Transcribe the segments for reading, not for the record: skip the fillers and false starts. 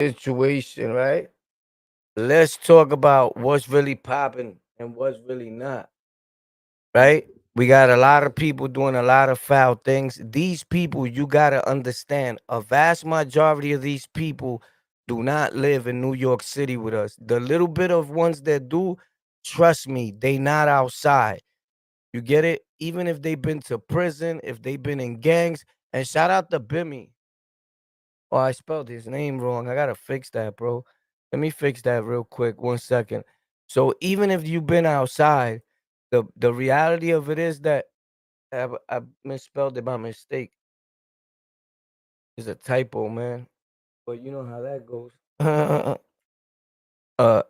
situation, right? Let's talk about what's really popping and what's really not, right? We got a lot of people doing a lot of foul things. These people, you got to understand, a vast majority of these people do not live in New York City with us. The little bit of ones that do, trust me, they not outside. You get it? Even if they've been to prison, if they've been in gangs, and shout out to Bimmy. Oh, I spelled his name wrong. I gotta fix that, bro. Let me fix that real quick. 1 second. So even if you've been outside, the reality of it is that I misspelled it by mistake. It's a typo, man. But you know how that goes. uh,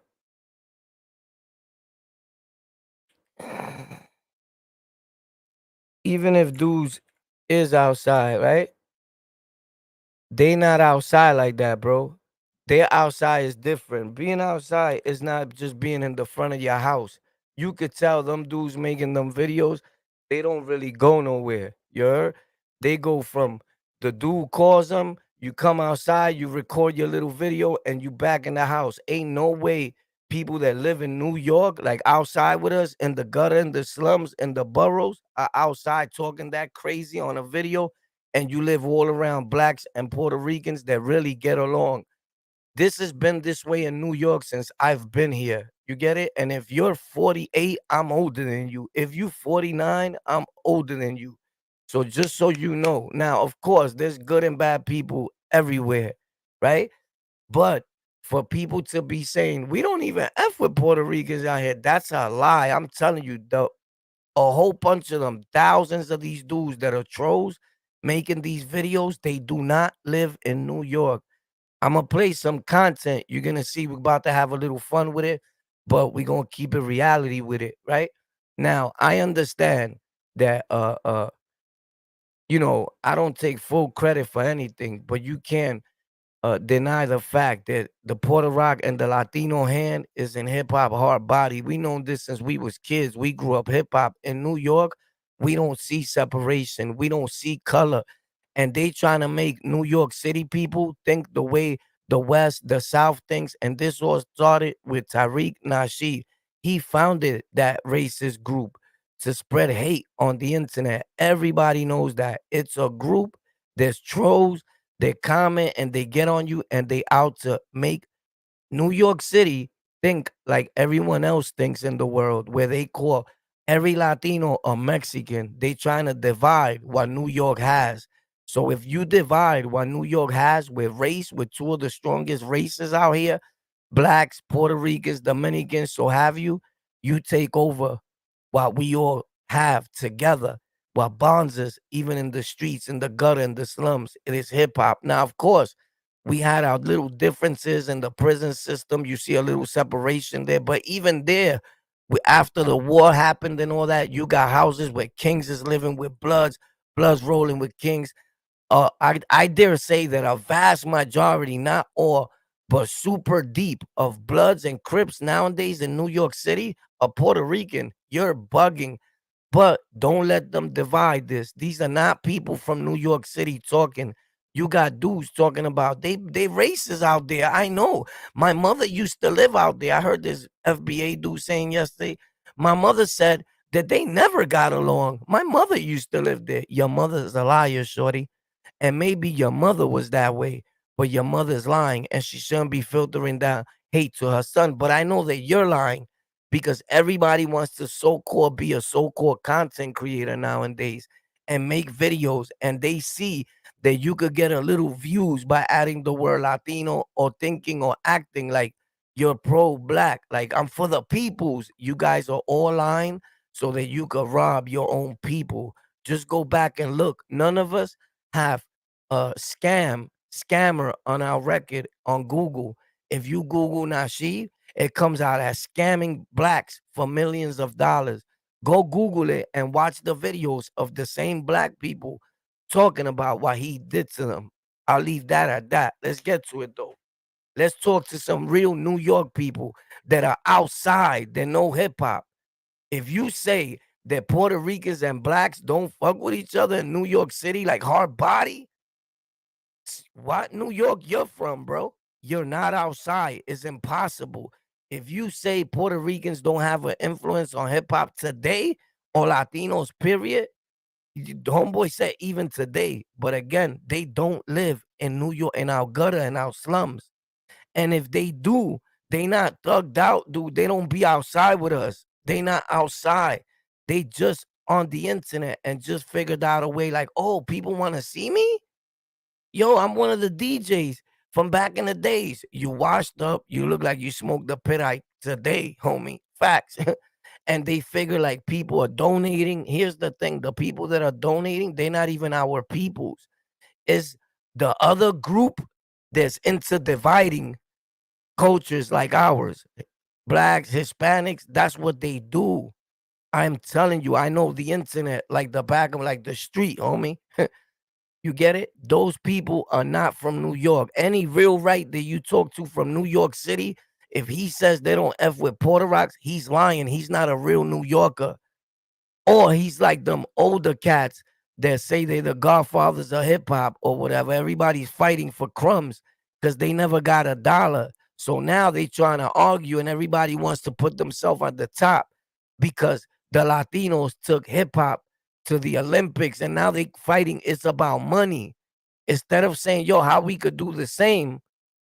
even if dudes is outside, right? They not outside like that, bro. Their outside is different. Being outside is not just being in the front of your house. You could tell them dudes making them videos, they don't really go nowhere. You heard? They go from the dude calls them, you come outside, you record your little video, and you back in the house. Ain't no way people that live in New York, like outside with us in the gutter, in the slums, in the boroughs, are outside talking that crazy on a video, and you live all around blacks and Puerto Ricans that really get along. This has been this way in New York since I've been here. You get it? And if you're 48, I'm older than you. If you 49, I'm older than you. So just so you know. Now, of course, there's good and bad people everywhere, right? But for people to be saying we don't even F with Puerto Ricans out here, that's a lie. I'm telling you, a whole bunch of them, thousands of these dudes that are trolls making these videos, they do not live in New York. I'm gonna play some content. You're gonna see we're about to have a little fun with it, but we're gonna keep it reality with it, right? Now, I understand that I don't take full credit for anything, but you can't deny the fact that the Puerto Rock and the Latino hand is in hip hop hard body. We know this since we was kids. We grew up hip hop in New York. We don't see separation. We don't see color, and they trying to make New York City people think the way the West, the South thinks. And this all started with Tariq Nasheed. He founded that racist group to spread hate on the internet. Everybody knows that it's a group. There's trolls. They comment and they get on you and they out to make New York City think like everyone else thinks in the world, where they call every Latino a Mexican. They trying to divide what New York has. So if you divide what New York has with race, with two of the strongest races out here, blacks, Puerto Ricans, Dominicans, so have you, you take over what we all have together. What bonds us, even in the streets, in the gutter, in the slums, it is hip hop. Now, of course, we had our little differences in the prison system. You see a little separation there, but even there, after the war happened and all that, you got houses where kings is living with bloods rolling with kings. I dare say that a vast majority, not all, but super deep of Bloods and Crips nowadays in New York City are Puerto Rican. You're bugging, but don't let them divide this. These are not people from New York City talking. You got dudes talking about they racists out there. I know. My mother used to live out there. I heard this FBA dude saying yesterday. My mother said that they never got along. My mother used to live there. Your mother's a liar, shorty. And maybe your mother was that way, but your mother's lying and she shouldn't be filtering down hate to her son. But I know that you're lying because everybody wants to so-called be a so-called content creator nowadays and make videos, and they see that you could get a little views by adding the word Latino or thinking or acting like you're pro-black. Like, I'm for the peoples. You guys are all lying so that you could rob your own people. Just go back and look. None of us have a scammer on our record on Google. If you Google Nasheed, it comes out as scamming blacks for millions of dollars. Go Google it and watch the videos of the same black people talking about what he did to them. I'll leave that at that. Let's get to it though. Let's talk to some real New York people that are outside, that know hip hop. If you say that Puerto Ricans and blacks don't fuck with each other in New York City like hard body, what New York you're from, bro? You're not outside. It's impossible. If you say Puerto Ricans don't have an influence on hip hop today or Latinos, period, homeboy said even today. But again, they don't live in New York, in our gutter, in our slums. And if they do, they not thugged out, dude. They don't be outside with us. They not outside. They just on the internet and just figured out a way like, oh, people want to see me? Yo, I'm one of the DJs from back in the days. You washed up, you look like you smoked a pit today, homie. Facts. And they figure like people are donating. Here's the thing: the people that are donating, they're not even our peoples. It's the other group that's into dividing cultures like ours. Blacks, Hispanics, that's what they do. I'm telling you, I know the internet like the back of like the street, homie. You get it? Those people are not from New York. Any real right that you talk to from New York City, if he says they don't F with Puerto Rocks, he's lying. He's not a real New Yorker. Or he's like them older cats that say they're the godfathers of hip hop or whatever. Everybody's fighting for crumbs because they never got a dollar. So now they trying to argue and everybody wants to put themselves at the top because the Latinos took hip hop to the Olympics and now they fighting. It's about money. Instead of saying, yo, how we could do the same,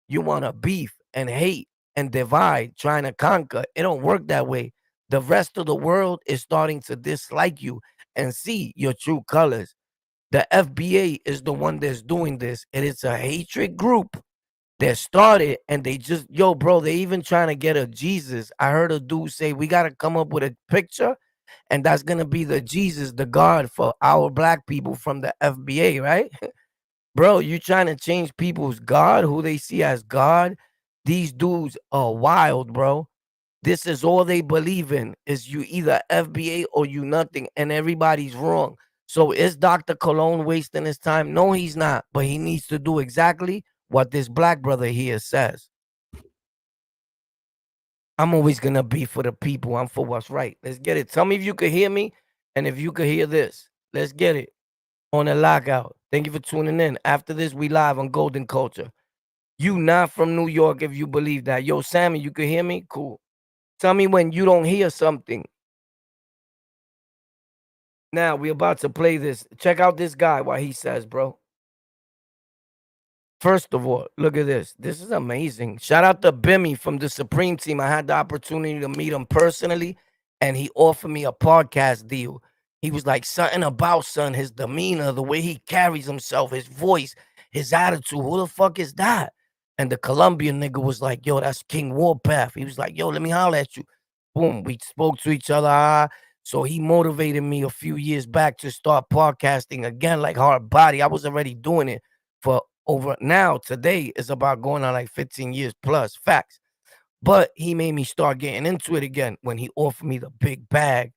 you want to beef and hate and divide, trying to conquer. It don't work that way. The rest of the world is starting to dislike you and see your true colors. The FBA is the one that's doing this. And it's a hatred group that started and they just, yo, bro, they even trying to get a Jesus. I heard a dude say, we got to come up with a picture and that's going to be the Jesus, the God for our black people from the FBA, right? Bro, you trying to change people's God, who they see as God? These dudes are wild, bro. This is all they believe in is you either FBA or you nothing, and everybody's wrong. So is Dr. Cologne wasting his time? No, he's not, but he needs to do exactly what this black brother here says. I'm always gonna be for the people. I'm for what's right. Let's get it. Tell me if you could hear me and if you could hear this. Let's get it on the lockout. Thank you for tuning in. After this, we live on Golden Culture. You not from New York if you believe that. Yo, Sammy, you can hear me? Cool. Tell me when you don't hear something. Now, we're about to play this. Check out this guy, what he says, bro. First of all, look at this. This is amazing. Shout out to Bimmy from the Supreme Team. I had the opportunity to meet him personally, and he offered me a podcast deal. He was like, something about son, his demeanor, the way he carries himself, his voice, his attitude. Who the fuck is that? And the Colombian nigga was like, yo, that's King Warpath. He was like, yo, let me holler at you. Boom. We spoke to each other. So he motivated me a few years back to start podcasting again, like hard body. I was already doing it for over now. Today is about going on like 15 years plus. Facts. But he made me start getting into it again when he offered me the big bag.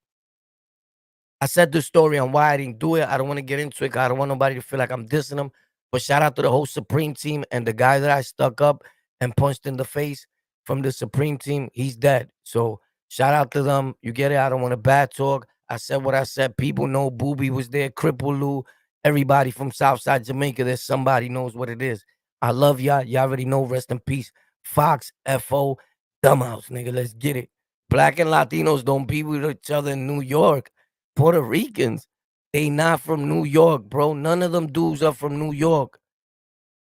I said the story on why I didn't do it. I don't want to get into it. I don't want nobody to feel like I'm dissing them. But shout out to the whole Supreme Team and the guy that I stuck up and punched in the face from the Supreme Team. He's dead. So shout out to them. You get it? I don't want to bad talk. I said what I said. People know Booby was there, Cripple Lou, everybody from Southside Jamaica. There's somebody knows what it is. I love y'all. Y'all already know. Rest in peace. Fox, FO, Dumbhouse, nigga. Let's get it. Black and Latinos don't be with each other in New York. Puerto Ricans, they not from New York, bro. None of them dudes are from New York.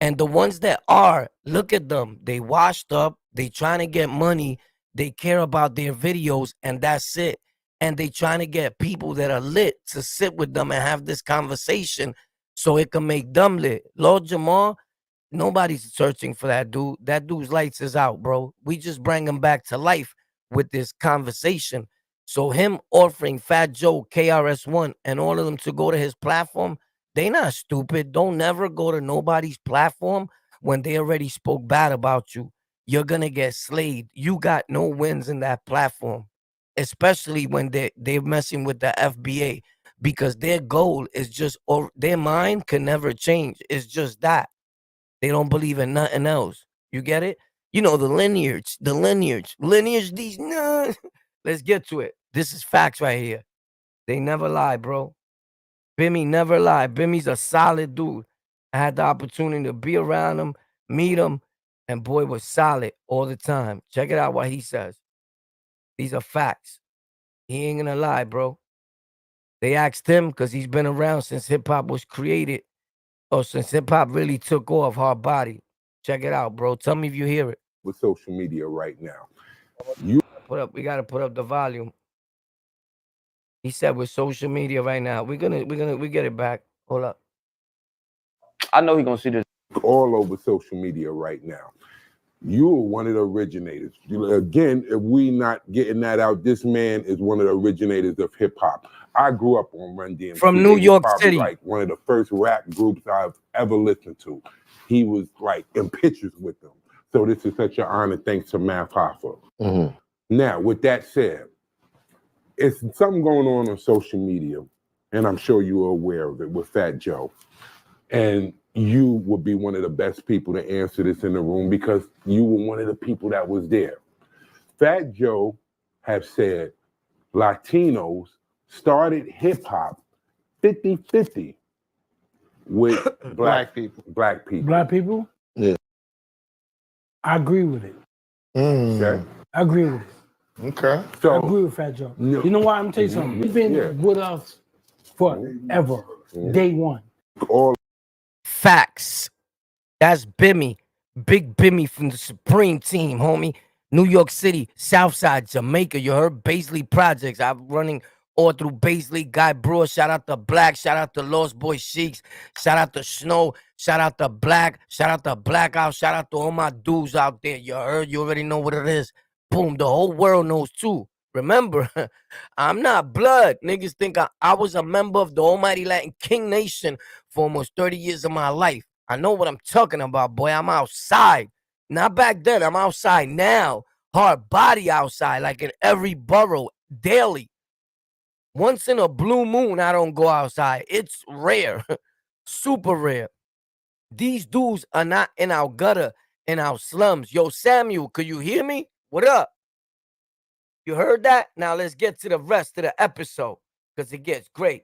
And the ones that are, look at them. They washed up. They trying to get money. They care about their videos, and that's it. And they trying to get people that are lit to sit with them and have this conversation so it can make them lit. Lord Jamal, nobody's searching for that dude. That dude's lights is out, bro. We just bring him back to life with this conversation. So him offering Fat Joe, KRS-One, and all of them to go to his platform, they not stupid. Don't never go to nobody's platform when they already spoke bad about you. You're gonna get slayed. You got no wins in that platform, especially when they're messing with the FBA because their goal is just or their mind can never change. It's just that. They don't believe in nothing else. You get it? You know, the lineage, these, nah. Let's get to it. This is facts right here. They never lie, bro. Bimmy never lie. Bimmy's a solid dude. I had the opportunity to be around him, meet him, And boy was solid all the time. Check it out what he says. These are facts. He ain't gonna lie, bro. They asked him because he's been around since hip hop was created, or since hip hop really took off. Hard body. Check it out, bro. Tell me if you hear it. With social media right now, we gotta put up the volume. He said with social media right now. We get it back. Hold up. I know he gonna see this all over social media right now. You are one of the originators. Again, if we not getting that out, this man is one of the originators of hip hop. I grew up on Run DMC. From New York City. Like one of the first rap groups I've ever listened to. He was like in pictures with them. So this is such an honor, thanks to Math Hoffa. Mm-hmm. Now, with that said, it's something going on social media, and I'm sure you are aware of it with Fat Joe. And you would be one of the best people to answer this in the room because you were one of the people that was there. Fat Joe have said Latinos started hip hop 50-50 with black people. Black people? Yeah. I agree with it. Okay. I agree with it. Okay. So I agree with Fat Joe. You know why? I'm gonna tell you something. He's been with us forever. Day one. All Facts. That's Bimmy. Big Bimmy from the Supreme Team, homie. New York City, Southside, Jamaica. You heard Baisley Projects. I'm running all through Baisley. Guy Brewer. Shout out to Black. Shout out to Lost Boy Sheiks. Shout out to Snow. Shout out to Black. Shout out to Blackout. Shout out to all my dudes out there. You heard? You already know what it is. Boom. The whole world knows too. Remember, I'm not blood. Niggas think I was a member of the Almighty Latin King Nation for almost 30 years of my life. I know what I'm talking about, boy. I'm outside. Not back then. I'm outside now. Hard body outside, like in every borough, daily. Once in a blue moon, I don't go outside. It's rare. Super rare. These dudes are not in our gutter, in our slums. Yo, Samuel, could you hear me? What up? You heard that? Now let's get to the rest of the episode because it gets great.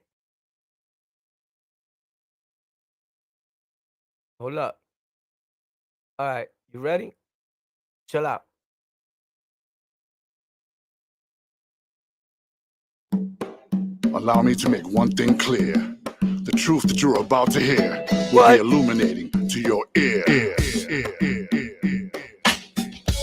Hold up. All right, you ready? Chill out. Allow me to make one thing clear. The truth that you're about to hear will be illuminating to your ear.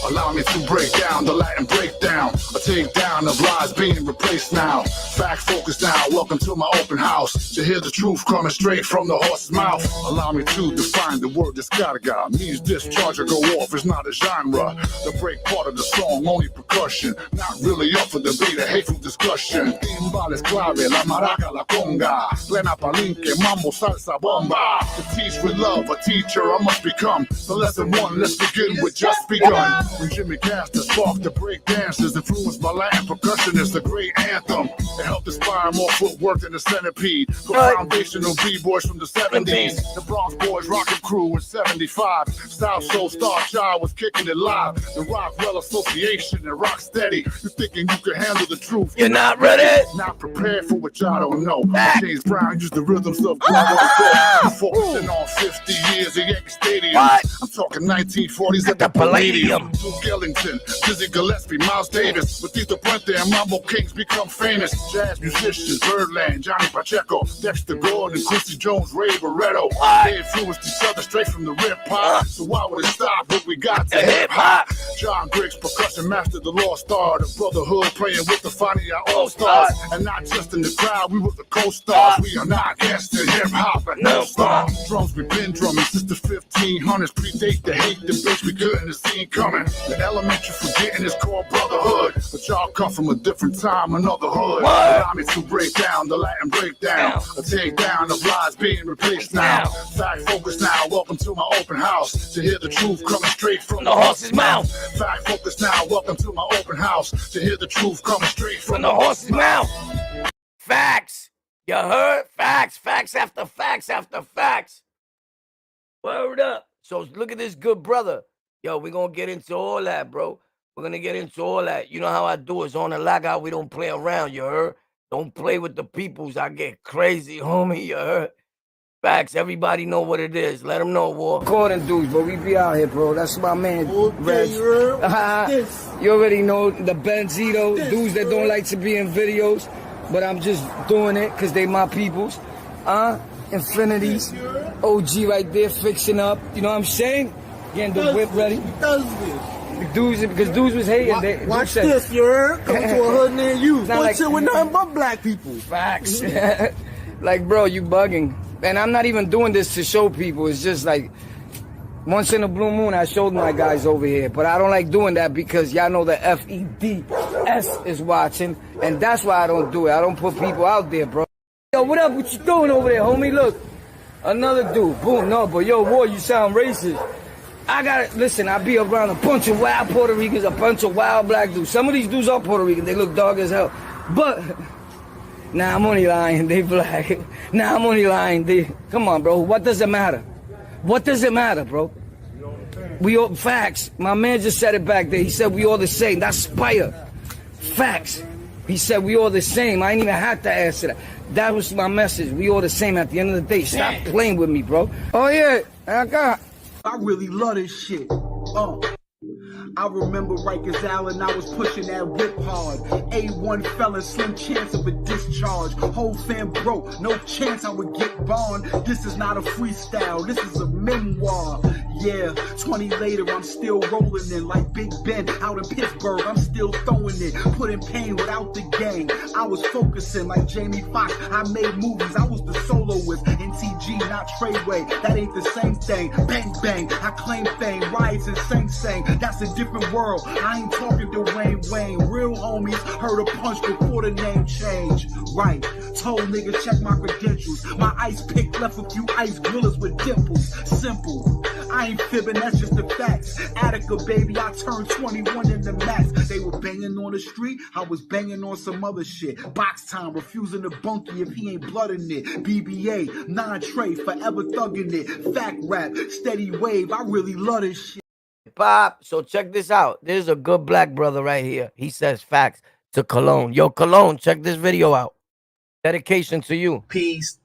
Allow me to break down the Latin breakdown, a takedown of lies being replaced now. Fact focused now, welcome to my open house, to hear the truth coming straight from the horse's mouth. Allow me to define the word descarga, means discharge or go off, is not a genre. The break part of the song, only percussion, not really up for debate, a hateful discussion. Timbales clave, la maraca, la conga, plena palinque, mambo, salsa, bomba. To teach with love, a teacher I must become. So lesson one, let's begin with just begun. When Jimmy Castor sparked the break dancers, influenced by Latin percussion is the great anthem. It helped inspire more footwork than the centipede. For foundational B-boys from the 70s. The Bronx Boys rockin' crew in 75. South Soul Star Child was kicking it live. The Rockwell Association and Rock Steady. You thinking you can handle the truth? You're not ready? Not prepared for what y'all don't know. James Brown used the rhythms of focusing on 50 years of Yankee Stadium. I'm talking 1940s at the Palladium. Duke Ellington, Dizzy Gillespie, Miles Davis, Batista Puente and Mambo Kings become famous. Jazz musicians, Birdland, Johnny Pacheco, Dexter Gordon, Quincy Jones, Ray Barretto. They influenced each other straight from the rip hop. So why would it stop when we got to hip hop? John Griggs, percussion master, the lost star, the brotherhood playing with the Fania All-Stars. And not just in the crowd, we were the co-stars. We are not guests in hip hop and no star. Drums, we've been drumming since the 1500s. Predate the hate, the bitch we couldn't have seen coming. The element you're forgetting is called brotherhood. But y'all come from a different time, another hood. Allow me to break down the Latin breakdown. A takedown of lies being replaced now. Fact focus now, welcome to my open house. To hear the truth coming straight from the horse's mouth. Fact focus now, welcome to my open house. To hear the truth coming straight from the horse's mouth. Facts. You heard? Facts. Facts after facts after facts. Word up. So look at this good brother. Yo, we're going to get into all that, bro. We're going to get into all that. You know how I do. It's on the lockout. We don't play around, you heard? Don't play with the peoples. I get crazy, homie, you heard? Facts. Everybody know what it is. Let them know, War. Recording dudes, but we be out here, bro. That's my man, Reg. You already know the Benzito, dudes that don't like to be in videos, but I'm just doing it because they my peoples. Infinities, OG right there fixing up. You know what I'm saying? Getting the whip ready. Dudes, because dudes was hating. Watch this, you heard? Come to a hood near you. Don't like, chill with nothing but black people. Facts. Like, bro, you bugging. And I'm not even doing this to show people. It's just like, once in a blue moon, I showed my guys over here. But I don't like doing that because y'all know the FEDS is watching. And that's why I don't do it. I don't put people out there, bro. Yo, what up? What you doing over there, homie? Look, another dude. Boom, no, but yo, War, you sound racist. I gotta, listen, I be around a bunch of wild Puerto Ricans, a bunch of wild black dudes. Some of these dudes are Puerto Rican. They look dog as hell. But, nah, I'm only lying. They black. Nah, I'm only lying. Come on, bro. What does it matter? What does it matter, bro? We all, facts. My man just said it back there. He said we all the same. That's Spire. Facts. He said we all the same. I ain't even have to answer that. That was my message. We all the same at the end of the day. Stop playing with me, bro. Oh, yeah. I really love this shit. I remember Rikers Island, I was pushing that whip hard. A1 felon, slim chance of a discharge. Whole fam broke, no chance I would get bond. This is not a freestyle, this is a memoir. Yeah, 20 later, I'm still rolling in like Big Ben out in Pittsburgh. I'm still throwing it, putting pain without the gang. I was focusing like Jamie Foxx. I made movies, I was the soloist. NTG, not Treyway, that ain't the same thing. Bang, bang, I claim fame. Riots and Sing. That's a different world. I ain't talking to Wayne. Real homies heard a punch before the name change. Right, told niggas check my credentials. My ice pick left a few ice grillers with dimples. Simple. I ain't fibbing, that's just the facts. Attica, baby, I turned 21 in the max. They were banging on the street, I was banging on some other shit. Box time, refusing to bunkie if he ain't blood in it. BBA, non-tray, forever thugging it. Fact rap, steady wave, I really love this shit. Pop, so check this out. There's a good black brother right here. He says facts to Cologne. Yo, Cologne, check this video out. Dedication to you. Peace.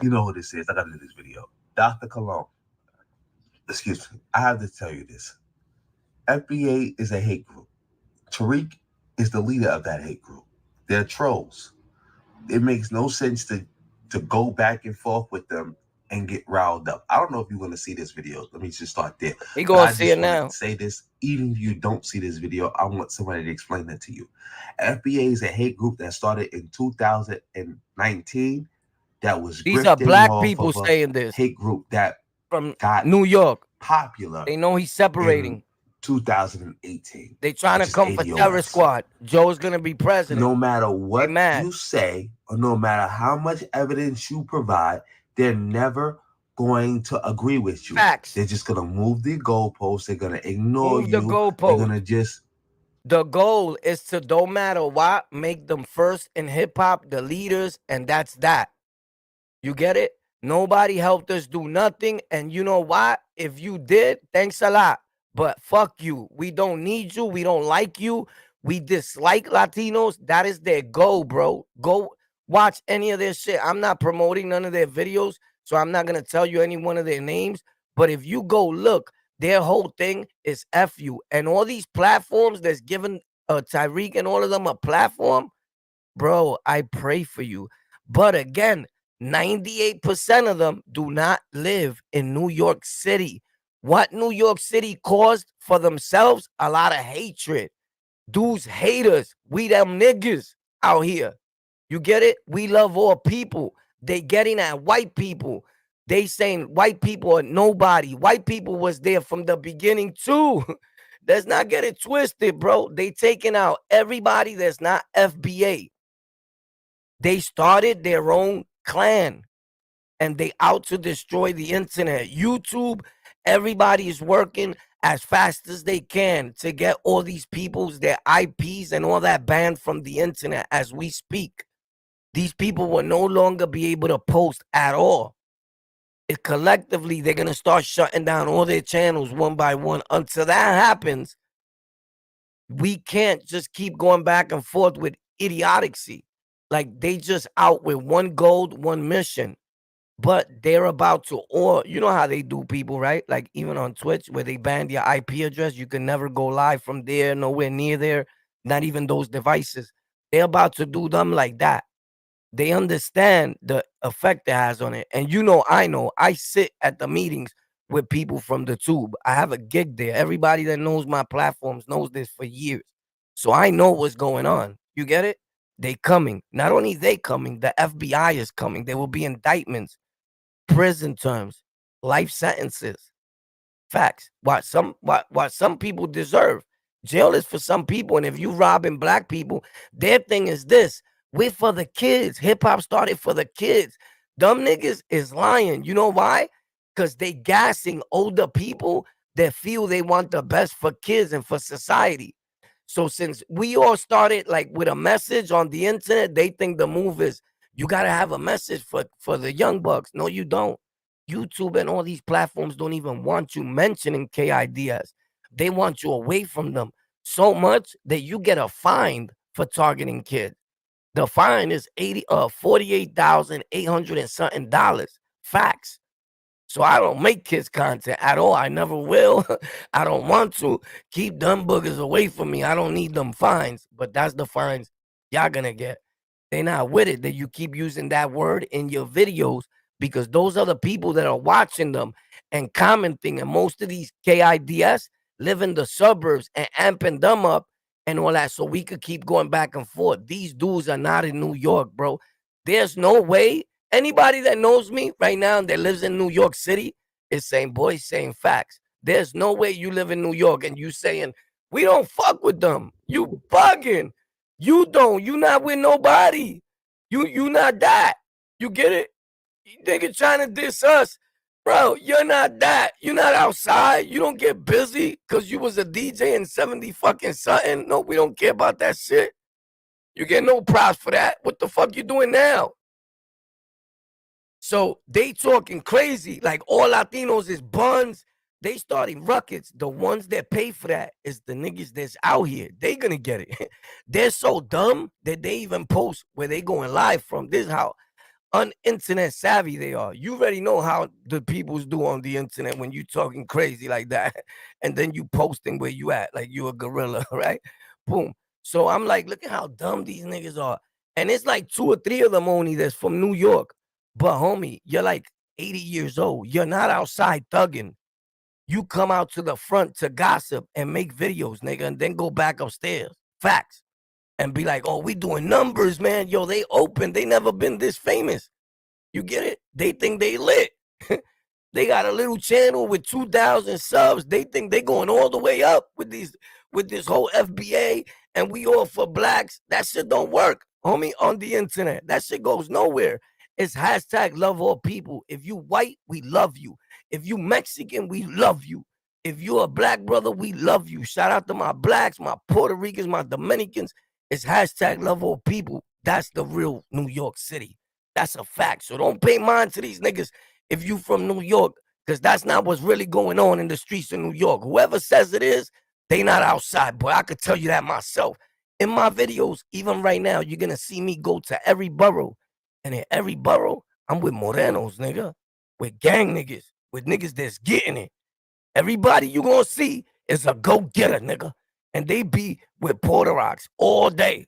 You know who this is. I got to do this video. Dr. Cologne. Excuse me. I have to tell you this. FBA is a hate group. Tariq is the leader of that hate group. They're trolls. It makes no sense to go back and forth with them and get riled up. I don't know if you're going to see this video. Let me just start there. You're going to see it now. Say this, even if you don't see this video, I want somebody to explain that to you. FBA is a hate group that started in 2019. That was these are black people saying this. Hate group that from got New York popular. They know he's separating. 2018. They trying to come for Terror Squad. Joe's gonna be president. No matter what you say, or no matter how much evidence you provide, they're never going to agree with you. Facts. They're just gonna move the goalposts. They're gonna ignore you. The goalpost. They're gonna just. The goal is to, no matter what, make them first in hip hop, the leaders, and that's that. You get it? Nobody helped us do nothing, and you know what? If you did, thanks a lot. But fuck you. We don't need you. We don't like you. We dislike Latinos. That is their goal, bro. Go watch any of their shit. I'm not promoting none of their videos, so I'm not going to tell you any one of their names. But if you go look, their whole thing is F you. And all these platforms that's given Tariq and all of them a platform, bro, I pray for you. But again, 98% of them do not live in New York City. What New York City caused for themselves? A lot of hatred. Dudes hate us. We them niggas out here. You get it? We love all people. They getting at white people. They saying white people are nobody. White people was there from the beginning too. Let's not get it twisted, bro. They taking out everybody that's not FBA. They started their own clan. And they out to destroy the internet. YouTube, everybody is working as fast as they can to get all these people's, their IPs and all that banned from the internet as we speak. These people will no longer be able to post at all. Collectively, they're going to start shutting down all their channels one by one. Until that happens, we can't just keep going back and forth with idiocy. Like they just out with one goal, one mission. but they're about to, or you know how they do people, right? Like even on Twitch where they banned your IP address, you can never go live from there, nowhere near there, not even those devices. They're about to do them like that. They understand the effect it has on it. And you know, I sit at the meetings with people from the tube. I have a gig there. Everybody that knows my platforms knows this for years. So I know what's going on. You get it? They coming. Not only they coming, the FBI is coming. There will be indictments, prison terms, life sentences. Facts. What some people deserve. Jail is for some people. And if you robbing black people, their thing is this. We're for the kids. Hip hop started for the kids. Dumb niggas is lying. You know why? Because they gassing older people that feel they want the best for kids and for society. So since we all started like with a message on the internet, they think the move is you gotta have a message for the young bucks. No, you don't. YouTube and all these platforms don't even want you mentioning KIDS. They want you away from them so much that you get a fine for targeting kids. The fine is $48,800 and something dollars. Facts. So I don't make kids content at all. I never will. I don't want to. Keep them boogers away from me. I don't need them fines, but that's the fines y'all gonna get. They're not with it that you keep using that word in your videos because those are the people that are watching them and commenting. And most of these KIDS live in the suburbs and amping them up and all that so we could keep going back and forth. These dudes are not in New York, bro. There's no way. Anybody that knows me right now and that lives in New York City is saying, boy, saying facts. There's no way you live in New York and you saying, we don't fuck with them. You bugging. You don't. You not with nobody. You not that. You get it? You nigga trying to diss us. Bro, you're not that. You're not outside. You don't get busy because you was a DJ in 70 fucking something. No, we don't care about that shit. You get no props for that. What the fuck you doing now? So they talking crazy, like all Latinos is buns. They starting ruckus. The ones that pay for that is the niggas that's out here. They gonna get it. They're so dumb that they even post where they going live from. This is how un-internet savvy they are. You already know how the peoples do on the internet when you talking crazy like that. And then you posting where you at, like you a gorilla, right? Boom. So I'm like, look at how dumb these niggas are. And it's like 2 or 3 of them only that's from New York. But homie, you're like 80 years old. You're not outside thugging. You come out to the front to gossip and make videos, nigga, and then go back upstairs. Facts. And be like, oh, we doing numbers, man. Yo, they open. They never been this famous. You get it? They think they lit. They got a little channel with 2,000 subs. They think they going all the way up with this whole FBA and we all for blacks. That shit don't work, homie, on the internet. That shit goes nowhere. It's hashtag love all people. If you white, we love you. If you Mexican, we love you. If you're a black brother, we love you. Shout out to my blacks, my Puerto Ricans, my Dominicans. It's hashtag love all people. That's the real New York City. That's a fact. So don't pay mind to these niggas if you from New York, because that's not what's really going on in the streets of New York. Whoever says it is, they not outside, boy. I could tell you that myself. In my videos, even right now, you're going to see me go to every borough. And in every borough, I'm with Morenos, nigga. With gang niggas. With niggas that's getting it. Everybody you going to see is a go-getter, nigga. And they be with Puerto Rocks all day.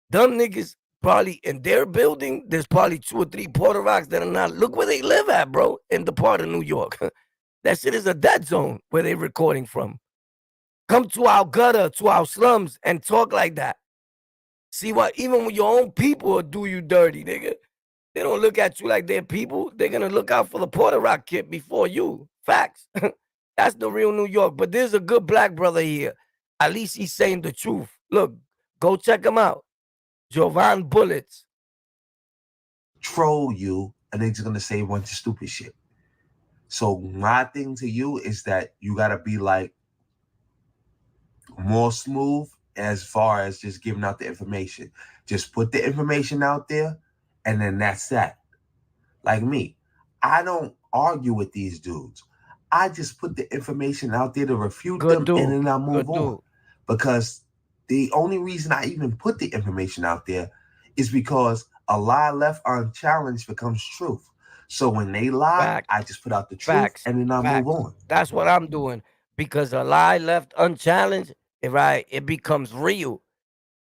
Them niggas probably in their building, there's probably 2 or 3 Puerto Rocks that are not. Look where they live at, bro, in the part of New York. That shit is a dead zone where they recording from. Come to our gutter, to our slums, and talk like that. See what? Even when your own people will do you dirty, nigga. They don't look at you like they're people. They're going to look out for the Puerto Rock kid before you. Facts. That's the real New York. But there's a good black brother here. At least he's saying the truth. Look, go check him out. Jovan Bullets. Troll you, and they're just going to say a bunch of stupid shit. So my thing to you is that you got to be like more smooth as far as just giving out the information. Just put the information out there, and then that's that. Like me, I don't argue with these dudes. I just put the information out there to refute them, and then I move on. Because the only reason I even put the information out there is because a lie left unchallenged becomes truth. So when they lie, Facts. I just put out the truth Facts. and then I Facts. move on. That's what I'm doing, because a lie left unchallenged, right, it becomes real.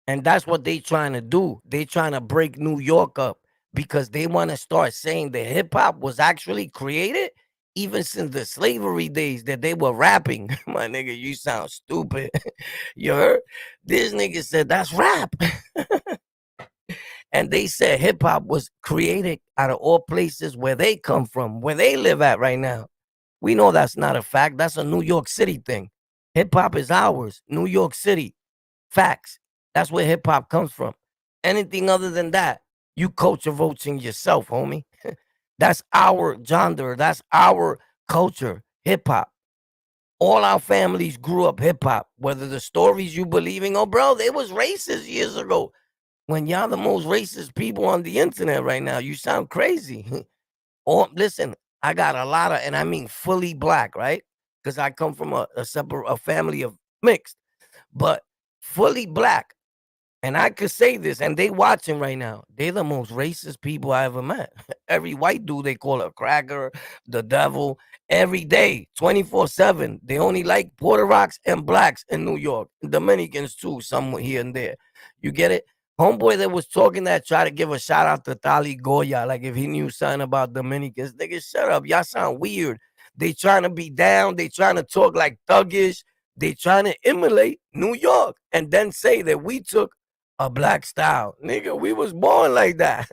And that's what they trying to do. They trying to break New York up because they want to start saying that hip hop was actually created even since the slavery days that they were rapping. My nigga, you sound stupid. You heard? This nigga said that's rap. And they said hip hop was created out of all places where they come from, where they live at right now. We know that's not a fact. That's a New York City thing. Hip hop is ours. New York City. Facts. That's where hip hop comes from. Anything other than that, you culture voting yourself, homie. That's our genre. That's our culture. Hip hop. All our families grew up hip hop. Whether the stories you believing, oh, bro, they was racist years ago. When y'all the most racist people on the internet right now, you sound crazy. Or listen, I got a lot of, and I mean fully black, right? Because I come from a family of mixed, but fully black. And I could say this, and they watching right now. They're the most racist people I ever met. Every white dude they call a cracker, the devil, every day, 24/7. They only like Puerto Rocks and blacks in New York. Dominicans too, somewhere here and there. You get it? Homeboy that was talking that tried to give a shout out to Tali Goya, like if he knew something about Dominicans. Nigga, shut up. Y'all sound weird. They trying to be down. They trying to talk like thuggish. They trying to emulate New York and then say that we took a black style. Nigga, we was born like that.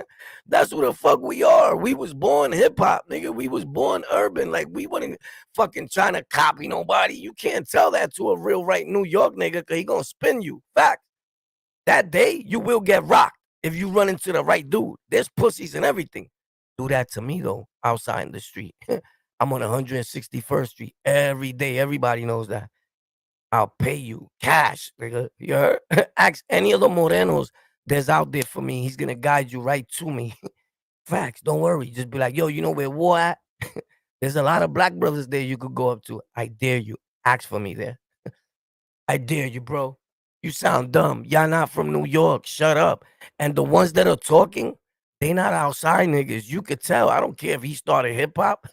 That's what the fuck we are. We was born hip-hop, nigga. We was born urban. Like, we wasn't fucking trying to copy nobody. You can't tell that to a real right New York nigga, because he gonna spin you. Fact. That day, you will get rocked if you run into the right dude. There's pussies and everything. Do that to me, though, outside in the street. I'm on 161st Street every day. Everybody knows that. I'll pay you cash, nigga. You heard? Ask any of the Morenos that's out there for me. He's gonna guide you right to me. Facts. Don't worry. Just be like, yo, you know where war at? There's a lot of black brothers there you could go up to. I dare you. Ask for me there. I dare you, bro. You sound dumb. Y'all not from New York. Shut up. And the ones that are talking, they not outside niggas. You could tell. I don't care if he started hip hop.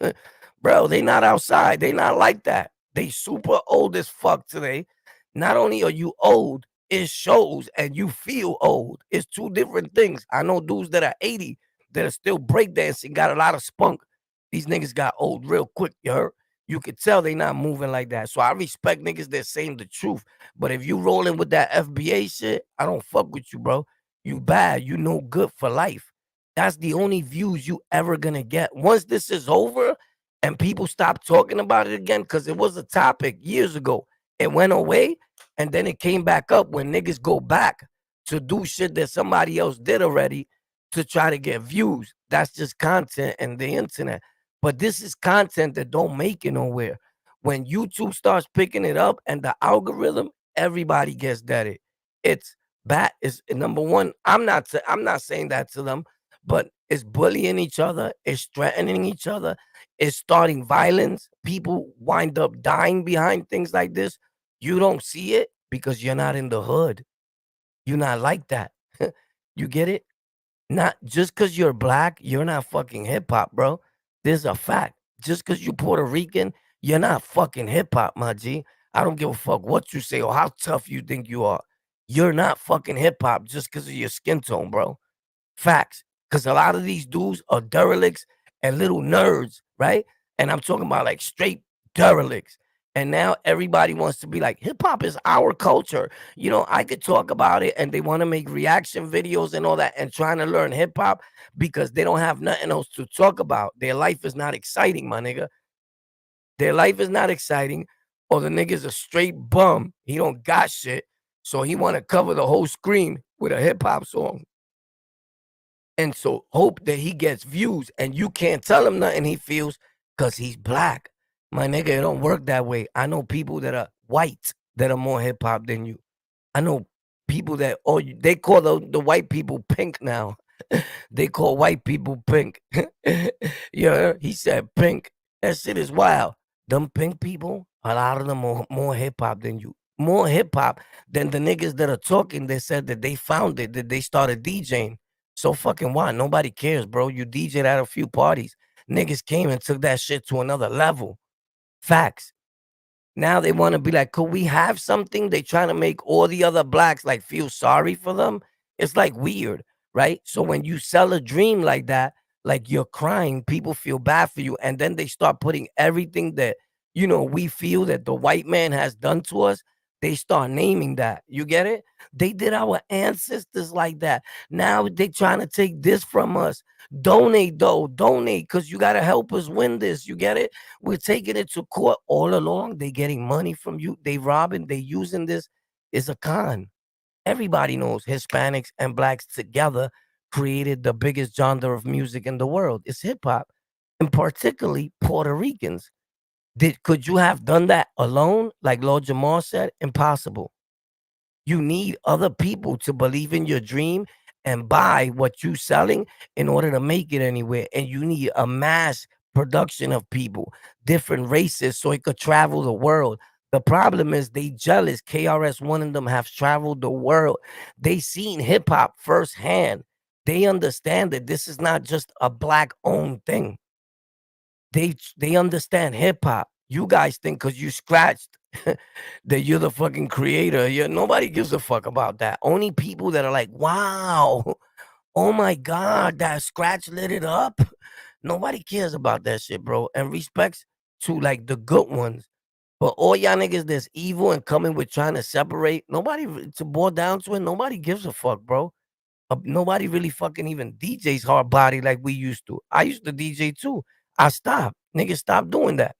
Bro, they not outside. They not like that. They super old as fuck today. Not only are you old, it shows and you feel old. It's two different things. I know dudes that are 80 that are still breakdancing, got a lot of spunk. These niggas got old real quick, you heard? You could tell they not moving like that. So I respect niggas that saying the truth. But if you rolling with that FBA shit, I don't fuck with you, bro. You bad. You no good for life. That's the only views you ever gonna get. Once this is over and people stop talking about it again, because it was a topic years ago. It went away and then it came back up when niggas go back to do shit that somebody else did already to try to get views. That's just content and the internet. But this is content that don't make it nowhere. When YouTube starts picking it up and the algorithm, everybody gets deaded. It's bad. It's number one. I'm not saying that to them, but it's bullying each other. It's threatening each other. It's starting violence. People wind up dying behind things like this. You don't see it because you're not in the hood. You're not like that. You get it? Not just because you're black, you're not fucking hip hop, bro. There's a fact. Just because you're Puerto Rican, you're not fucking hip hop, my G. I don't give a fuck what you say or how tough you think you are. You're not fucking hip hop just because of your skin tone, bro. Facts. Because a lot of these dudes are derelicts and little nerds, right? And I'm talking about like straight derelicts. And now everybody wants to be like, hip hop is our culture. You know, I could talk about it and they want to make reaction videos and all that and trying to learn hip hop because they don't have nothing else to talk about. Their life is not exciting, my nigga. Their life is not exciting, or the nigga's a straight bum. He don't got shit. So he want to cover the whole screen with a hip hop song. And so hope that he gets views and you can't tell him nothing he feels because he's black. My nigga, it don't work that way. I know people that are white that are more hip hop than you. I know people that, they call the white people pink now. They call white people pink. Yeah, he said pink. That shit is wild. Them pink people, a lot of them are more hip hop than you. More hip hop than the niggas that are talking that said that they found it, that they started DJing. So fucking why? Nobody cares, bro. You DJed at a few parties. niggas came and took that shit to another level. Facts. Now they want to be like, could we have something? They trying to make all the other blacks like feel sorry for them. It's like weird, right? So when you sell a dream like that, like you're crying, people feel bad for you. And then they start putting everything that, you know, we feel that the white man has done to us. They start naming that. You get it? They did our ancestors like that. Now they trying to take this from us. Donate though, donate, because you got to help us win this. You get it? We're taking it to court all along. They getting money from you. They robbing. They using this. Is a con. Everybody knows Hispanics and blacks together created the biggest genre of music in the world. It's hip hop, and particularly Puerto Ricans. Could you have done that alone? Like Lord Jamar said, impossible. You need other people to believe in your dream and buy what you're selling in order to make it anywhere. And you need a mass production of people, different races, so it could travel the world. The problem is they jealous. KRS One of them have traveled the world. They seen hip hop firsthand. They understand that this is not just a black owned thing. They understand hip hop. You guys think because you scratched that you're the fucking creator. Nobody gives a fuck about that. Only people that are like, wow, oh my God, that scratch lit it up. Nobody cares about that shit, bro. And respects to like the good ones. But all y'all niggas that's evil and coming with trying to separate, nobody, to boil down to it, nobody gives a fuck, bro. Nobody really fucking even DJs hard body like we used to. I used to DJ too. I stopped. Niggas stopped doing that.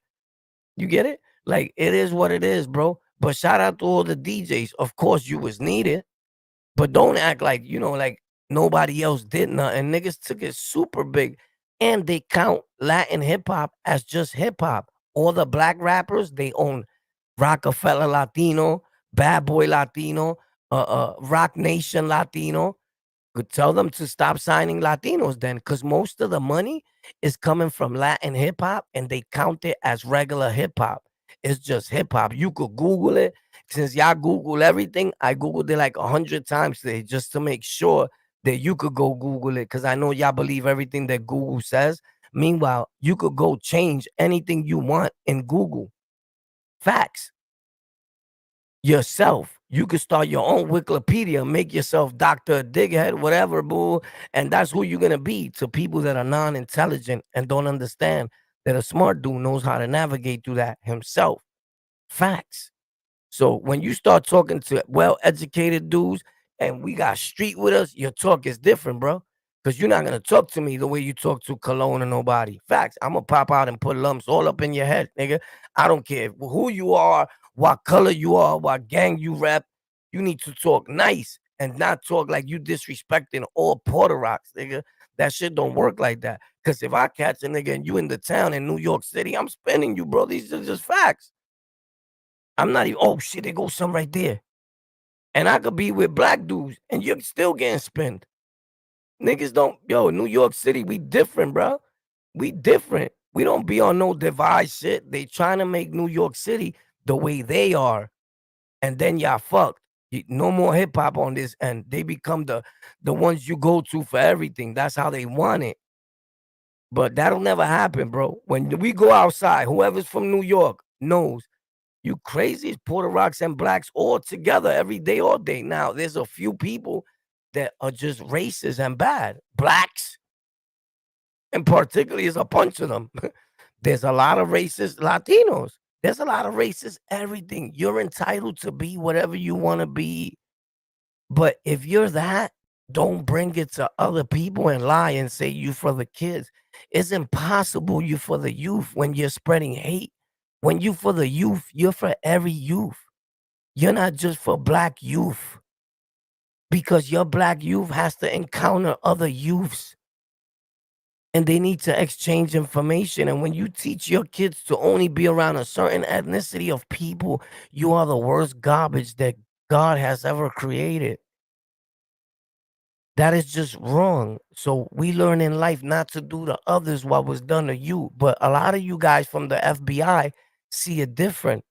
You get it? Like, it is what it is, bro. But shout out to all the DJs. Of course, you was needed. But don't act like, like nobody else did nothing. Niggas took it super big. And they count Latin hip-hop as just hip-hop. All the black rappers, they own Rockefeller Latino, Bad Boy Latino, Rock Nation Latino. Could tell them to stop signing Latinos then, because most of the money is coming from Latin hip hop and they count it as regular hip hop. It's just hip hop. You could Google it. Since y'all Google everything, I Googled it like 100 times today just to make sure that you could go Google it, because I know y'all believe everything that Google says. Meanwhile, you could go change anything you want in Google. Facts. Yourself. You could start your own Wikipedia, make yourself Dr. Dighead, whatever, boo. And that's who you're going to be to people that are non-intelligent and don't understand that a smart dude knows how to navigate through that himself. Facts. So when you start talking to well-educated dudes and we got street with us, your talk is different, bro. Because you're not going to talk to me the way you talk to Cologne or nobody. Facts. I'm going to pop out and put lumps all up in your head, nigga. I don't care who you are, what color you are, what gang you rep. You need to talk nice and not talk like you disrespecting all Puerto Rocks, nigga. That shit don't work like that. Because if I catch a nigga and you in the town in New York City, I'm spinning you, bro. These are just facts. I'm not even, oh shit, there goes some right there. And I could be with black dudes and you're still getting spinned. Niggas don't, New York City, we different, bro. We different. We don't be on no divide shit. They trying to make New York City the way they are. And then y'all fucked. No more hip hop on this. And they become the ones you go to for everything. That's how they want it. But that'll never happen, bro. When we go outside, whoever's from New York knows you crazy. It's Puerto Rocks and blacks all together every day, all day. Now, there's a few people that are just racist and bad. Blacks. And particularly, there's a bunch of them. There's a lot of racist Latinos. There's a lot of racist everything. You're entitled to be whatever you want to be. But if you're that, don't bring it to other people and lie and say you for the kids. It's impossible you for the youth when you're spreading hate. When you for the youth, you're for every youth. You're not just for black youth. Because your black youth has to encounter other youths. And they need to exchange information. And when you teach your kids to only be around a certain ethnicity of people, you are the worst garbage that God has ever created. That is just wrong. So we learn in life not to do to others what was done to you. But a lot of you guys from the FBI see it different.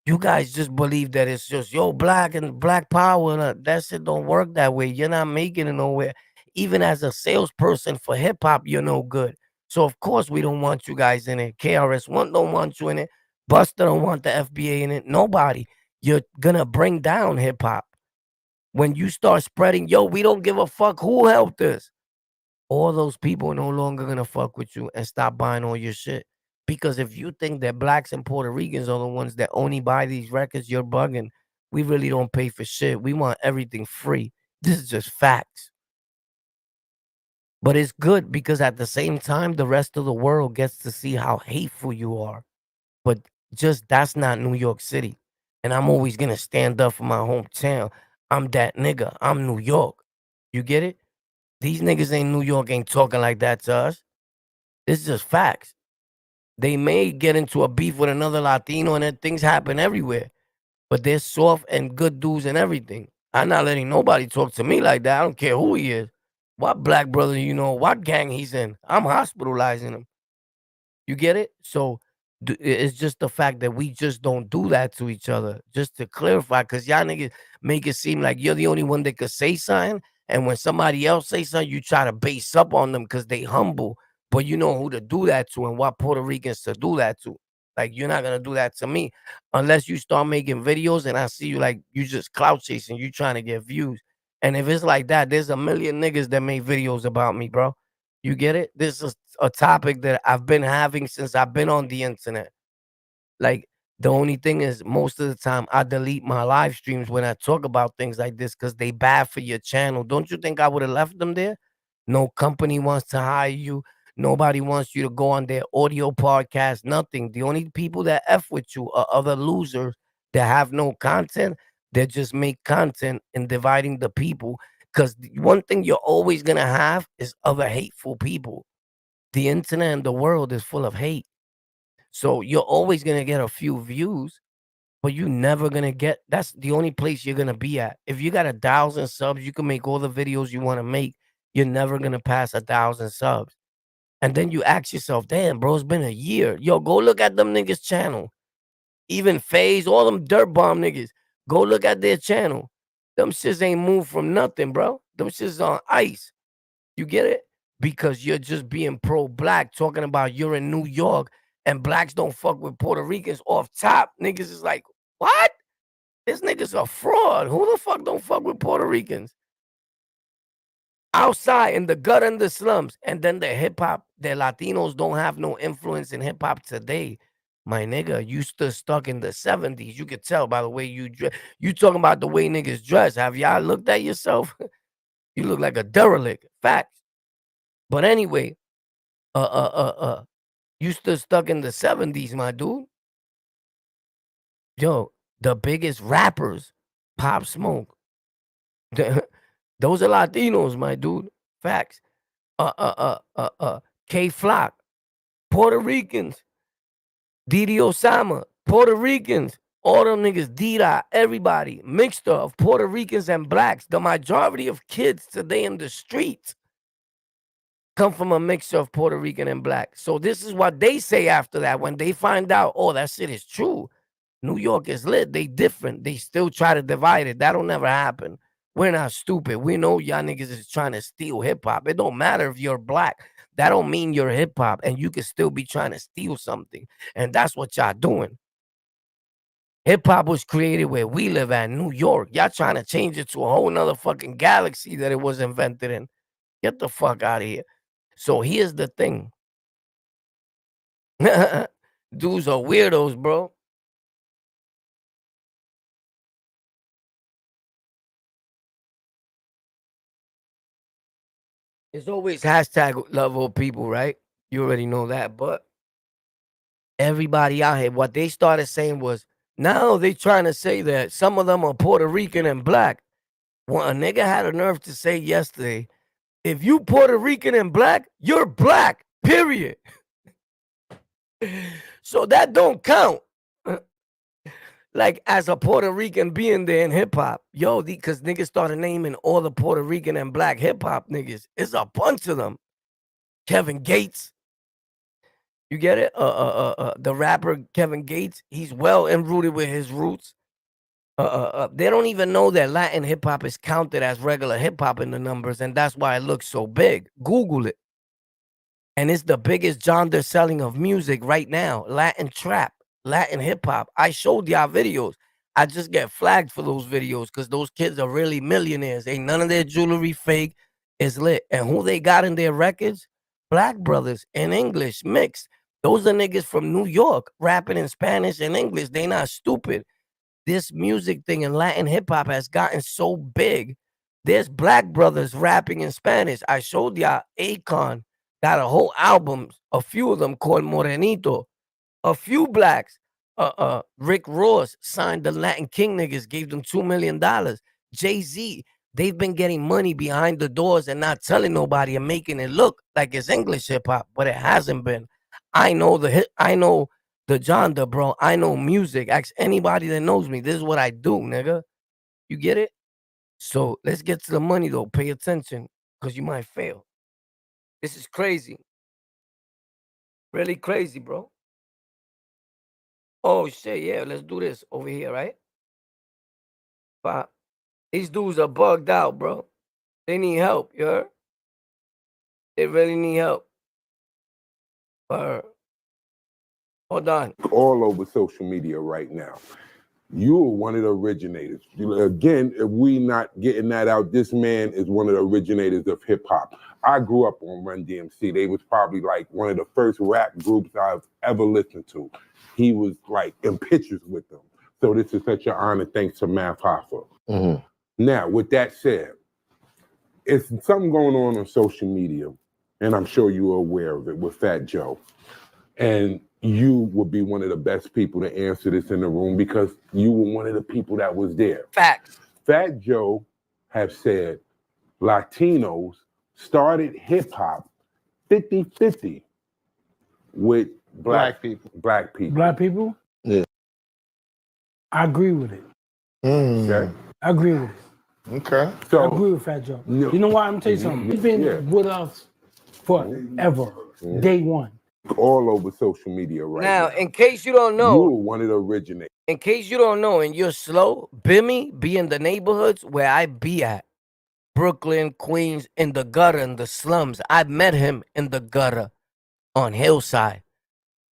You guys just believe that it's just, black and black power. That shit don't work that way. You're not making it nowhere. Even as a salesperson for hip hop, you're no good. So of course we don't want you guys in it. KRS-One don't want you in it. Buster don't want the FBA in it. Nobody. You're gonna bring down hip hop. When you start spreading, yo, we don't give a fuck who helped us. All those people are no longer gonna fuck with you and stop buying all your shit. Because if you think that blacks and Puerto Ricans are the ones that only buy these records, you're bugging. We really don't pay for shit. We want everything free. This is just facts. But it's good because at the same time, the rest of the world gets to see how hateful you are. But just that's not New York City. And I'm always gonna stand up for my hometown. I'm that nigga. I'm New York. You get it? These niggas ain't New York ain't talking like that to us. This is just facts. They may get into a beef with another Latino and then things happen everywhere. But they're soft and good dudes and everything. I'm not letting nobody talk to me like that. I don't care who he is. What black brother you know, what gang he's in. I'm hospitalizing him. You get it? So it's just the fact that we just don't do that to each other. Just to clarify, because y'all niggas make it seem like you're the only one that could say something. And when somebody else say something, you try to base up on them because they humble. But you know who to do that to and what Puerto Ricans to do that to. Like, you're not going to do that to me unless you start making videos and I see you like you just clout chasing. You trying to get views. And if it's like that, there's a million niggas that make videos about me, bro. You get it? This is a topic that I've been having since I've been on the internet. Like, the only thing is, most of the time, I delete my live streams when I talk about things like this because they bad for your channel. Don't you think I would have left them there? No company wants to hire you. Nobody wants you to go on their audio podcast, nothing. The only people that F with you are other losers that have no content, that just make content and dividing the people. Because one thing you're always going to have is other hateful people. The internet and the world is full of hate. So you're always going to get a few views, but you're never going to get, that's the only place you're going to be at. If you got 1,000 subs, you can make all the videos you want to make. You're never going to pass 1,000 subs. And then you ask yourself, damn, bro, it's been a year. Yo, go look at them niggas' channel. Even FaZe, all them dirt bomb niggas. Go look at their channel. Them shits ain't moved from nothing, bro. Them shits on ice. You get it? Because you're just being pro-black, talking about you're in New York and blacks don't fuck with Puerto Ricans off top. Niggas is like, what? This nigga's a fraud. Who the fuck don't fuck with Puerto Ricans? Outside in the gut and the slums. And then the hip-hop, the Latinos don't have no influence in hip-hop today. My nigga, you still stuck in the 70s. You could tell by the way you dress. You talking about the way niggas dress. Have y'all looked at yourself? You look like a derelict. Facts. But anyway, you still stuck in the 70s, my dude. Yo, the biggest rappers, Pop Smoke. Those are Latinos, my dude. Facts. K Flock, Puerto Ricans. Didi Osama, Puerto Ricans. All them niggas, Dida, everybody, mixture of Puerto Ricans and blacks. The majority of kids today in the streets come from a mixture of Puerto Rican and black. So this is what they say after that. When they find out, oh, that shit is true. New York is lit. They different. They still try to divide it. That'll never happen. We're not stupid. We know y'all niggas is trying to steal hip hop. It don't matter if you're black. That don't mean you're hip hop. And you can still be trying to steal something. And that's what y'all doing. Hip hop was created where we live at, New York. Y'all trying to change it to a whole nother fucking galaxy that it was invented in. Get the fuck out of here. So here's the thing. Dudes are weirdos, bro. It's always hashtag level people, right? You already know that. But everybody out here, what they started saying was, now they trying to say that some of them are Puerto Rican and black. Well, a nigga had a nerve to say yesterday, if you Puerto Rican and black, you're black, period. So that don't count. Like, as a Puerto Rican being there in hip-hop. Yo, because niggas started naming all the Puerto Rican and black hip-hop niggas. It's a bunch of them. Kevin Gates. You get it? The rapper Kevin Gates, he's well enrooted with his roots. They don't even know that Latin hip hop is counted as regular hip hop in the numbers, and that's why it looks so big. Google it. And it's the biggest genre selling of music right now. Latin trap, Latin hip hop. I showed y'all videos. I just get flagged for those videos because those kids are really millionaires. Ain't none of their jewelry fake. It's lit. And who they got in their records? Black brothers in English mixed. Those are niggas from New York rapping in Spanish and English. They not stupid. This music thing in Latin hip hop has gotten so big. There's black brothers rapping in Spanish. I showed y'all Akon got a whole album, a few of them called Morenito. A few blacks. Rick Ross signed the Latin King niggas, gave them $2 million. Jay-Z, they've been getting money behind the doors and not telling nobody and making it look like it's English hip hop, but it hasn't been. I know the genre, bro. I know music. Ask anybody that knows me. This is what I do, nigga. You get it? So let's get to the money though. Pay attention, because you might fail. This is crazy. Really crazy, bro. Oh shit, yeah, let's do this over here, right? But these dudes are bugged out, bro. They need help, you heard? They really need help. Hold on. All over social media right now. You are one of the originators. Again, if we not getting that out, this man is one of the originators of hip hop. I grew up on Run DMC. They was probably like one of the first rap groups I've ever listened to. He was like in pictures with them. So this is such an honor, thanks to Math Hoffa. Mm-hmm. Now, with that said, it's something going on social media, and I'm sure you are aware of it with Fat Joe. And you would be one of the best people to answer this in the room because you were one of the people that was there. Facts. Fat Joe have said Latinos started hip hop 50-50 with black people. Black people? Yeah. I agree with it. Okay. I agree with it. Okay. So I agree with Fat Joe. You know why? I'm gonna tell you something. He's been with us forever. Day one. All over social media right now. Now, in case you don't know, you were one of the originators. in case you don't know, and you're slow, Bimmy be in the neighborhoods where I be at. Brooklyn, Queens, in the gutter, in the slums. I met him in the gutter on Hillside.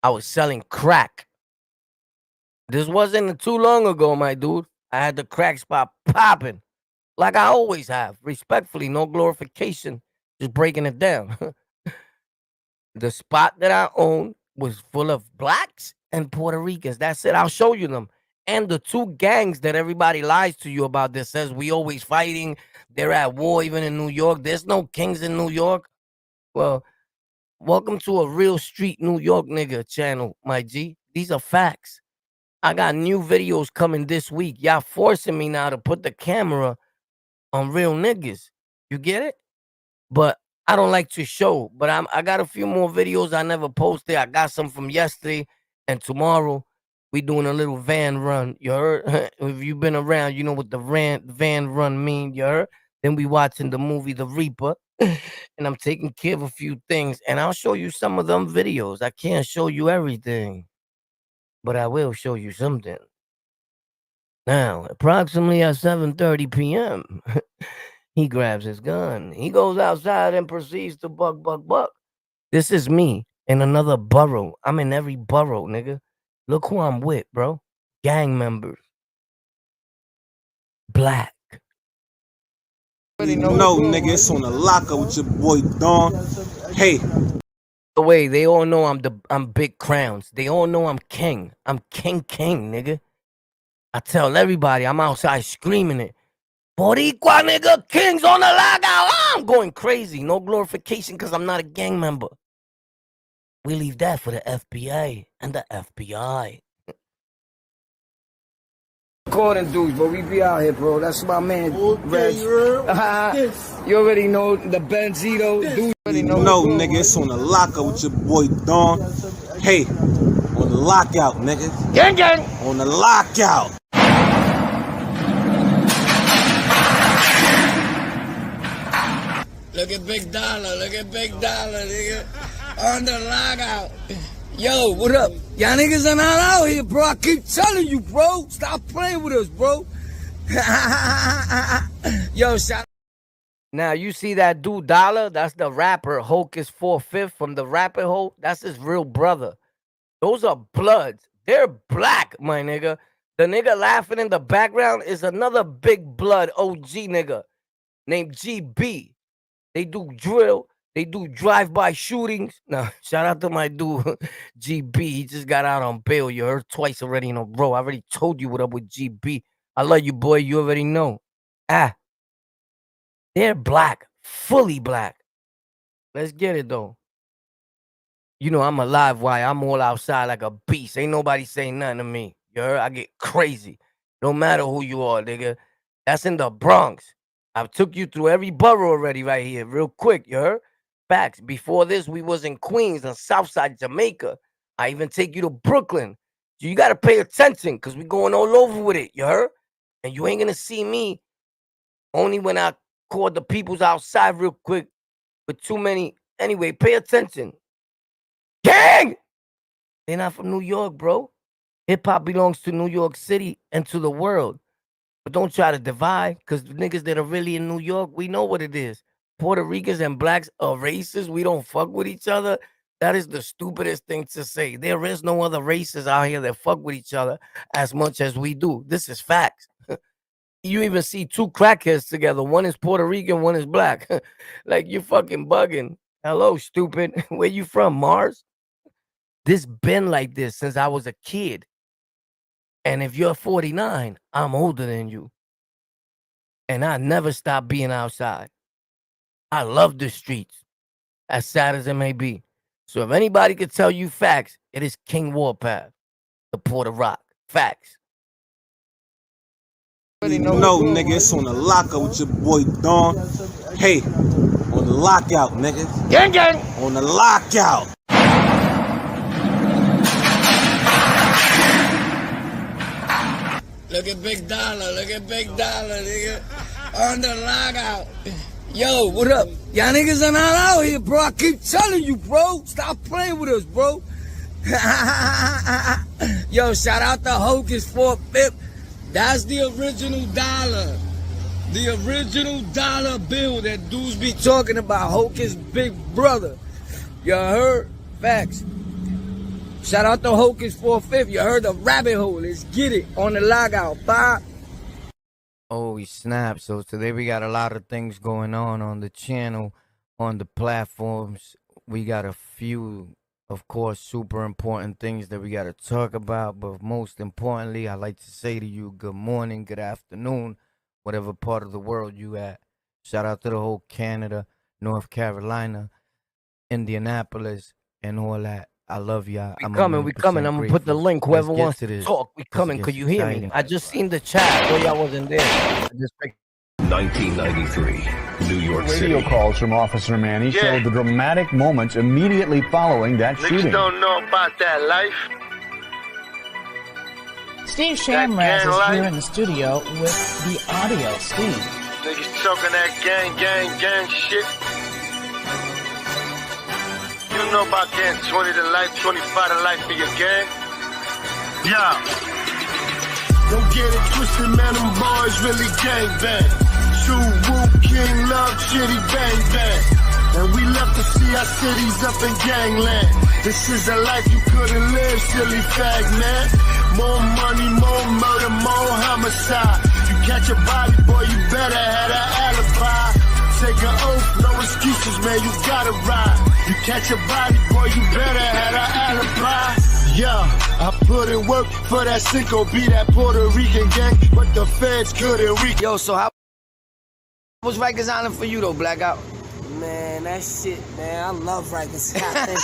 I was selling crack. This wasn't too long ago, my dude. I had the crack spot popping like I always have. Respectfully, no glorification, just breaking it down. The spot that I owned was full of blacks and Puerto Ricans. That's it. I'll show you them. And the two gangs that everybody lies to you about that says we always fighting. They're at war even in New York. There's no kings in New York. Well, welcome to a real street New York nigga channel, my G. These are facts. I got new videos coming this week. Y'all forcing me now to put the camera on real niggas. You get it? But I don't like to show, but I got a few more videos I never posted. I got some from yesterday, and tomorrow we doing a little van run. You heard? If you've been around, you know what the van run mean. You heard? Then we watching the movie The Reaper, and I'm taking care of a few things, and I'll show you some of them videos. I can't show you everything, but I will show you something. Now, approximately at 7:30 p.m., he grabs his gun. He goes outside and proceeds to buck. This is me in another borough. I'm in every borough, nigga. Look who I'm with, bro. Gang members. Black. No, nigga, it's on the locker with your boy Dawn. Hey. The way they all know I'm Big Crowns. They all know I'm king. I'm king, nigga. I tell everybody I'm outside screaming it. Boricua nigga, kings on the lockout. I'm going crazy. No glorification because I'm not a gang member. We leave that for the FBA and the FBI. Recording dudes, but we be out here, bro. That's my man, Reg. You already know the Benzito. Dude already know. No, nigga, it's on the locker with your boy Dawn. Hey, on the lockout, nigga. Gang. On the lockout. Look at Big Dollar, nigga. On the lockout. Yo, what up? Y'all niggas are not out here, bro. I keep telling you, bro. Stop playing with us, bro. Yo, shout Now you see that dude Dollar? That's the rapper. Hocus 4/5 from the Rapper Hole. That's his real brother. Those are bloods. They're black, my nigga. The nigga laughing in the background is another big blood OG nigga named GB. They do drill. They do drive-by shootings. Now, shout out to my dude, GB. He just got out on bail. You heard twice already in a row. I already told you what up with GB. I love you, boy. You already know. They're black. Fully black. Let's get it, though. You know, I'm a live wire. I'm all outside like a beast. Ain't nobody saying nothing to me. You heard? I get crazy. No matter who you are, nigga. That's in the Bronx. I took you through every borough already right here, real quick. You heard? Facts. Before this, we was in Queens on Southside Jamaica. I even take you to Brooklyn. So you got to pay attention because we going all over with it. You heard? And you ain't going to see me only when I call the peoples outside real quick with too many. Anyway, pay attention. Gang! They're not from New York, bro. Hip-hop belongs to New York City and to the world. But don't try to divide, because the niggas that are really in New York, we know what it is. Puerto Ricans and blacks are racist. We don't fuck with each other. That is the stupidest thing to say. There is no other races out here that fuck with each other as much as we do. This is facts. You even see two crackheads together. One is Puerto Rican, one is black. Like, you're fucking bugging. Hello, stupid. Where you from, Mars? This been like this since I was a kid. And if you're 49, I'm older than you. And I never stop being outside. I love the streets, as sad as it may be. So if anybody could tell you facts, it is King Warpath, the Puerto Rock. Facts. No, nigga, it's on the lockout with your boy Dawn. Hey, on the lockout, nigga. Gang, gang. On the lockout. Look at Big Dollar, nigga. On the lockout. Yo, what up? Y'all niggas are not out here, bro. I keep telling you, bro. Stop playing with us, bro. Yo, shout out to Hocus 4/5. That's the original dollar. The original dollar bill that dudes be talking about. Hocus big brother. You heard? Facts. Shout out to Hocus 4/5. You heard the rabbit hole. Let's get it on the logout. Bye. Oh, he snapped. So today we got a lot of things going on the channel, on the platforms. We got a few, of course, super important things that we got to talk about. But most importantly, I'd like to say to you, good morning, good afternoon, whatever part of the world you at. Shout out to the whole Canada, North Carolina, Indianapolis, and all that. I love y'all. We coming. I'm going to put the link. Whoever wants to talk, we coming. Could you hear me? I just seen the chat. So y'all wasn't there. 1993, New York City. Radio calls from Officer Manny showed the dramatic moments immediately following that shooting. Niggas don't know about that life. Steve Shamraz is here in the studio with the audio. Steve. Niggas talking that gang shit. You know about getting 20 to life, 25 to life for your gang? Yeah. Don't get it twisted, man, them boys really gang bang. True Woo, King Love, Shitty Bang Bang. And we left to see our cities up in gangland. This is a life you couldn't live, silly fag, man. More money, more murder, more homicide. You catch a body, boy, you better have an alibi. Take an oath, no excuses, man, you gotta ride. You catch a body, boy, you better have an alibi. Yeah, I put in work for that Cinco, be that Puerto Rican gang, but the feds couldn't reach. Yo, so how was Rikers Island for you though, Blackout? Man, that shit, man, I love Rikers Island.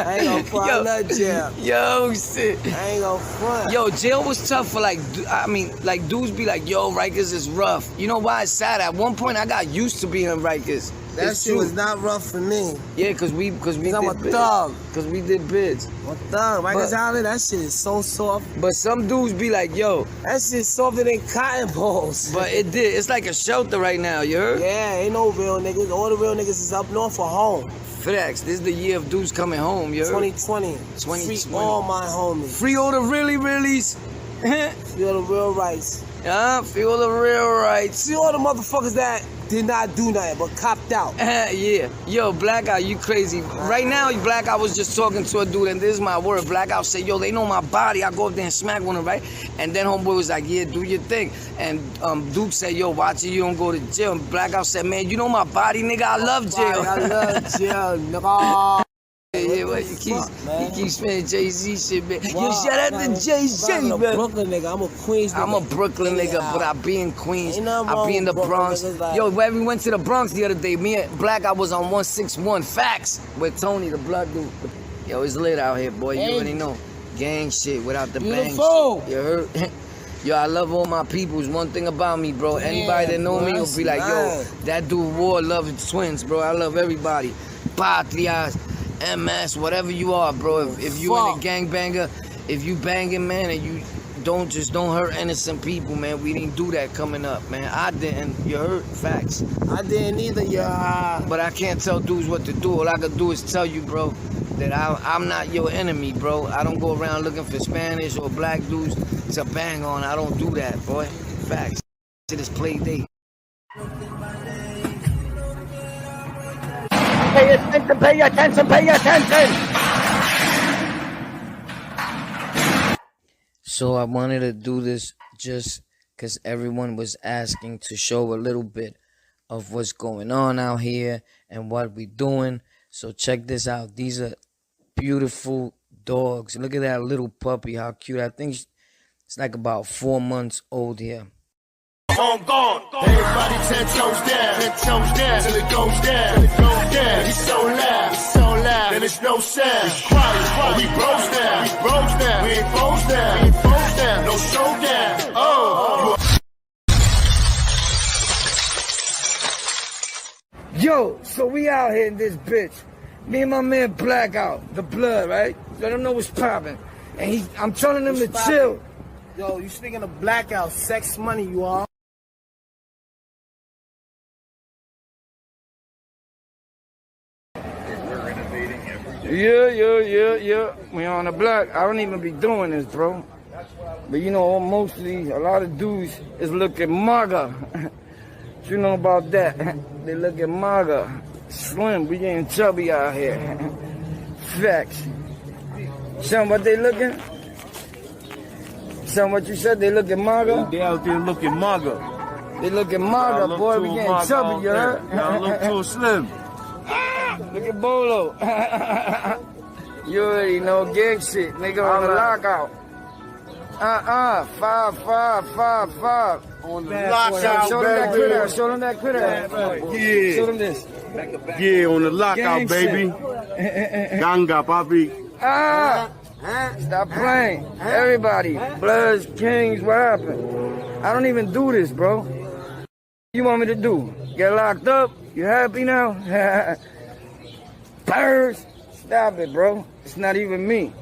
I ain't gonna front, I love jail. Yo, shit. I ain't gonna front. Yo, jail was tough for like dudes be like, yo, Rikers is rough. You know why it's sad? At one point, I got used to being in Rikers. That shit was not rough for me. Yeah, cause we did I'm a thug. Cause we did bids. I'm a thug. Rikers Island, that shit is so soft. But some dudes be like, yo, that shit softer than cotton balls. But it did. It's like a shelter right now, you heard? Yeah, ain't no real niggas. All the real niggas is up north for home. Facts. This is the year of dudes coming home, you heard? 2020. 2020. Free all my homies. Free all the really reallys. Free all the real rights. Feel the real rights. See all the motherfuckers that did not do nothing but copped out. Yeah. Yo, Blackout, you crazy. Right now, Blackout was just talking to a dude, and this is my word. Blackout said, yo, they know my body. I go up there and smack one of them, right? And then homeboy was like, yeah, do your thing. And Duke said, yo, watch it, you don't go to jail. And Blackout said, man, you know my body, nigga, I love jail. I love jail, nigga. Yeah, well, you keep spending Jay-Z shit, man. Yo, shout out to Jay-Z, I'm a man. Brooklyn nigga. I'm a Queens nigga. I'm a Brooklyn nigga, but I be in Queens. Ain't nothing I wrong be in the with Bronx. Brooklyn, like- Yo, when we went to the Bronx the other day, me and Black, I was on 161 Faktz with Tony, the blood dude. Yo, it's lit out here, boy. You already know. Gang shit without the bang shit. You heard? Yo, I love all my peoples. One thing about me, bro. Anybody that know me will be like, yo, that dude War love twins, bro. I love everybody. Patrias, MS, whatever you are, bro. If you in a gangbanger, if you banging, man, and you don't hurt innocent people, man. We didn't do that coming up, man. I didn't. You heard? Facts. I didn't either, yeah. But I can't tell dudes what to do. All I can do is tell you, bro, that I'm not your enemy, bro. I don't go around looking for Spanish or black dudes to bang on. I don't do that, boy. Facts. Shit is play date. Pay attention, pay attention, pay attention. So I wanted to do this just because everyone was asking to show a little bit of what's going on out here and what we doing. So check this out. These are beautiful dogs. Look at that little puppy. How cute. I think it's like about 4 months old here. On gone. Everybody 10 toes down, till it goes down, He's so loud, then it's no sound. It's quiet, we bros down, we ain't foes down, no showdown. Oh. Yo, so we out here in this bitch. Me and my man Blackout, the blood, right? Let him know what's popping. And I'm telling him to chill. Yo, you speaking of Blackout, sex money, you are. Yeah. We on the block. I don't even be doing this, bro. But you know, mostly a lot of dudes is looking maga. You know about that? They looking maga. Slim, we getting chubby out here. Facts. Show 'em what they looking? Show 'em what you said, they looking maga? They out there looking maga. They looking maga, boy, we getting chubby, you heard? Y'all look too slim. Look at Bolo. You already know gang shit. Nigga on the lockout. 5. On the lockout, Show them that critter. Show them that critter. Yeah. Show them this. Yeah, on the lockout, Gang baby. Ganga, papi. Stop playing. Everybody. Bloods, Kings, what happened? I don't even do this, bro. You want me to do? Get locked up? You happy now? Birds. Stop it, bro. It's not even me.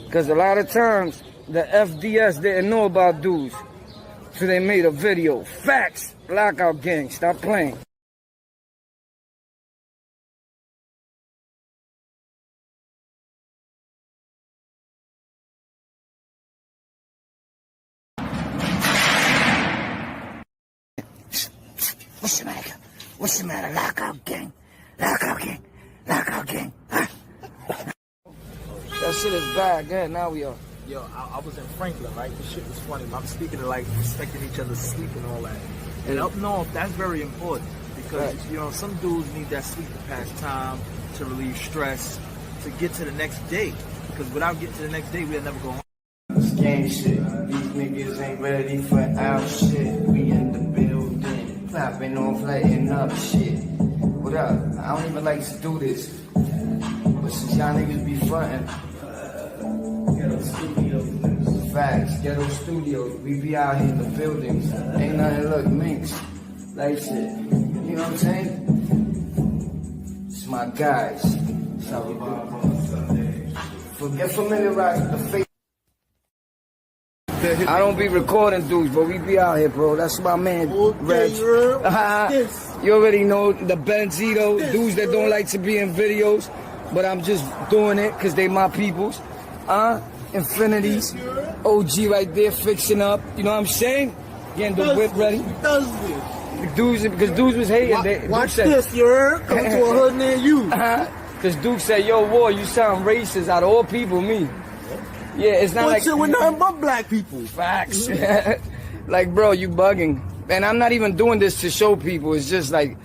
Because a lot of times, the FDS didn't know about dudes. So they made a video. Facts. Blackout gang. Stop playing. What's the matter? Lockout gang. That shit is bad. Good, now we are. Yo, I was in Franklin, right? This shit was funny. I'm speaking of like respecting each other's sleep and all that. And up north, that's very important because, you know, some dudes need that sleep to pass time, to relieve stress, to get to the next day. Because without getting to the next day, we'll never go home. It's gang shit. These niggas ain't ready for our shit. We in the building. Clapping off, lighting up shit. What up? I don't even like to do this. But since y'all niggas be frontin', Ghetto Studios. Facts, Ghetto Studios. We be out here in the buildings. Ain't nothing look minks. Like shit. You know what I'm saying? It's my guys. That's how we do. Get familiarized with the face. I don't be recording dudes, but we be out here, bro. That's my man, Reg. You already know the Benzito, dudes that don't like to be in videos, but I'm just doing it because they my peoples. Infinities. OG right there fixing up. You know what I'm saying? Getting the whip ready. Does this? Dudes, because dudes was hating. Watch this, you heard? Coming to a hood near you. Because Duke said, yo, War, you sound racist. Out of all people, me. Yeah, it's not like... with nothing but black people. Facts. Like, bro, you bugging. And I'm not even doing this to show people. It's just like,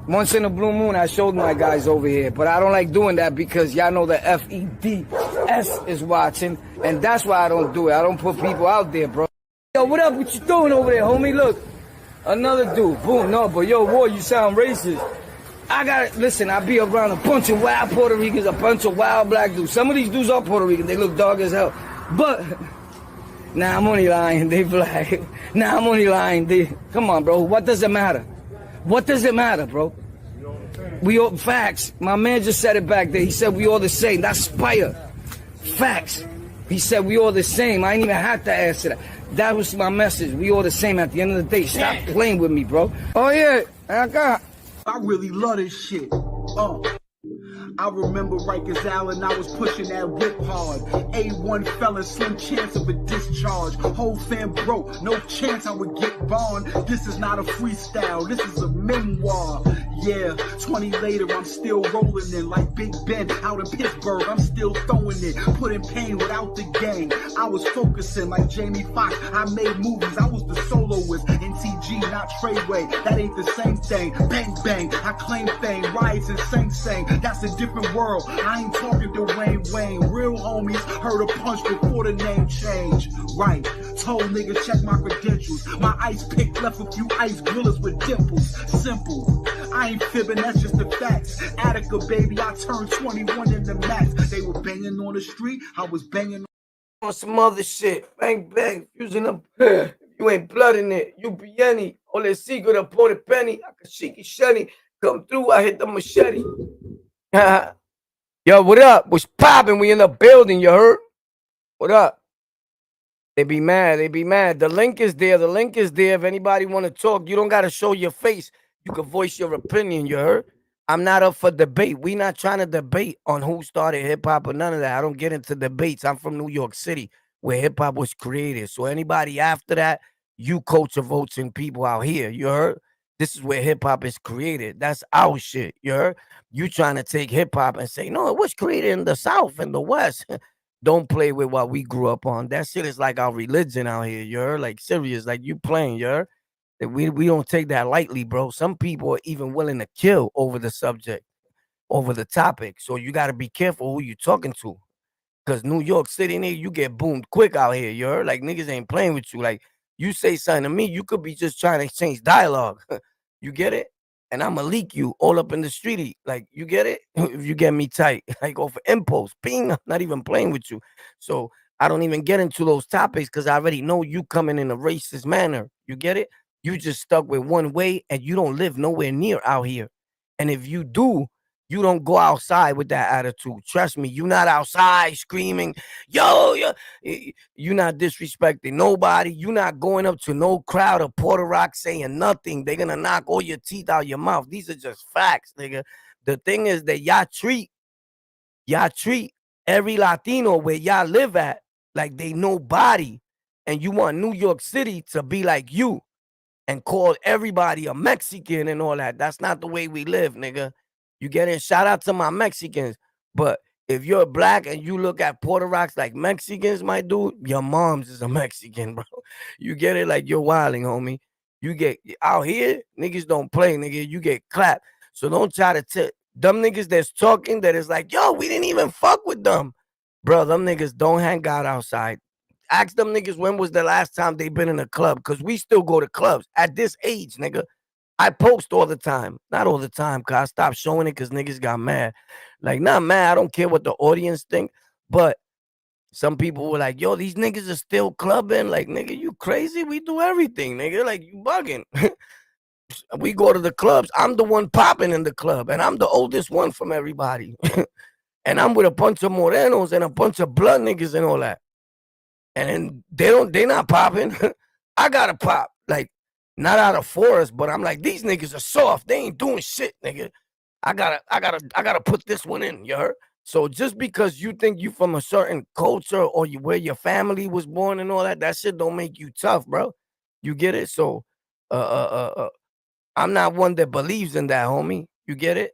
once in a blue moon, I showed my guys over here. But I don't like doing that because y'all know the FEDS is watching. And that's why I don't do it. I don't put people out there, bro. Yo, what up? What you doing over there, homie? Look. Another dude. Boom. No, but yo, War, you sound racist. I gotta, listen, I be around a bunch of wild Puerto Ricans, a bunch of wild black dudes. Some of these dudes are Puerto Rican. They look dog as hell. But, nah, I'm only lying. They black. Nah, I'm only lying. Come on, bro. What does it matter? What does it matter, bro? We all, facts. My man just said it back there. He said we all the same. That's Spire. Facts. He said we all the same. I ain't even have to answer that. That was my message. We all the same at the end of the day. Stop playing with me, bro. Oh, yeah. I really love this shit. I remember Rikers Island, I was pushing that whip hard. A1 felon, slim chance of a discharge. Whole fam broke, no chance I would get bond. This is not a freestyle, this is a memoir. Yeah, 20 later, I'm still rolling in like Big Ben out in Pittsburgh. I'm still throwing it, putting pain without the gang. I was focusing like Jamie Foxx. I made movies, I was the soloist. NTG, not Treyway, that ain't the same thing. Bang bang, I claim fame. Riots and Sing, that's a different world. I ain't talking to Wayne. Real homies heard a punch before the name change. Right, told niggas check my credentials. My ice pick left a few ice grillers with dimples. Simple. I ain't fibbing, that's just the facts. Attica, baby, I turned 21 in the max. They were banging on the street, I was banging on some other shit. Bang, bang, fusing up. You ain't blooding it. You be any. Ole sigo de por penny. Akashiki sheni. Come through, I hit the machete. Yo, what up? What's poppin'? We in the building, you heard? What up? They be mad. The link is there. If anybody want to talk, you don't got to show your face. You can voice your opinion, you heard? I'm not up for debate. We not trying to debate on who started hip-hop or none of that. I don't get into debates. I'm from New York City, where hip-hop was created. So anybody after that, you culture votes and people out here, you heard? This is where hip-hop is created. That's our shit, you heard? You trying to take hip-hop and say, no, it was created in the South and the West. Don't play with what we grew up on. That shit is like our religion out here, you heard? Like, serious, like you playing, you heard? We don't take that lightly, bro. Some people are even willing to kill over the subject, over the topic. So you got to be careful who you talking to. Because New York City, nigga, you get boomed quick out here, you heard? Like, niggas ain't playing with you. Like, you say something to me, you could be just trying to exchange dialogue. You get it? And I'm going to leak you all up in the street. Like, you get it? If you get me tight. Like, off of impulse. Ping, I'm not even playing with you. So I don't even get into those topics because I already know you coming in a racist manner. You get it? You just stuck with one way and you don't live nowhere near out here. And if you do, you don't go outside with that attitude. Trust me, you're not outside screaming, yo, you're not disrespecting nobody. You're not going up to no crowd of Puerto Rock saying nothing. They're going to knock all your teeth out your mouth. These are just facts, nigga. The thing is that y'all treat every Latino where y'all live at like they nobody. And you want New York City to be like you. And call everybody a Mexican and all that. That's not the way we live, nigga. You get it? Shout out to my Mexicans. But if you're black and you look at Puerto Rocks like Mexicans, my dude, your mom's is a Mexican, bro. You get it? Like you're wilding, homie. You get out here, niggas don't play, nigga. You get clapped. So don't try to tell them niggas that's talking that is like, yo, we didn't even fuck with them. Bro, them niggas don't hang out outside. Ask them niggas when was the last time they been in a club, because we still go to clubs at this age, nigga. I post all the time. Not all the time, because I stopped showing it because niggas got mad. Like, not mad. I don't care what the audience think. But some people were like, yo, these niggas are still clubbing. Like, nigga, you crazy? We do everything, nigga. Like, you bugging. We go to the clubs. I'm the one popping in the club, and I'm the oldest one from everybody. And I'm with a bunch of morenos and a bunch of blood niggas and all that. And they not popping. I gotta pop. Like, not out of force, but I'm like, these niggas are soft. They ain't doing shit, nigga. I gotta put this one in, you heard? So just because you think you from a certain culture or where your family was born and all that, that shit don't make you tough, bro. You get it? So I'm not one that believes in that, homie. You get it?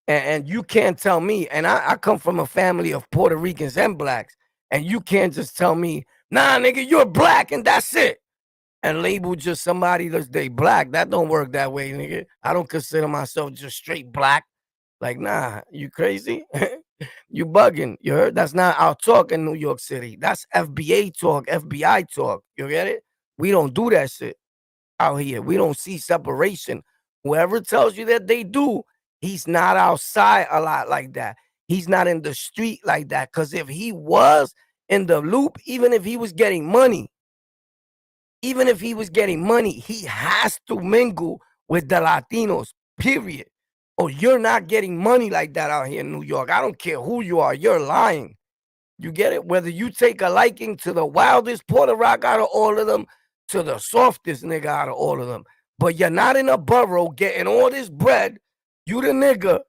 And you can't tell me, and I come from a family of Puerto Ricans and blacks, and you can't just tell me, nah, nigga, you're black and that's it. And label just somebody that's they black. That don't work that way, nigga. I don't consider myself just straight black. Like, nah, you crazy? You bugging. You heard? That's not our talk in New York City. That's FBA talk, FBI talk. You get it? We don't do that shit out here. We don't see separation. Whoever tells you that they do, he's not outside a lot like that. He's not in the street like that. Because if he was in the loop, even if he was getting money, he has to mingle with the Latinos, period. Or you're not getting money like that out here in New York. I don't care who you are. You're lying. You get it? Whether you take a liking to the wildest Puerto Rock out of all of them, to the softest nigga out of all of them. But you're not in a borough getting all this bread. You the nigga.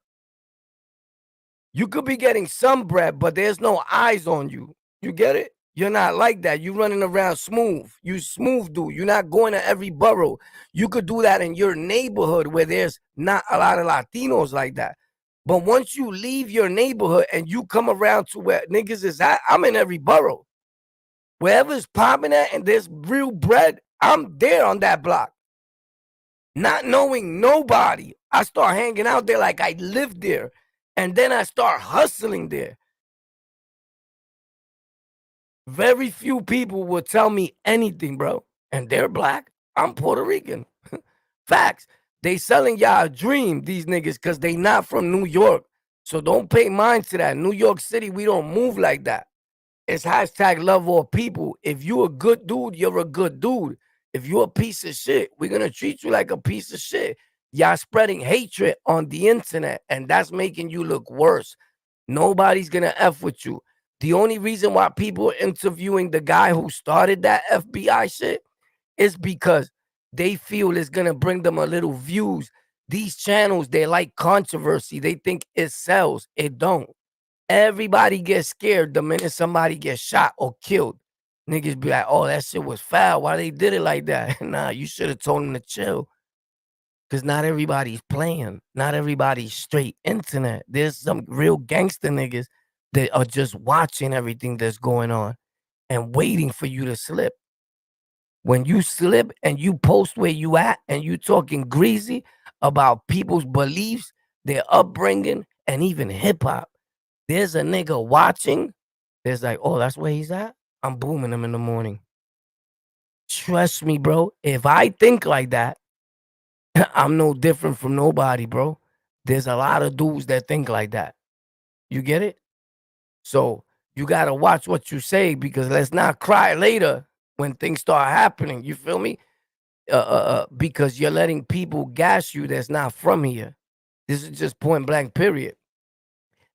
You could be getting some bread, but there's no eyes on you. You get it? You're not like that. You running around smooth. You smooth dude. You're not going to every borough. You could do that in your neighborhood where there's not a lot of Latinos like that. But once you leave your neighborhood and you come around to where niggas is at, I'm in every borough. Wherever's popping at and there's real bread, I'm there on that block. Not knowing nobody. I start hanging out there like I lived there. And then I start hustling there. Very few people will tell me anything, bro. And they're black. I'm Puerto Rican. Facts. They selling y'all a dream, these niggas, because they not from New York. So don't pay mind to that. New York City, we don't move like that. It's hashtag love all people. If you a good dude, you're a good dude. If you're a piece of shit, we're going to treat you like a piece of shit. Y'all spreading hatred on the internet, and that's making you look worse. Nobody's going to F with you. The only reason why people are interviewing the guy who started that FBI shit is because they feel it's going to bring them a little views. These channels, they like controversy. They think it sells. It don't. Everybody gets scared the minute somebody gets shot or killed. Niggas be like, oh, that shit was foul. Why they did it like that? Nah, you should have told them to chill. Because not everybody's playing. Not everybody's straight internet. There's some real gangster niggas that are just watching everything that's going on and waiting for you to slip. When you slip and you post where you at and you talking greasy about people's beliefs, their upbringing, and even hip-hop, there's a nigga watching. There's like, oh, that's where he's at? I'm booming him in the morning. Trust me, bro. If I think like that, I'm no different from nobody, bro. There's a lot of dudes that think like that. You get it? So you got to watch what you say, because let's not cry later when things start happening. You feel me? Because you're letting people gas you that's not from here. This is just point blank, period.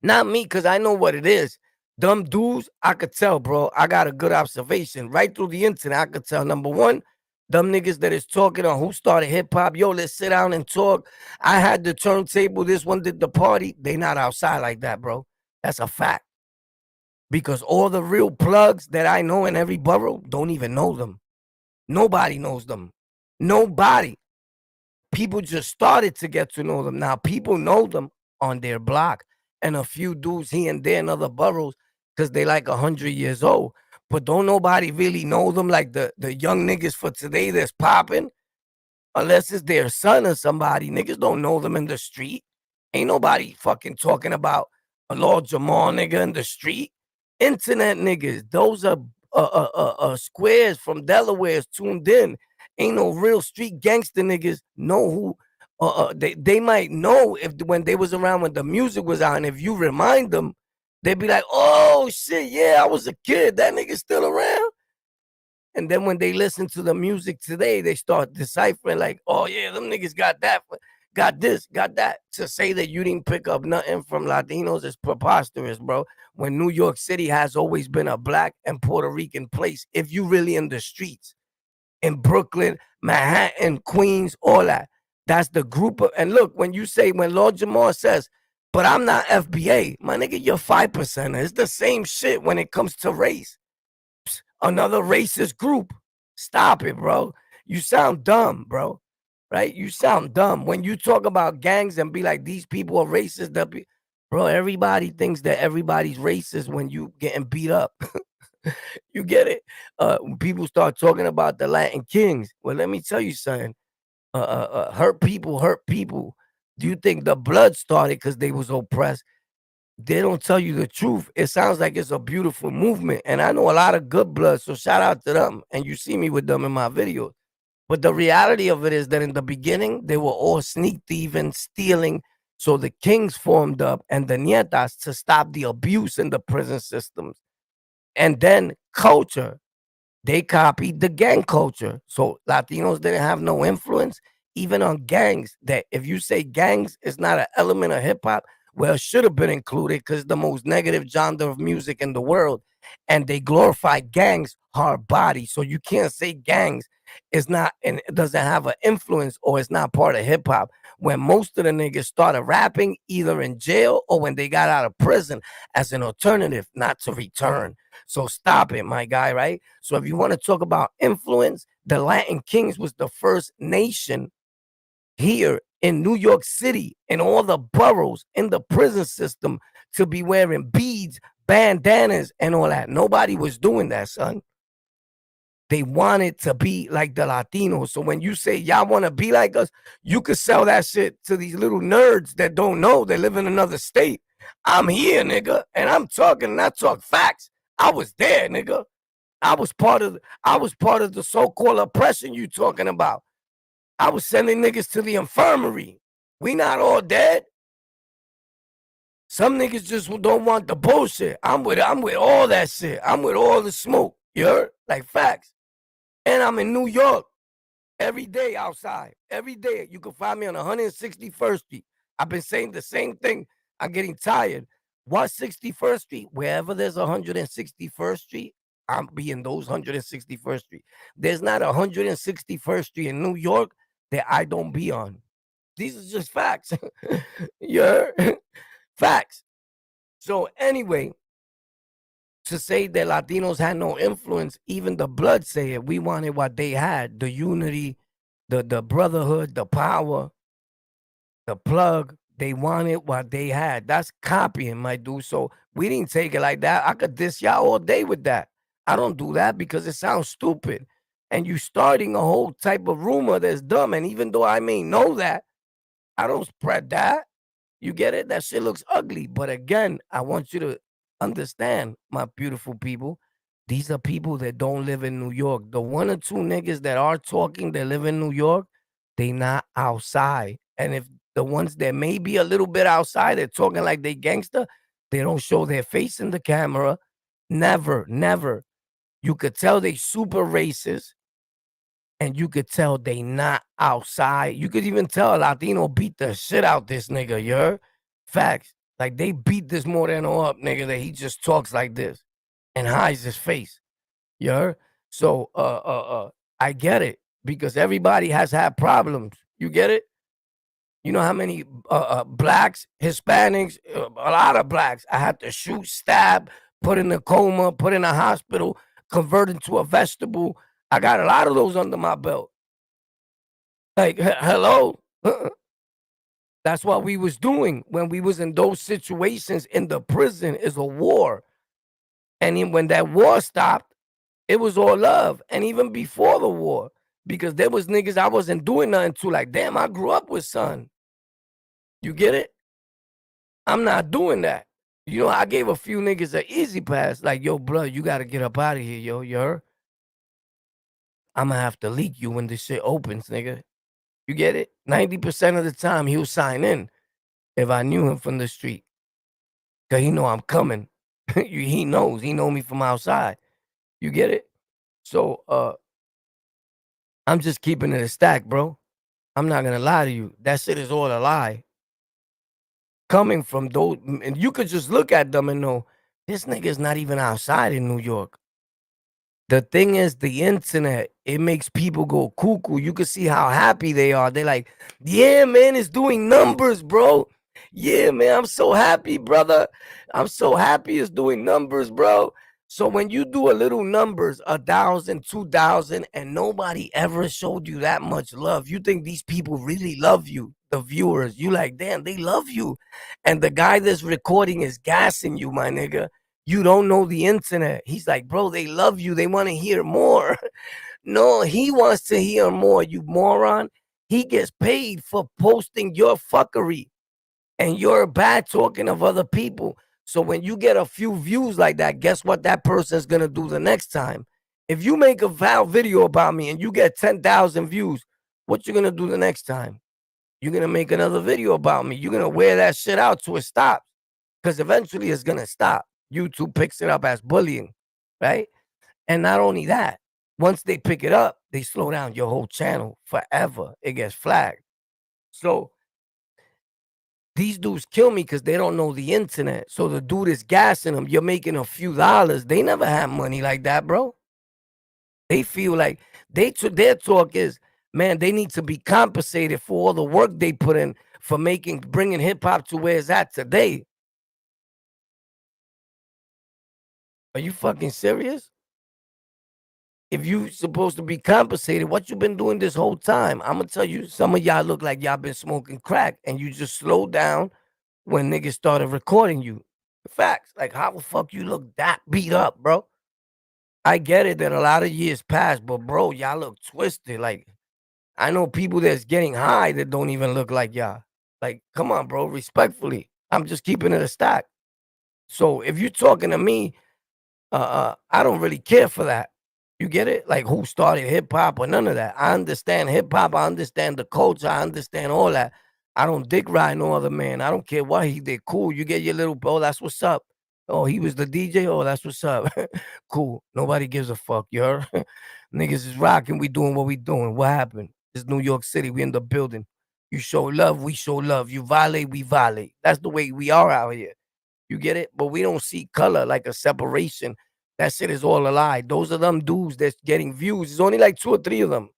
Not me, because I know what it is. Dumb dudes, I could tell, bro. I got a good observation. Right through the internet, I could tell. Number one, dumb niggas that is talking on who started hip-hop. Yo, let's sit down and talk. I had the turntable. This one did the party. They not outside like that, bro. That's a fact. Because all the real plugs that I know in every borough don't even know them. Nobody knows them. Nobody. People just started to get to know them. Now, people know them on their block. And a few dudes here and there in other boroughs because they like 100 years old. But don't nobody really know them like the young niggas for today that's popping. Unless it's their son or somebody. Niggas don't know them in the street. Ain't nobody fucking talking about a Lord Jamal nigga in the street. Internet niggas, those are squares from Delaware tuned in. Ain't no real street gangster niggas know who. They might know if when they was around when the music was out, and if you remind them, they'd be like, oh shit, yeah, I was a kid. That nigga's still around. And then when they listen to the music today, they start deciphering like, oh yeah, them niggas got that, got this, got that. To say that you didn't pick up nothing from Latinos is preposterous, bro. When New York City has always been a black and Puerto Rican place, if you really in the streets, in Brooklyn, Manhattan, Queens, all that. That's the group of, and look, when you say, when Lord Jamal says, But I'm not FBA. My nigga, you're 5%. It's the same shit when it comes to race. Another racist group. Stop it, bro. You sound dumb, bro. Right? You sound dumb. When you talk about gangs and be like, these people are racist, bro, everybody thinks that everybody's racist when you getting beat up. You get it? When people start talking about the Latin kings, well, let me tell you something. Hurt people hurt people. Do you think the blood started because they was oppressed? They don't tell you the truth. It sounds like it's a beautiful movement. And I know a lot of good blood, so shout out to them. And you see me with them in my videos. But the reality of it is that in the beginning, they were all sneak thieving, stealing. So the kings formed up and the nietas to stop the abuse in the prison systems. And then culture. They copied the gang culture. So Latinos didn't have no influence, even on gangs. That if you say gangs is not an element of hip hop, well, it should have been included because the most negative genre of music in the world. And they glorify gangs hard body. So you can't say gangs is not and it doesn't have an influence or it's not part of hip hop. When most of the niggas started rapping either in jail or when they got out of prison as an alternative, not to return. So stop it, my guy, right? So if you want to talk about influence, the Latin Kings was the first nation here in New York City, in all the boroughs, in the prison system, to be wearing beads, bandanas, and all that. Nobody was doing that, son. They wanted to be like the Latinos. So when you say y'all want to be like us, you could sell that shit to these little nerds that don't know. They live in another state. I'm here, nigga, and I'm talking, and I talk facts. I was there, nigga. I was part of the so-called oppression you talking about. I was sending niggas to the infirmary. We not all dead. Some niggas just don't want the bullshit. I'm with all that shit. I'm with all the smoke. You heard? Like facts. And I'm in New York every day outside. Every day. You can find me on 161st Street. I've been saying the same thing. I'm getting tired. What 61st Street? Wherever there's 161st Street, I'm be in those 161st Street. There's not 161st Street in New York that I don't be on. These are just facts. Yeah, facts. So anyway, to say that Latinos had no influence, even the blood say it. We wanted what they had, the unity, the brotherhood, the power, the plug. They wanted what they had. That's copying, my dude. So we didn't take it like that. I could diss y'all all day with that. I don't do that because it sounds stupid. And you starting a whole type of rumor that's dumb. And even though I may know that, I don't spread that. You get it? That shit looks ugly. But again, I want you to understand, my beautiful people, these are people that don't live in New York. The one or two niggas that are talking that live in New York, they not outside. And if the ones that may be a little bit outside, they're talking like they gangster, they don't show their face in the camera. Never, never. You could tell they super racist. And you could tell they not outside. You could even tell a Latino beat the shit out this nigga, you heard? Facts. Like they beat this Moreno up, nigga, that he just talks like this and hides his face. You heard? So I get it because everybody has had problems. You get it? You know how many blacks, Hispanics, a lot of blacks I had to shoot, stab, put in a coma, put in a hospital, convert into a vegetable. I got a lot of those under my belt. Like, hello? That's what we was doing when we was in those situations in the prison is a war. And then when that war stopped, it was all love. And even before the war, because there was niggas I wasn't doing nothing to, like, damn, I grew up with son. You get it? I'm not doing that. You know, I gave a few niggas an easy pass, like, yo, blood, you got to get up out of here, yo, you heard? I'm going to have to leak you when this shit opens, nigga. You get it? 90% of the time, he'll sign in if I knew him from the street. Because he know I'm coming. He knows. He know me from outside. You get it? So, I'm just keeping it a stack, bro. I'm not going to lie to you. That shit is all a lie. Coming from those, and you could just look at them and know, this nigga's not even outside in New York. The thing is, the internet, it makes people go cuckoo. You can see how happy they are. They're like, yeah, man, it's doing numbers, bro. Yeah, man, I'm so happy, brother. I'm so happy it's doing numbers, bro. So when you do a little numbers, 1,000, 2,000, and nobody ever showed you that much love, you think these people really love you, the viewers. You like, damn, they love you. And the guy that's recording is gassing you, my nigga. You don't know the internet. He's like, bro, they love you. They want to hear more. No, he wants to hear more, you moron. He gets paid for posting your fuckery and you're bad talking of other people. So when you get a few views like that, guess what that person's gonna do the next time? If you make a video about me and you get 10,000 views, what you gonna do the next time? You're gonna make another video about me. You're gonna wear that shit out till it stops. Because eventually it's gonna stop. YouTube picks it up as bullying, right? And not only that, once they pick it up, they slow down your whole channel forever. It gets flagged. So these dudes kill me because they don't know the internet. So the dude is gassing them. You're making a few dollars. They never had money like that, bro. They feel like their talk is, man, they need to be compensated for all the work they put in for bringing hip hop to where it's at today. Are you fucking serious? If you supposed to be compensated, what you been doing this whole time? I'm gonna tell you, some of y'all look like y'all been smoking crack and you just slowed down when niggas started recording you. Facts. Like, how the fuck you look that beat up, bro? I get it that a lot of years passed, but bro, y'all look twisted. Like, I know people that's getting high that don't even look like y'all. Like, come on, bro, respectfully. I'm just keeping it a stack. So if you're talking to me, I don't really care for that. You get it? Like, who started hip hop or none of that. I understand hip hop. I understand the culture. I understand all that. I don't dick ride no other man. I don't care what he did. Cool. You get your little bro. That's what's up. Oh, he was the DJ. Oh, that's what's up. Cool. Nobody gives a fuck. You heard? Niggas is rocking. We doing what we doing. What happened? It's New York City. We in the building. You show love. We show love. You violate. We violate. That's the way we are out here. You get it? But we don't see color like a separation. That shit is all a lie. Those are them dudes that's getting views. It's only like 2 or 3 of them.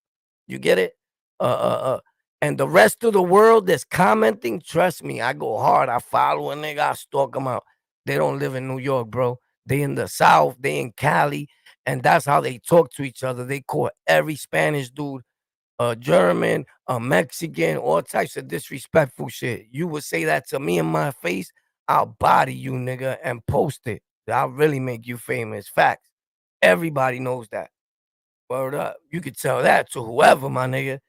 You get it? And the rest of the world that's commenting, trust me, I go hard. I follow a nigga. I stalk them out. They don't live in New York, bro. They in the South. They in Cali. And that's how they talk to each other. They call every Spanish dude a German, a Mexican, all types of disrespectful shit. You would say that to me in my face, I'll body you, nigga, and post it. I'll really make you famous. Facts. Everybody knows that. Word up. You could tell that to whoever, my nigga.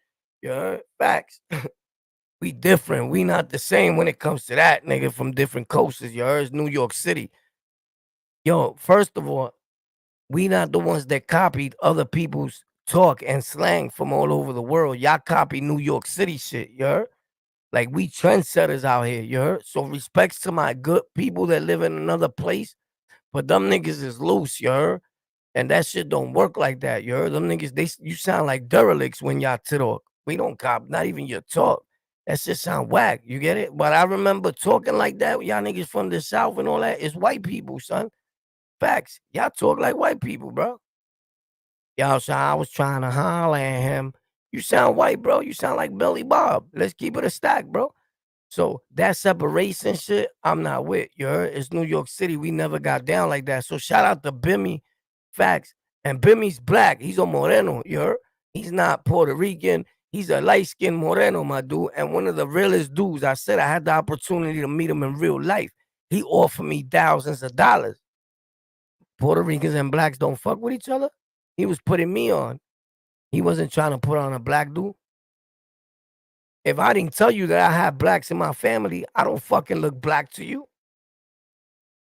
You heard? Facts. We different. We not the same when it comes to that, nigga, from different coasts. You heard? It's New York City. Yo, first of all, we not the ones that copied other people's talk and slang from all over the world. Y'all copy New York City shit, you heard? Like, we trendsetters out here, you heard? So respects to my good people that live in another place, but them niggas is loose, you heard? And that shit don't work like that, you heard? Them niggas, you sound like derelicts when y'all talk. We don't cop, not even your talk. That shit sound whack, you get it? But I remember talking like that, y'all niggas from the South and all that. It's white people, son. Facts. Y'all talk like white people, bro. Y'all, so I was trying to holler at him. You sound white, bro. You sound like Billy Bob. Let's keep it a stack, bro. So that separation shit, I'm not with. You heard? It's New York City. We never got down like that. So shout out to Bimmy. Facts. And Bimmy's black. He's a Moreno. You heard? He's not Puerto Rican. He's a light-skinned Moreno, my dude. And one of the realest dudes. I said I had the opportunity to meet him in real life. He offered me thousands of dollars. Puerto Ricans and blacks don't fuck with each other. He was putting me on. He wasn't trying to put on a black dude. If I didn't tell you that I have blacks in my family, I don't fucking look black to you.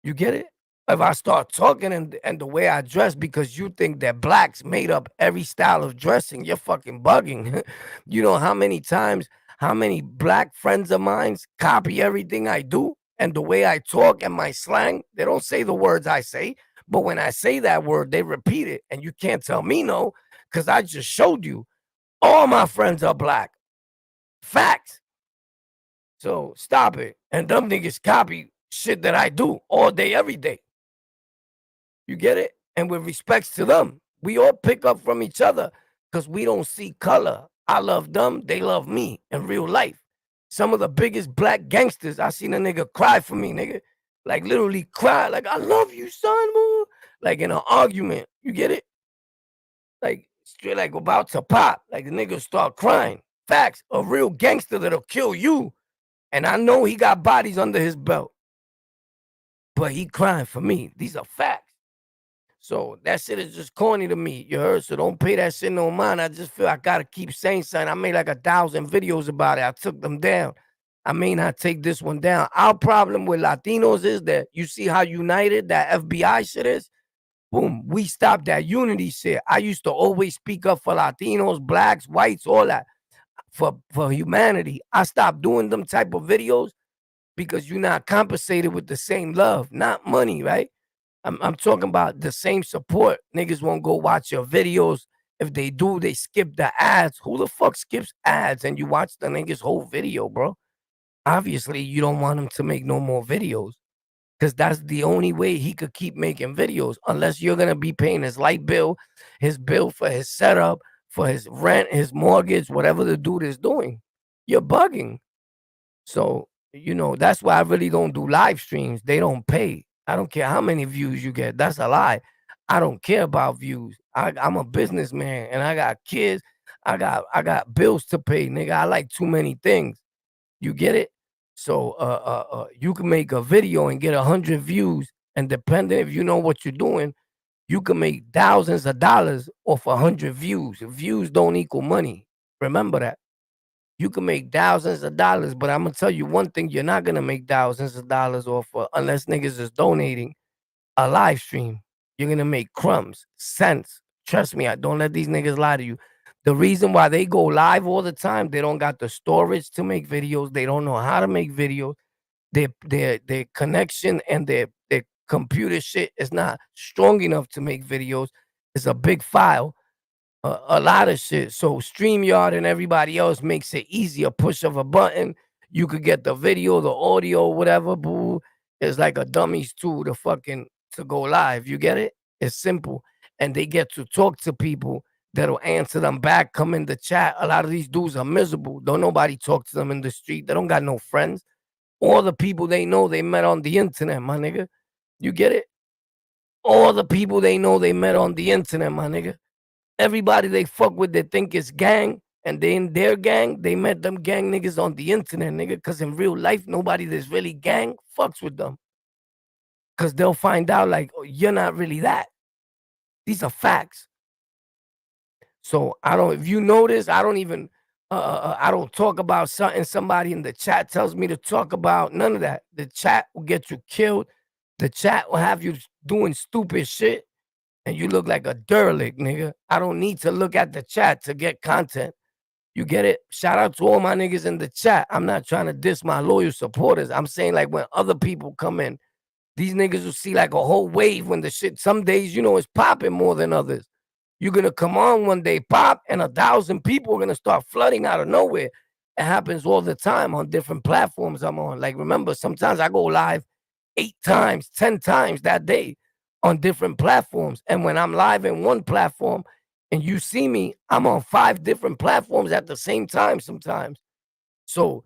You get it? If I start talking and the way I dress because you think that blacks made up every style of dressing, you're fucking bugging. You know how many times, how many black friends of mine copy everything I do and the way I talk and my slang? They don't say the words I say, but when I say that word, they repeat it. And you can't tell me no, because I just showed you all my friends are black. Facts. So stop it. And them niggas copy shit that I do all day, every day. You get it? And with respects to them, we all pick up from each other because we don't see color. I love them. They love me in real life. Some of the biggest black gangsters, I seen a nigga cry for me, nigga. Like literally cry, like, I love you, son, boo. Like in an argument. You get it? Like straight like about to pop. Like the nigga start crying. Facts. A real gangster that'll kill you. And I know he got bodies under his belt. But he crying for me. These are facts. So that shit is just corny to me. You heard? So don't pay that shit no mind. I just feel I gotta keep saying something. I made like 1,000 videos about it. I took them down. I may not take this one down. Our problem with Latinos is that you see how united that FBI shit is? Boom. We stopped that unity shit. I used to always speak up for Latinos, blacks, whites, all that. For humanity. I stopped doing them type of videos because you're not compensated with the same love, not money, right? I'm talking about the same support. Niggas won't go watch your videos. If they do, they skip the ads. Who the fuck skips ads and you watch the nigga's whole video, bro? Obviously, you don't want him to make no more videos because that's the only way he could keep making videos unless you're going to be paying his light bill, his bill for his setup, for his rent, his mortgage, whatever the dude is doing. You're bugging. So, you know, that's why I really don't do live streams. They don't pay. I don't care how many views you get. That's a lie. I don't care about views. I'm a businessman and I got kids. I got bills to pay, nigga. I like too many things. You get it? So you can make a video and get 100 views, and depending if you know what you're doing, you can make thousands of dollars off 100 views. Views don't equal money. Remember that. You can make thousands of dollars, but I'm gonna tell you one thing: you're not gonna make thousands of dollars off unless niggas is donating a live stream. You're gonna make crumbs, cents. Trust me, I don't let these niggas lie to you. The reason why they go live all the time, they don't got the storage to make videos. They don't know how to make videos. Their connection and their computer shit is not strong enough to make videos. It's a big file. A lot of shit. So StreamYard and everybody else makes it easier. Push of a button, you could get the video, the audio, whatever. Boo. It's like a dummies tool to go live. You get it? It's simple. And they get to talk to people that'll answer them back, come in the chat. A lot of these dudes are miserable. Don't nobody talk to them in the street. They don't got no friends. All the people they know they met on the internet, my nigga. You get it? All the people they know they met on the internet, my nigga. Everybody they fuck with, they think it's gang, and they in their gang, they met them gang niggas on the internet, nigga, because in real life, nobody that's really gang fucks with them. Because they'll find out, like, oh, you're not really that. These are facts. So, if you notice, I don't even, I don't talk about something somebody in the chat tells me to talk about. None of that. The chat will get you killed. The chat will have you doing stupid shit. And you look like a derelict, nigga. I don't need to look at the chat to get content. You get it? Shout out to all my niggas in the chat. I'm not trying to diss my loyal supporters. I'm saying like when other people come in, these niggas will see like a whole wave when the shit, some days, you know, it's popping more than others. You're going to come on one day, pop, and 1,000 people are going to start flooding out of nowhere. It happens all the time on different platforms I'm on. Like, remember, sometimes I go live 8 times, 10 times that day on different platforms. And when I'm live in one platform and you see me, I'm on 5 different platforms at the same time sometimes. So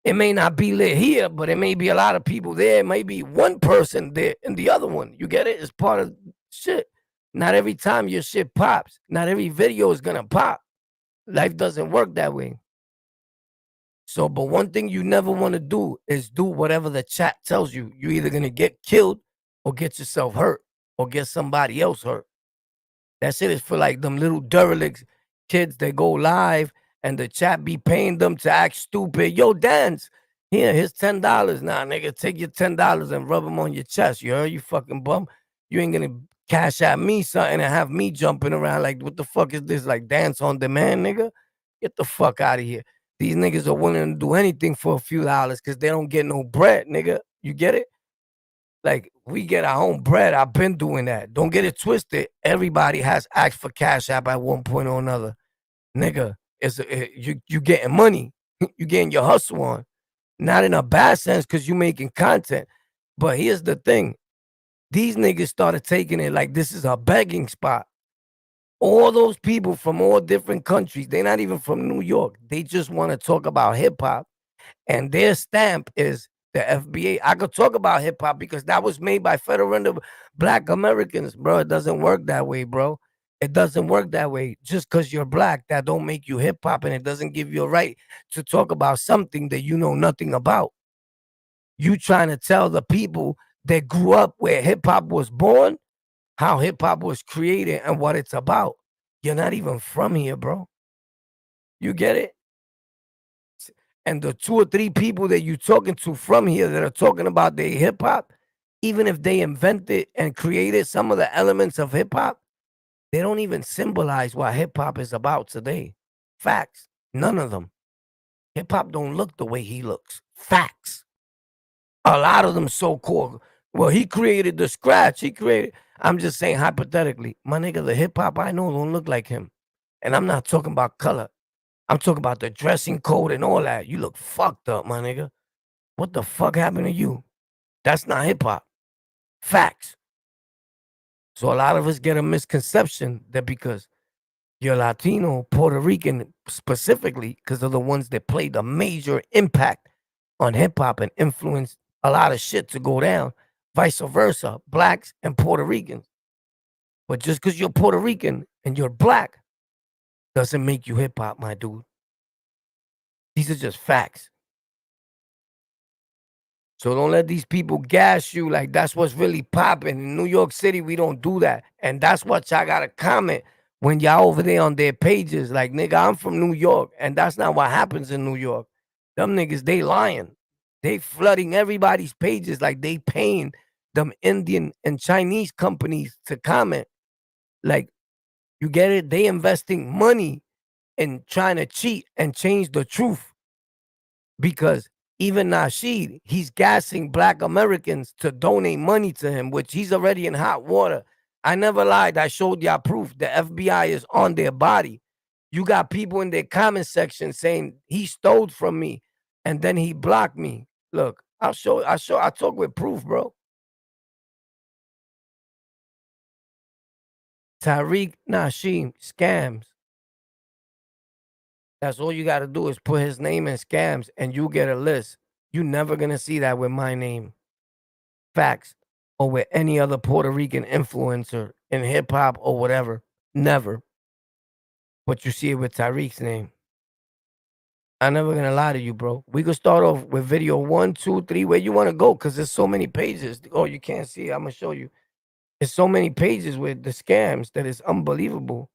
it may not be lit here, but it may be a lot of people there. It may be one person there and the other one. You get it? It's part of shit. Not every time your shit pops. Not every video is going to pop. Life doesn't work that way. So, but one thing you never want to do is do whatever the chat tells you. You're either going to get killed or get yourself hurt or get somebody else hurt. That shit is for like them little derelicts, kids that go live and the chat be paying them to act stupid. Yo, dance. Here, here's $10. Nah, nigga, take your $10 and rub them on your chest. You heard? You fucking bum. You ain't going to cash at me something and have me jumping around like, what the fuck is this? Like dance on demand, nigga? Get the fuck out of here. These niggas are willing to do anything for a few dollars because they don't get no bread, nigga. You get it? Like, we get our own bread. I've been doing that. Don't get it twisted. Everybody has asked for cash app at one point or another. Nigga, you getting money. You getting your hustle on. Not in a bad sense because you making content. But here's the thing. These niggas started taking it like this is a begging spot. All those people from all different countries, they're not even from New York. They just want to talk about hip-hop. and their stamp is the FBA. I could talk about hip hop because that was made by federal Black Americans, bro. It doesn't work that way, bro. It doesn't work that way. Just because you're Black, that don't make you hip hop, and it doesn't give you a right to talk about something that you know nothing about. You trying to tell the people that grew up where hip hop was born, how hip hop was created and what it's about. You're not even from here, bro. You get it? And the 2 or 3 people that you're talking to from here that are talking about their hip hop, even if they invented and created some of the elements of hip hop, they don't even symbolize what hip hop is about today. Facts. None of them. Hip hop don't look the way he looks. Facts. A lot of them so-called. Well, he created the scratch. I'm just saying hypothetically, my nigga, the hip hop I know don't look like him. And I'm not talking about color. I'm talking about the dressing code and all that. You look fucked up, my nigga. What the fuck happened to you? That's not hip hop. Facts. So a lot of us get a misconception that because you're Latino, Puerto Rican specifically, because they're the ones that played a major impact on hip hop and influenced a lot of shit to go down, vice versa, Blacks and Puerto Ricans. But just because you're Puerto Rican and you're Black doesn't make you hip hop, my dude. These are just facts. So don't let these people gas you like that's what's really popping. In New York City, we don't do that. And that's what y'all got to comment when y'all over there on their pages. Like, nigga, I'm from New York. And that's not what happens in New York. Them niggas, they lying. They flooding everybody's pages like they paying them Indian and Chinese companies to comment. Like, you get it? They investing money in trying to cheat and change the truth. Because even Nasheed, he's gassing Black Americans to donate money to him, which he's already in hot water. I never lied. I showed y'all proof. The FBI is on their body. You got people in their comment section saying he stole from me and then he blocked me. Look, I talk with proof, bro. Tariq Nasheed scams. That's all you got to do is put his name in scams and you get a list. You're never going to see that with my name. Facts. Or with any other Puerto Rican influencer in hip hop or whatever. Never. But you see it with Tariq's name. I'm never going to lie to you, bro. We could start off with video 1, 2, 3, where you want to go because there's so many pages. Oh, you can't see it. I'm going to show you. There's so many pages with the scams that is unbelievable.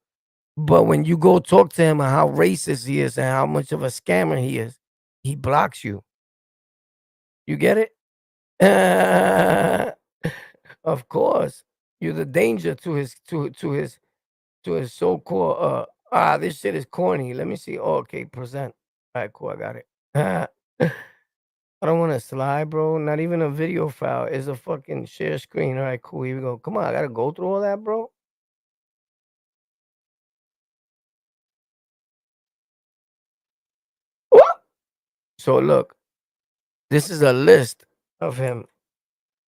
But when you go talk to him on how racist he is and how much of a scammer he is, he blocks you. You get it? Of course. You're the danger to his so-called this shit is corny. Let me see. Oh, okay, present. All right, cool, I got it. I don't want to slide, bro. Not even a video file. It's a fucking share screen. All right, cool. Here we go. Come on, I gotta go through all that, bro. So look, this is a list of him.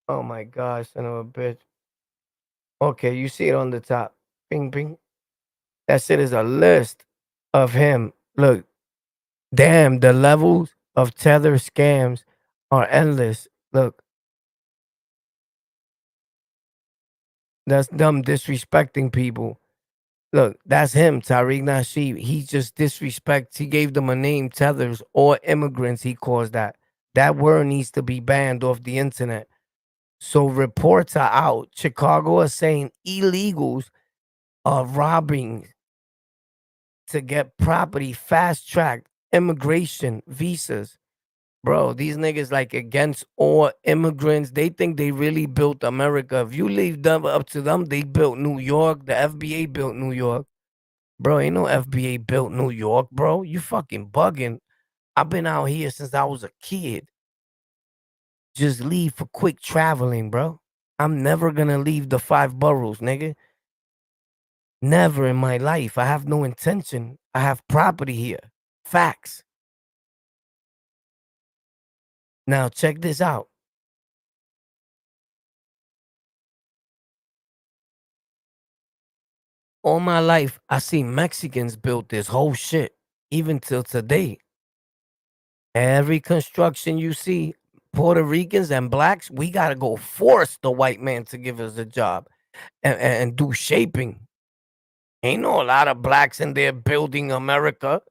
Oh my gosh, son of a bitch. Okay, you see it on the top. Ping, ping. That shit is a list of him. Look, damn, the levels of tether scams are endless. Look, that's them disrespecting people. Look, that's him, Tariq Nasheed. He just disrespects. He gave them a name, tethers or immigrants. He calls that. That word needs to be banned off the internet. So reports are out. Chicago is saying illegals are robbing to get property, fast-tracked immigration visas. Bro, these niggas like against all immigrants. They think they really built America. If you leave them up to them, they built New York. The FBA built New York. Bro, ain't no FBA built New York, bro. You fucking bugging. I've been out here since I was a kid. Just leave for quick traveling, bro. I'm never gonna leave the 5 boroughs, nigga. Never in my life. I have no intention. I have property here. Facts. Now check this out. All my life, I see Mexicans build this whole shit, even till today. Every construction you see, Puerto Ricans and blacks, we gotta go force the white man to give us a job and do shaping. Ain't no a lot of blacks in there building America.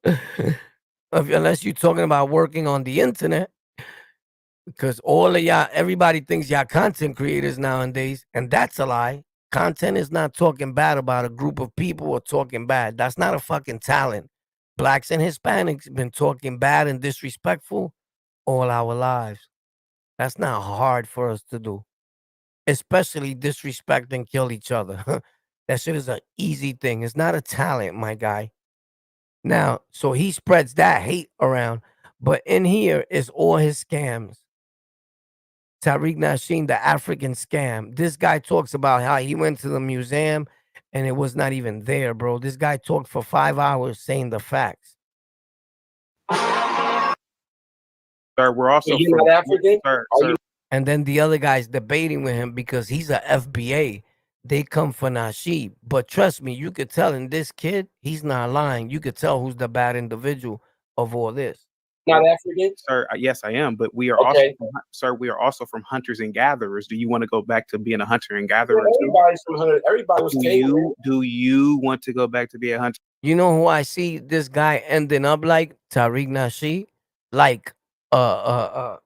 Unless you're talking about working on the internet. Because all of y'all, everybody thinks y'all content creators nowadays, and that's a lie. Content is not talking bad about a group of people or talking bad. That's not a fucking talent. Blacks and Hispanics been talking bad and disrespectful all our lives. That's not hard for us to do, especially disrespect and kill each other. That shit is an easy thing. It's not a talent, my guy. Now, so he spreads that hate around, but in here is all his scams. Tariq Nasheem, the African scam. This guy talks about how he went to the museum and it was not even there, bro. This guy talked for 5 hours saying the facts. Sir, we're also You're not African? Sir. And then the other guy's debating with him because he's a FBA. They come for Nasheed. But trust me, you could tell in this kid, he's not lying. You could tell who's the bad individual of all this. Not African? Sir, yes, I am, but we are Okay. also, sir, we are also from hunters and gatherers. Do you want to go back to being a hunter and gatherer too? Everybody's from Hunter. Everybody was caveman. Do you want to go back to be a hunter? You know who I see this guy ending up like? Tariq Nasheed? Like, what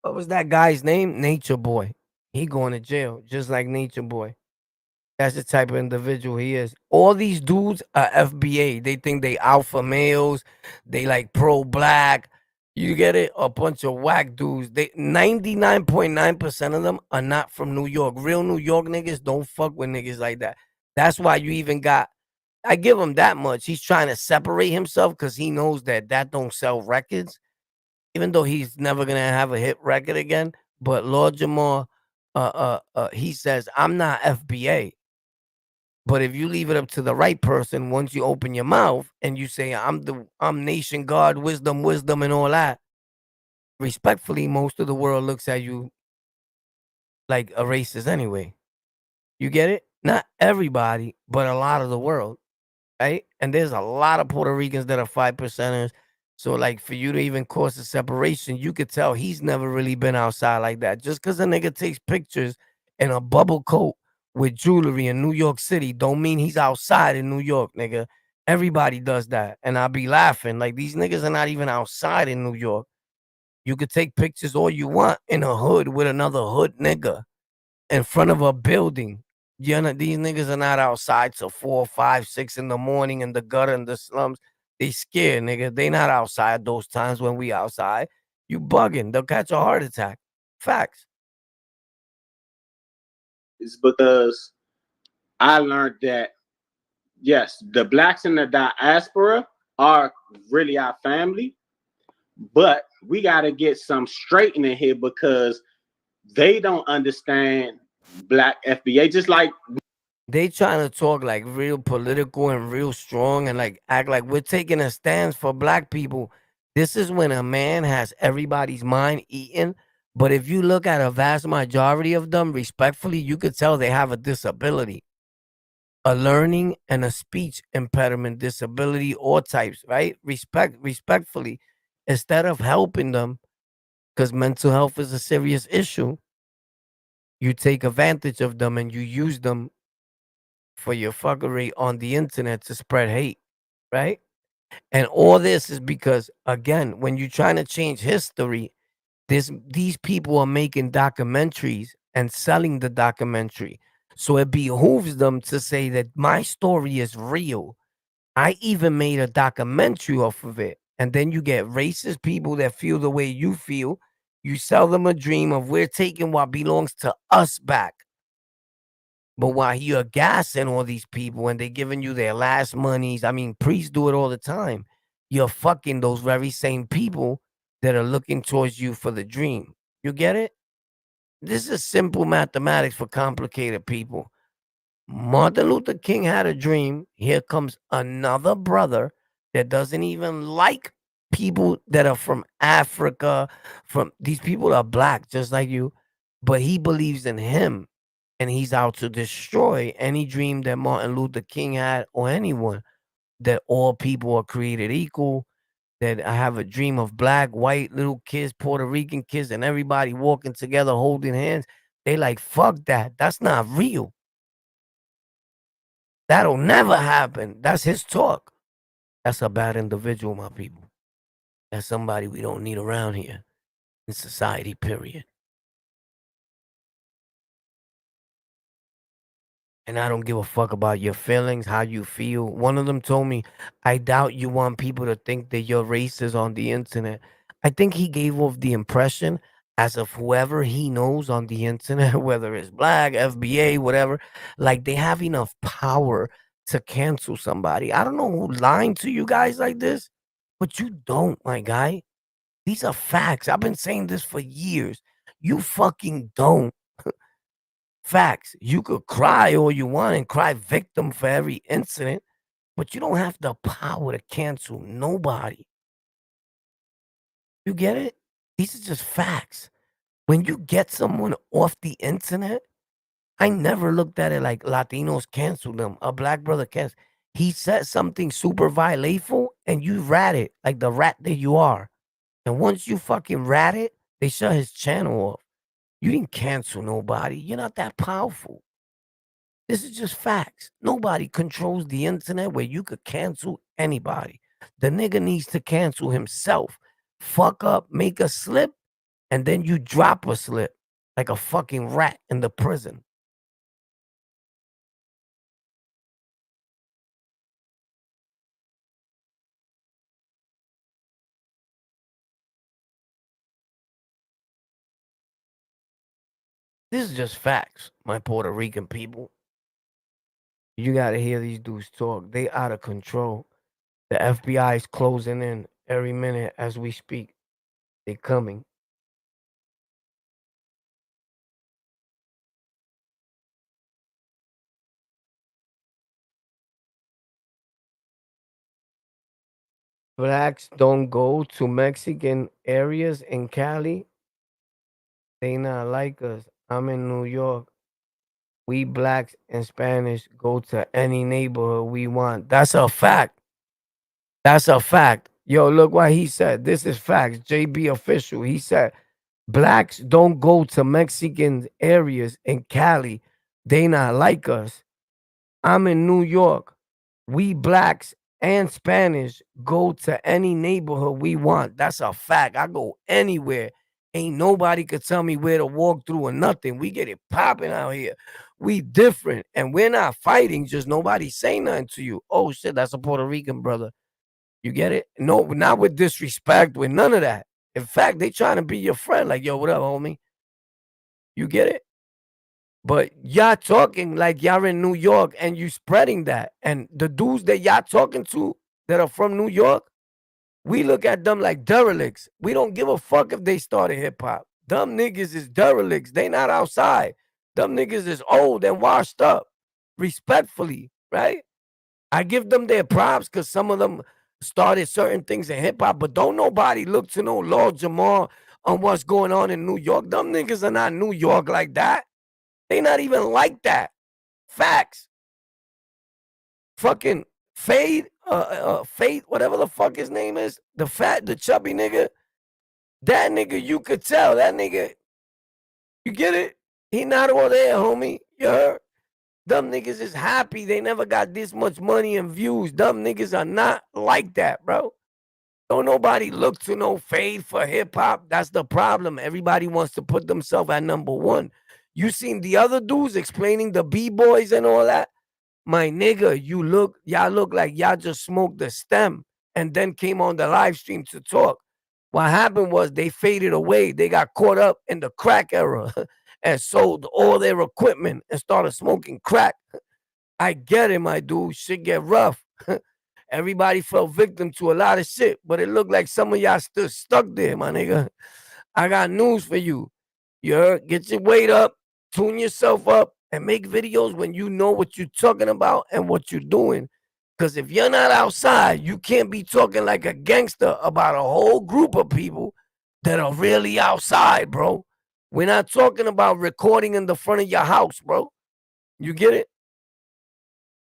was that guy's name? Nature Boy. He going to jail, just like Nature Boy. That's the type of individual he is. All these dudes are FBA. They think they alpha males. They like pro-black. You get it? A bunch of whack dudes. They 99.9% of them are not from New York. Real New York niggas don't fuck with niggas like that. That's why you even got, I give him that much. He's trying to separate himself because he knows that don't sell records, even though he's never going to have a hit record again. But Lord Jamar, he says, I'm not FBA. But if you leave it up to the right person, once you open your mouth and you say, I'm nation guard, wisdom, and all that, respectfully, most of the world looks at you like a racist anyway. You get it? Not everybody, but a lot of the world, right? And there's a lot of Puerto Ricans that are 5%ers. So, like, for you to even cause a separation, you could tell he's never really been outside like that. Just because a nigga takes pictures in a bubble coat with jewelry in New York City don't mean he's outside in New York, nigga. Everybody does that. And I'll be laughing. Like, these niggas are not even outside in New York. You could take pictures all you want in a hood with another hood nigga in front of a building. These niggas are not outside till 4, 5, 6 in the morning in the gutter and the slums. They scared, nigga. They not outside those times when we outside. You bugging. They'll catch a heart attack. Facts. It's because I learned that, yes, the blacks in the diaspora are really our family, but we got to get some straightening here because they don't understand black FBA, just like they trying to talk like real political and real strong and like act like we're taking a stance for black people. This is when a man has everybody's mind eaten. But if you look at a vast majority of them, respectfully, you could tell they have a disability, a learning and a speech impediment disability, all types, right? Respectfully, instead of helping them, because mental health is a serious issue, you take advantage of them and you use them for your fuckery on the internet to spread hate, right? And all this is because, again, when you're trying to change history, these people are making documentaries and selling the documentary. So it behooves them to say that my story is real. I even made a documentary off of it. And then you get racist people that feel the way you feel. You sell them a dream of we're taking what belongs to us back. But while you're gassing all these people and they're giving you their last monies, I mean, priests do it all the time. You're fucking those very same people that are looking towards you for the dream. You get it? This is simple mathematics for complicated people. Martin Luther King had a dream. Here comes another brother that doesn't even like people that are from Africa. These people are black, just like you, but he believes in him. And he's out to destroy any dream that Martin Luther King had or anyone, that all people are created equal, that I have a dream of black, white, little kids, Puerto Rican kids, and everybody walking together, holding hands. They like, fuck that. That's not real. That'll never happen. That's his talk. That's a bad individual, my people. That's somebody we don't need around here in society, period. And I don't give a fuck about your feelings, how you feel. One of them told me, I doubt you want people to think that you're racist on the internet. I think he gave off the impression as of whoever he knows on the internet, whether it's black, FBA, whatever, like they have enough power to cancel somebody. I don't know who lying to you guys like this, but you don't, my guy. These are facts. I've been saying this for years. You fucking don't. Facts. You could cry all you want and cry victim for every incident, but you don't have the power to cancel nobody. You get it? These are just facts. When you get someone off the internet, I never looked at it like Latinos cancel them. A black brother cancel. He said something super violentful and you rat it like the rat that you are. And once you fucking rat it, they shut his channel off. You didn't cancel nobody. You're not that powerful. This is just facts. Nobody controls the internet where you could cancel anybody. The nigga needs to cancel himself. Fuck up, make a slip, and then you drop a slip like a fucking rat in the prison. This is just facts, my Puerto Rican people. You gotta hear these dudes talk. They out of control. The FBI is closing in every minute as we speak. They coming. Blacks don't go to Mexican areas in Cali. They not like us. I'm in New York. We blacks and Spanish go to any neighborhood we want. That's a fact. That's a fact. Yo, look what he said. This is facts. JB official. He said, blacks don't go to Mexican areas in Cali. They not like us. I'm in New York. We blacks and Spanish go to any neighborhood we want. That's a fact. I go anywhere. Ain't nobody could tell me where to walk through or nothing. We get it popping out here. We different. And we're not fighting. Just nobody say nothing to you. Oh shit, that's a Puerto Rican brother. You get it? No, not with disrespect, with none of that. In fact, they trying to be your friend. Like, yo, what up, homie? You get it? But y'all talking like y'all in New York and you spreading that. And the dudes that y'all talking to that are from New York, we look at them like derelicts. We don't give a fuck if they started hip hop. Them niggas is derelicts. They not outside. Them niggas is old and washed up. Respectfully, right? I give them their props because some of them started certain things in hip hop, but don't nobody look to no Lord Jamar on what's going on in New York. Them niggas are not New York like that. They not even like that. Facts. Fucking Fade, Fade, whatever the fuck his name is, the chubby nigga. That nigga, you could tell that nigga. You get it? He not all there, homie. You heard? Them niggas is happy they never got this much money and views. Them niggas are not like that, bro. Don't nobody look to no Fade for hip hop. That's the problem. Everybody wants to put themselves at number one. You seen the other dudes explaining the B-boys and all that? My nigga, y'all look like y'all just smoked the stem and then came on the live stream to talk. What happened was they faded away. They got caught up in the crack era and sold all their equipment and started smoking crack. I get it, my dude. Shit get rough. Everybody fell victim to a lot of shit, but it looked like some of y'all still stuck there, my nigga. I got news for you. You heard? Get your weight up, tune yourself up, and make videos when you know what you're talking about and what you're doing. Because if you're not outside, you can't be talking like a gangster about a whole group of people that are really outside, bro. We're not talking about recording in the front of your house, bro. You get it?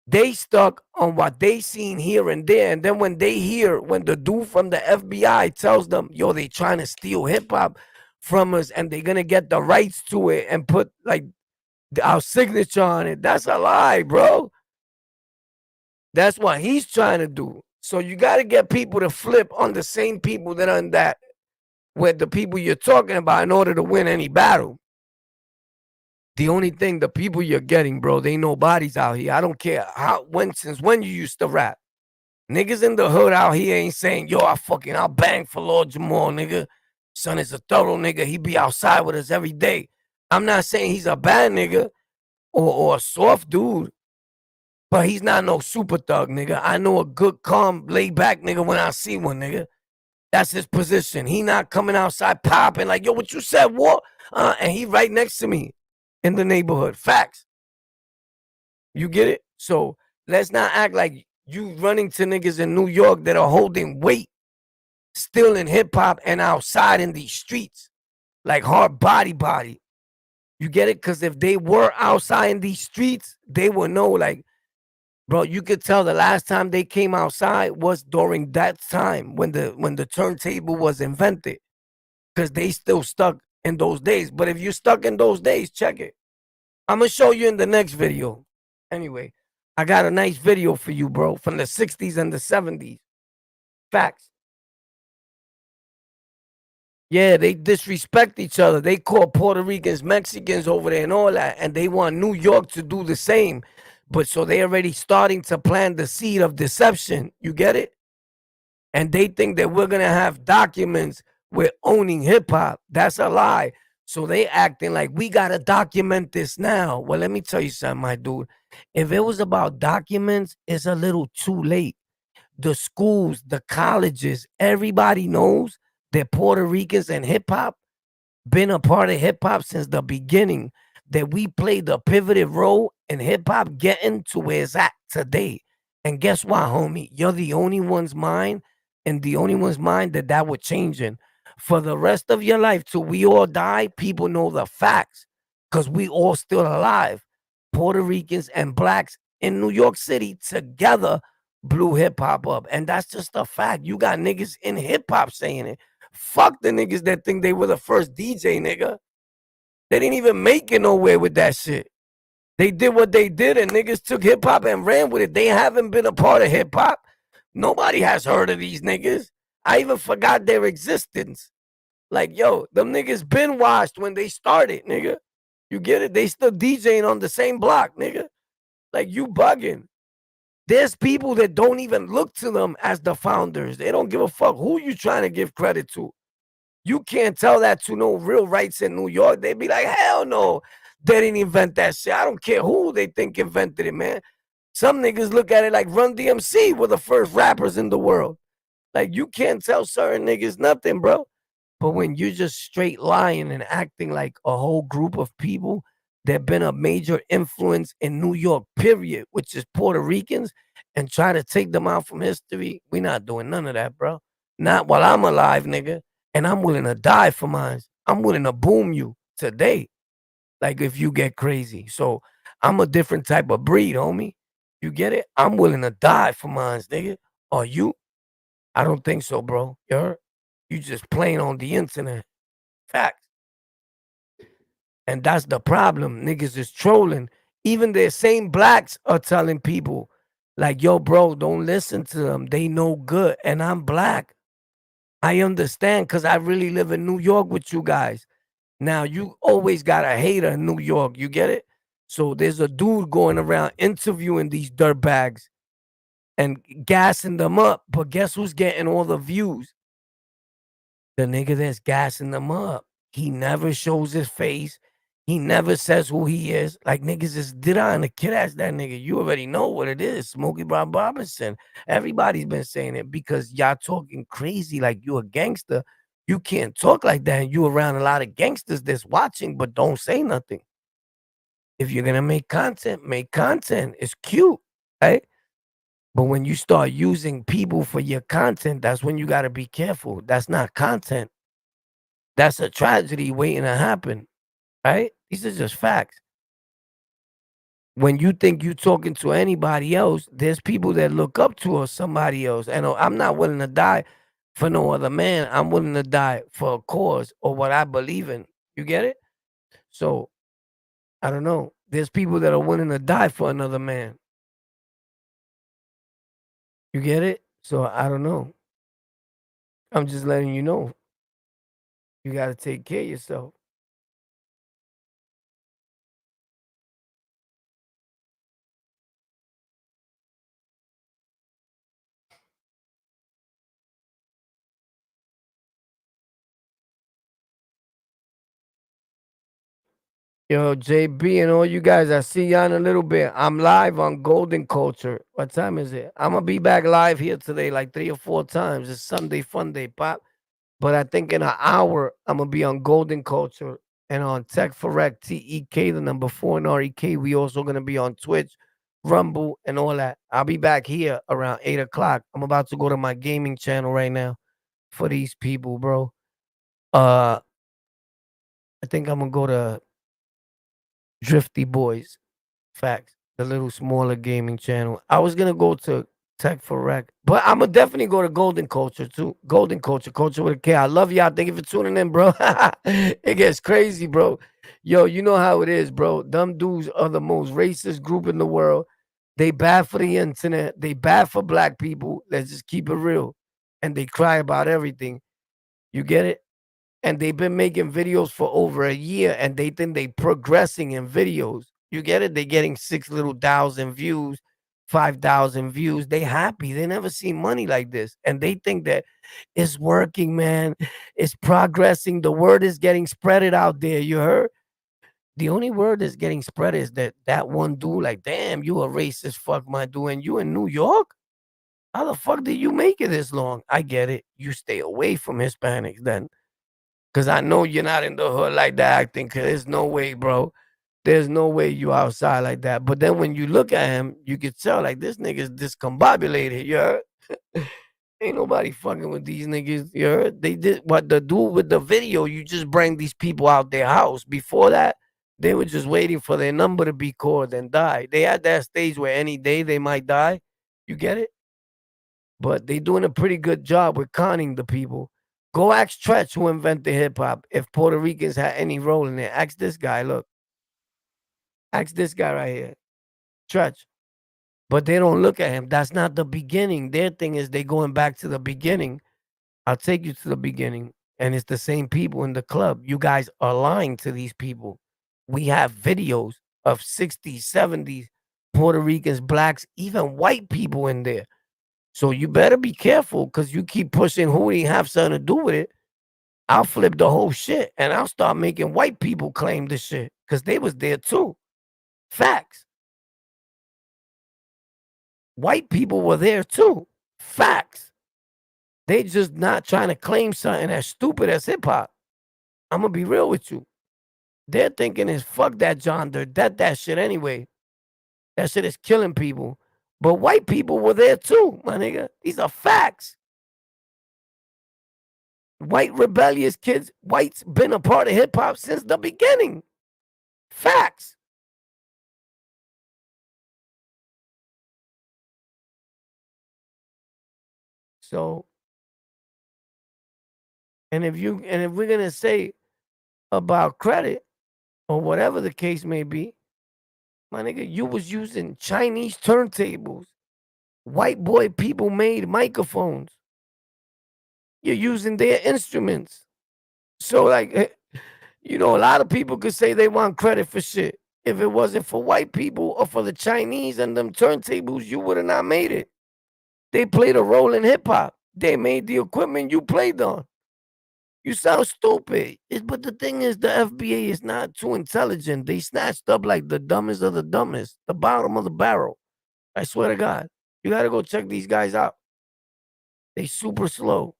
They stuck on what they seen here and there. And then when they hear, when the dude from the FBI tells them, yo, they trying to steal hip hop from us and they're going to get the rights to it and put like our signature on it. That's a lie, bro. That's what he's trying to do. So you got to get people to flip on the same people that are in that, with the people you're talking about in order to win any battle. The only thing, the people you're getting, bro, they know bodies out here. I don't care since when you used to rap. Niggas in the hood out here ain't saying, yo, I'll bang for Lord Jamal, nigga. Son is a thorough nigga. He be outside with us every day. I'm not saying he's a bad nigga or a soft dude, but he's not no super thug, nigga. I know a good, calm, laid back nigga when I see one, nigga. That's his position. He not coming outside popping like, yo, what you said, what? And he right next to me in the neighborhood. Facts. You get it? So let's not act like you running to niggas in New York that are holding weight still in hip hop and outside in these streets like hard body. You get it? Because if they were outside in these streets, they would know, like, bro, you could tell the last time they came outside was during that time when the turntable was invented, because they still stuck in those days. But if you're stuck in those days, check it. I'm going to show you in the next video. Anyway, I got a nice video for you, bro, from the 60s and the 70s. Facts. Yeah, they disrespect each other. They call Puerto Ricans Mexicans over there and all that, and they want New York to do the same. But so they already starting to plant the seed of deception. You get it? And they think that we're going to have documents with owning hip hop. That's a lie. So they acting like we got to document this now. Well, let me tell you something, my dude. If it was about documents, it's a little too late. The schools, the colleges, everybody knows that Puerto Ricans and hip hop been a part of hip hop since the beginning, that we played the pivotal role in hip hop getting to where it's at today. And guess what, homie? You're the only one's mind, and the only one's mind that would change in. For the rest of your life, till we all die, people know the facts because we all still alive. Puerto Ricans and blacks in New York City together blew hip hop up. And that's just a fact. You got niggas in hip hop saying it. Fuck the niggas that think they were the first DJ, nigga. They didn't even make it nowhere with that shit. They did what they did, and niggas took hip hop and ran with it. They haven't been a part of hip hop. Nobody has heard of these niggas. I even forgot their existence. Like, yo, them niggas been washed when they started, nigga. You get it? They still DJing on the same block, nigga. Like, you bugging. There's people that don't even look to them as the founders. They don't give a fuck who you trying to give credit to. You can't tell that to no real rights in New York. They be like, hell no, they didn't invent that shit. I don't care who they think invented it, man. Some niggas look at it like Run DMC were the first rappers in the world. Like, you can't tell certain niggas nothing, bro. But when you're just straight lying and acting like a whole group of people that been a major influence in New York, period, which is Puerto Ricans, and try to take them out from history, we not doing none of that, bro. Not while I'm alive, nigga. And I'm willing to die for mine. I'm willing to boom you today. Like, if you get crazy. So I'm a different type of breed, homie. You get it? I'm willing to die for mine, nigga. Are you? I don't think so, bro. You heard? You just playing on the internet. Facts. And that's the problem. Niggas is trolling. Even the same blacks are telling people, like, yo, bro, don't listen to them. They know good. And I'm black. I understand, because I really live in New York with you guys. Now, you always got a hater in New York. You get it? So there's a dude going around interviewing these dirtbags and gassing them up. But guess who's getting all the views? The nigga that's gassing them up. He never shows his face. He never says who he is. Like, niggas is did on the kid ass that nigga. You already know what it is. Smokey Brown Robinson. Everybody's been saying it because y'all talking crazy like you a gangster. You can't talk like that. And you around a lot of gangsters that's watching, but don't say nothing. If you're gonna make content, make content. It's cute, right? But when you start using people for your content, that's when you gotta be careful. That's not content. That's a tragedy waiting to happen. Right? These are just facts. when you think you're talking to anybody else, there's people that look up to somebody else. And I'm not willing to die for no other man. I'm willing to die for a cause or what I believe in. You get it? So I don't know. There's people that are willing to die for another man. You get it? So I don't know. I'm just letting you know. You got to take care of yourself. Yo, JB and all you guys, I see y'all in a little bit. I'm live on Golden Culture. What time is it? I'm going to be back live here today like 3 or 4 times. It's Sunday Fun Day, Pop. But I think in an hour, I'm going to be on Golden Culture and on Tech for Rec, TEK, the number 4 and REK. We also going to be on Twitch, Rumble, and all that. I'll be back here around 8 o'clock. I'm about to go to my gaming channel right now for these people, bro. I think I'm going to go to Drifty Boys. Facts. The little smaller gaming channel. I was gonna go to Tech for Rec, but I'm gonna definitely go to Golden Culture too. Golden Culture, Culture with a K. I love y'all. Thank you for tuning in, bro. It gets crazy, bro. Yo, you know how it is, bro. Them dudes are the most racist group in the world. They bad for the internet. They bad for black people. Let's just keep it real. And they cry about everything. You get it? And they've been making videos for over a year, and they think they progressing in videos. You get it? They getting 6,000 views, 5,000 views. They happy. They never seen money like this, and they think that it's working, man. It's progressing. The word is getting spreaded out there. You heard? The only word that's getting spread is that one dude, like, damn, you a racist fuck, my dude, and you in New York? How the fuck did you make it this long? I get it. You stay away from Hispanics then. Cause I know you're not in the hood like that acting. Cause there's no way, bro. There's no way you outside like that. But then when you look at him, you can tell like this nigga's discombobulated. You heard? Ain't nobody fucking with these niggas. You heard? They did what the dude with the video. You just bring these people out their house. Before that, they were just waiting for their number to be called and die. They at that stage where any day they might die. You get it? But they doing a pretty good job with conning the people. Go ask Tretch who invented hip hop. If Puerto Ricans had any role in it, ask this guy. Look, ask this guy right here, Tretch. But they don't look at him. That's not the beginning. Their thing is they going back to the beginning. I'll take you to the beginning, and it's the same people in the club. You guys are lying to these people. We have videos of 60s, 70s Puerto Ricans, blacks, even white people in there. So you better be careful because you keep pushing who ain't have something to do with it. I'll flip the whole shit and I'll start making white people claim this shit because they was there too. Facts. White people were there too. Facts. They just not trying to claim something as stupid as hip hop. I'm gonna be real with you. They're thinking is fuck that John, they're dead that shit anyway. That shit is killing people. But white people were there too, my nigga. These are facts. White rebellious kids, whites been a part of hip hop since the beginning. Facts. So, and if we're gonna say about credit or whatever the case may be, my nigga, you was using Chinese turntables, white boy people made microphones. You're using their instruments. So, like, you know, a lot of people could say they want credit for shit. If it wasn't for white people or for the Chinese and them turntables, you would have not made it. They played a role in hip hop. They made the equipment you played on. You sound stupid. But the thing is, the FBA is not too intelligent. They snatched up like the dumbest of the dumbest, the bottom of the barrel. I swear to God. You got to go check these guys out. They super slow.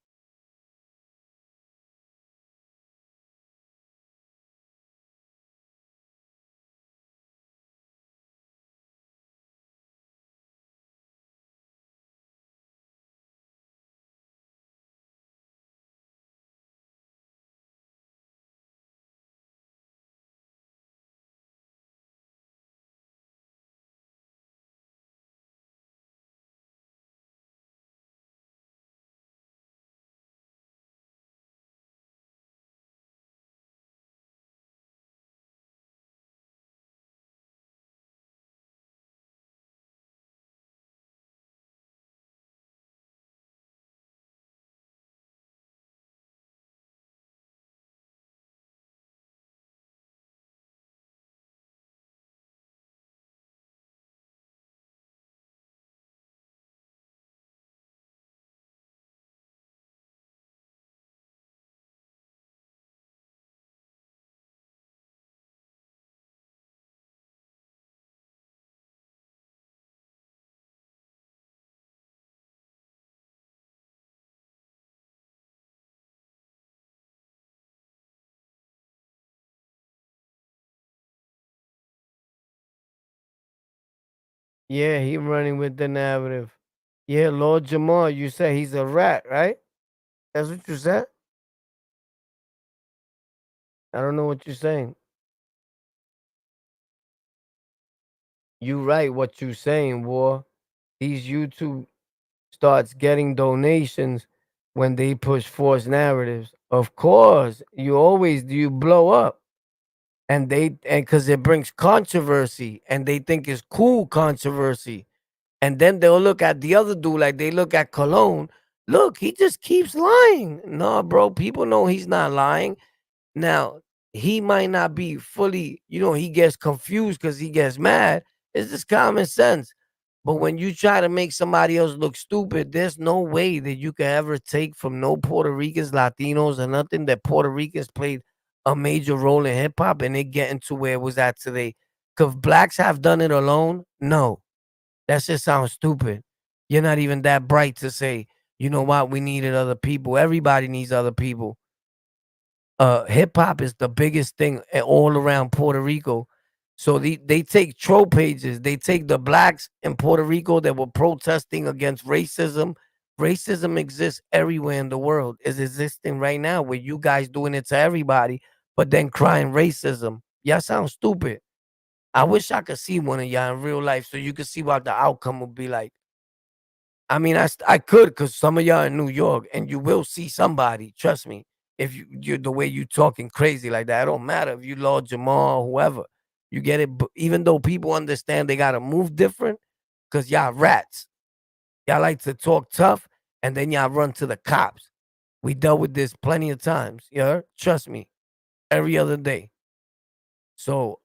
Yeah, he running with the narrative. Yeah, Lord Jamal, you said he's a rat, right? That's what you said? I don't know what you're saying. You right what you saying, war. These YouTube starts getting donations when they push false narratives. Of course, you blow up. And because it brings controversy and they think it's cool controversy. And then they'll look at the other dude like they look at Cologne. Look, he just keeps lying. No, bro, people know he's not lying. Now, he might not be fully, he gets confused because he gets mad. It's just common sense. But when you try to make somebody else look stupid, there's no way that you can ever take from no Puerto Ricans, Latinos, or nothing that Puerto Ricans played a major role in hip hop and it getting to where it was at today. Because blacks have done it alone? No. That just sounds stupid. You're not even that bright to say, you know what, we needed other people. Everybody needs other people. Hip hop is the biggest thing all around Puerto Rico. So they take troll pages. They take the blacks in Puerto Rico that were protesting against racism. Racism exists everywhere in the world. It's existing right now with you guys doing it to everybody, but then crying racism. Y'all sound stupid. I wish I could see one of y'all in real life so you could see what the outcome would be like. I mean, I could because some of y'all in New York and you will see somebody. Trust me. If you're the way you talking crazy like that, it don't matter if you Lord Jamal, whoever. You get it? But even though people understand they gotta move different, because y'all rats. Y'all like to talk tough and then y'all run to the cops. We dealt with this plenty of times. You heard? Trust me. Every other day. So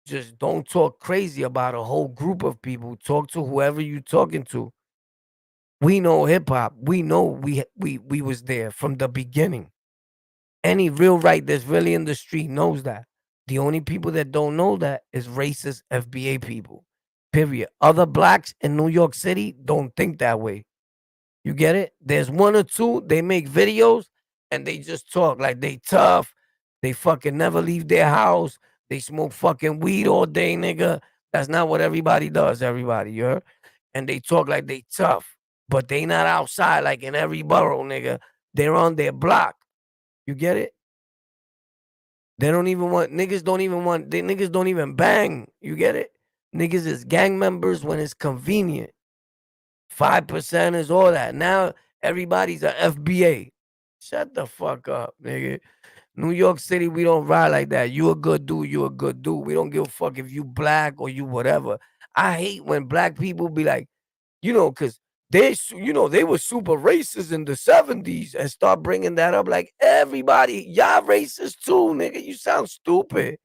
just don't talk crazy about a whole group of people. Talk to whoever you talking to. We know hip hop. We know we was there from the beginning. Any real right that's really in the street knows that. The only people that don't know that is racist FBA people. Period. Other blacks in New York City don't think that way. You get it? There's one or two, they make videos and they just talk like they tough. They fucking never leave their house. They smoke fucking weed all day, nigga. That's not what everybody does, everybody, you heard? And they talk like they tough, but they not outside like in every borough, nigga. They're on their block. You get it? They don't even want niggas don't even bang. You get it? Niggas is gang members when it's convenient. 5% is all that. Now everybody's a FBA. Shut the fuck up, nigga. New York City, we don't ride like that. You a good dude, you a good dude. We don't give a fuck if you black or you whatever. I hate when black people be like, because they were super racist in the 70s and start bringing that up like everybody, y'all racist too, nigga. You sound stupid.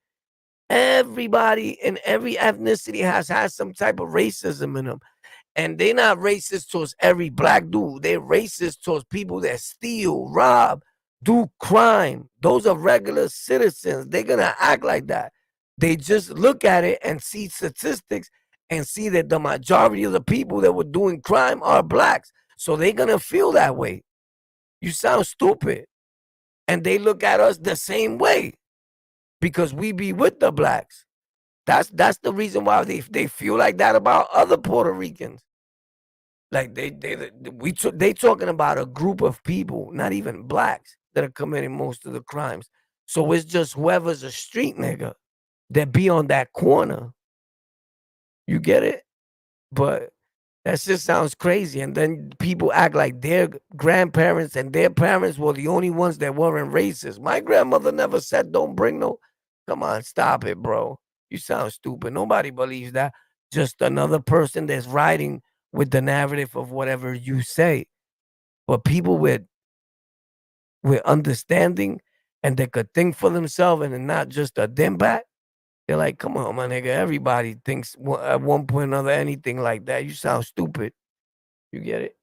Everybody in every ethnicity has had some type of racism in them. And they're not racist towards every black dude. They're racist towards people that steal, rob, do crime. Those are regular citizens. They're going to act like that. They just look at it and see statistics and see that the majority of the people that were doing crime are blacks. So they're going to feel that way. You sound stupid. And they look at us the same way because we be with the blacks. That's the reason why they feel like that about other Puerto Ricans. Like they talking about a group of people, not even blacks, that are committing most of the crimes. So it's just whoever's a street nigga that be on that corner. You get it? But that just sounds crazy. And then people act like their grandparents and their parents were the only ones that weren't racist. My grandmother never said don't bring no. Come on, stop it, bro. You sound stupid. Nobody believes that. Just another person that's riding with the narrative of whatever you say. But people with understanding and they could think for themselves and they're not just a dimbat, they're like, come on, my nigga. Everybody thinks at one point or another anything like that. You sound stupid. You get it?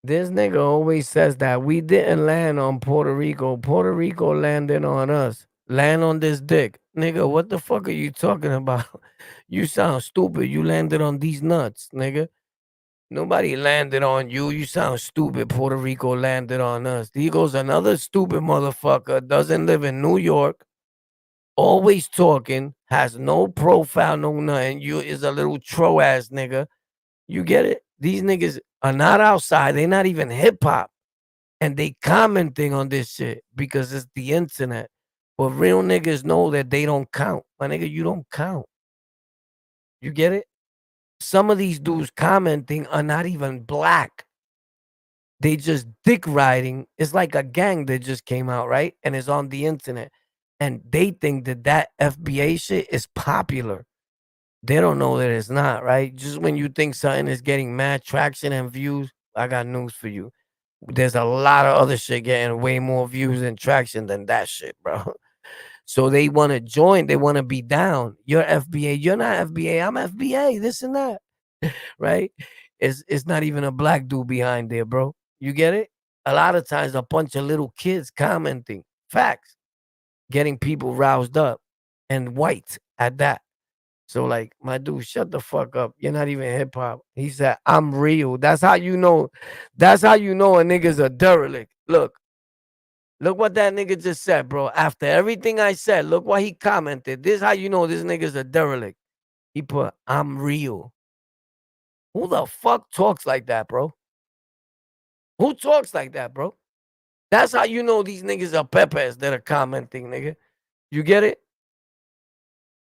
This nigga always says that we didn't land on Puerto Rico. Puerto Rico landed on us. Land on this dick. Nigga, what the fuck are you talking about? You sound stupid. You landed on these nuts, nigga. Nobody landed on you. You sound stupid. Puerto Rico landed on us. He goes, another stupid motherfucker, doesn't live in New York, always talking, has no profile, no nothing. You is a little tro ass nigga. You get it? These niggas are not outside. They're not even hip hop. And they commenting on this shit because it's the internet. But real niggas know that they don't count. My nigga, you don't count. You get it? Some of these dudes commenting are not even black. They just dick riding. It's like a gang that just came out, right? And it's on the internet. And they think that that FBA shit is popular. They don't know that it's not, right? Just when you think something is getting mad traction and views, I got news for you. There's a lot of other shit getting way more views and traction than that shit, bro. So they want to join. They want to be down. You're FBA. You're not FBA. I'm FBA. This and that, right? It's not even a black dude behind there, bro. You get it? A lot of times, a bunch of little kids commenting facts, getting people roused up, and white at that. So, like, my dude, shut the fuck up. You're not even hip hop. He said, I'm real. That's how you know. That's how you know a nigga's a derelict. Look what that nigga just said, bro. After everything I said, look what he commented. This is how you know this nigga's a derelict. He put, I'm real. Who the fuck talks like that, bro? Who talks like that, bro? That's how you know these niggas are peppers that are commenting, nigga. You get it?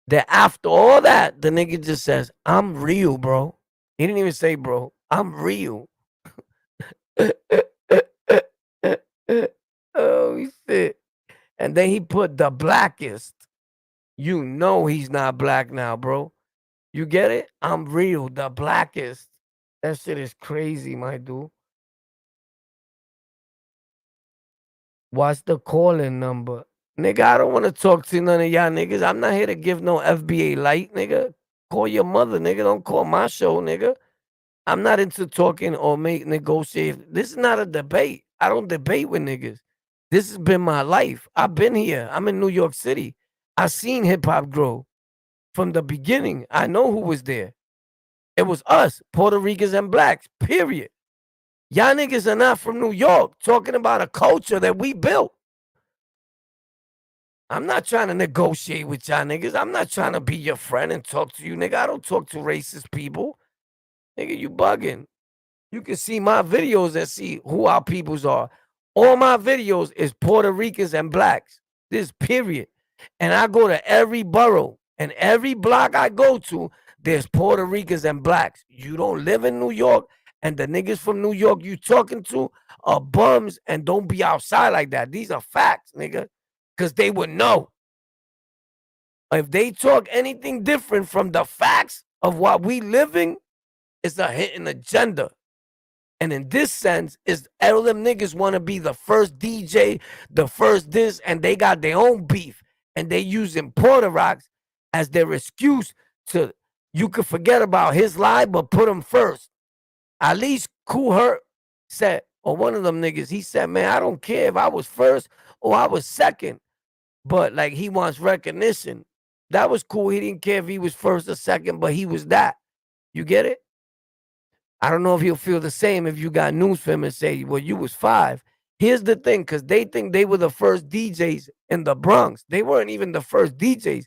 That after all that, the nigga just says, I'm real, bro. He didn't even say, bro, I'm real. Oh, shit. And then he put the blackest. You know he's not black now, bro. You get it? I'm real, the blackest. That shit is crazy, my dude. What's the calling number? Nigga, I don't want to talk to none of y'all niggas. I'm not here to give no FBA light, nigga. Call your mother, nigga. Don't call my show, nigga. I'm not into talking or negotiate. This is not a debate. I don't debate with niggas. This has been my life. I've been here. I'm in New York City. I seen hip hop grow from the beginning. I know who was there. It was us, Puerto Ricans and blacks, period. Y'all niggas are not from New York talking about a culture that we built. I'm not trying to negotiate with y'all niggas. I'm not trying to be your friend and talk to you, nigga. I don't talk to racist people. Nigga, you bugging. You can see my videos and see who our peoples are. All my videos is Puerto Ricans and blacks. This period. And I go to every borough and every block I go to, there's Puerto Ricans and blacks. You don't live in New York, and the niggas from New York you talking to are bums and don't be outside like that. These are facts, nigga. Because they would know. If they talk anything different from the facts of what we living, it's a hidden agenda. And in this sense, is all them niggas want to be the first DJ, the first this, and they got their own beef. And they using Puerto Rocks as their excuse to, you could forget about his lie, but put him first. At least KULTURE said, or one of them niggas, he said, man, I don't care if I was first or I was second. But like he wants recognition. That was cool. He didn't care if he was first or second, but he was that. You get it? I don't know if he'll feel the same if you got news for him and say, well, you was 5. Here's the thing, because they think they were the first DJs in the Bronx. They weren't even the first DJs.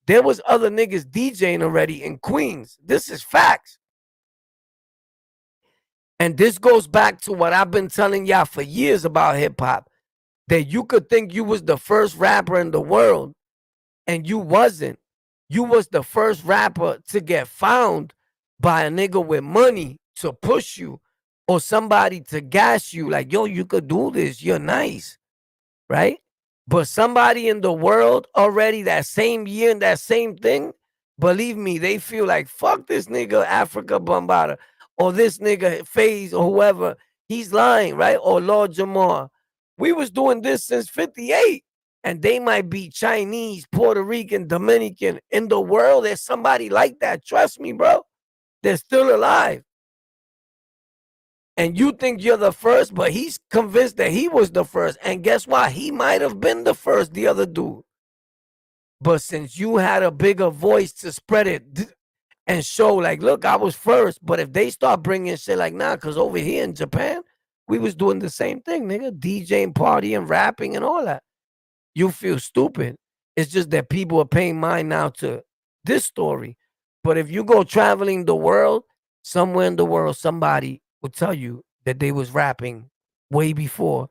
There was other niggas DJing already in Queens. This is facts. And this goes back to what I've been telling y'all for years about hip hop. That you could think you was the first rapper in the world, and you wasn't. You was the first rapper to get found by a nigga with money to push you, or somebody to gas you like, yo, you could do this. You're nice, right? But somebody in the world already that same year and that same thing, believe me, they feel like, fuck this nigga Africa Bombada, or this nigga FaZe, or whoever. He's lying, right? Or Lord Jamar. We was doing this since 58, and they might be Chinese, Puerto Rican, Dominican. In the world, there's somebody like that. Trust me, bro. They're still alive. And you think you're the first, but he's convinced that he was the first. And guess what? He might have been the first, the other dude. But since you had a bigger voice to spread it and show, like, look, I was first. But if they start bringing shit like, nah, because over here in Japan, we was doing the same thing, nigga. DJing, partying, rapping, and all that. You feel stupid. It's just that people are paying mind now to this story. But if you go traveling the world, somewhere in the world, somebody will tell you that they was rapping way before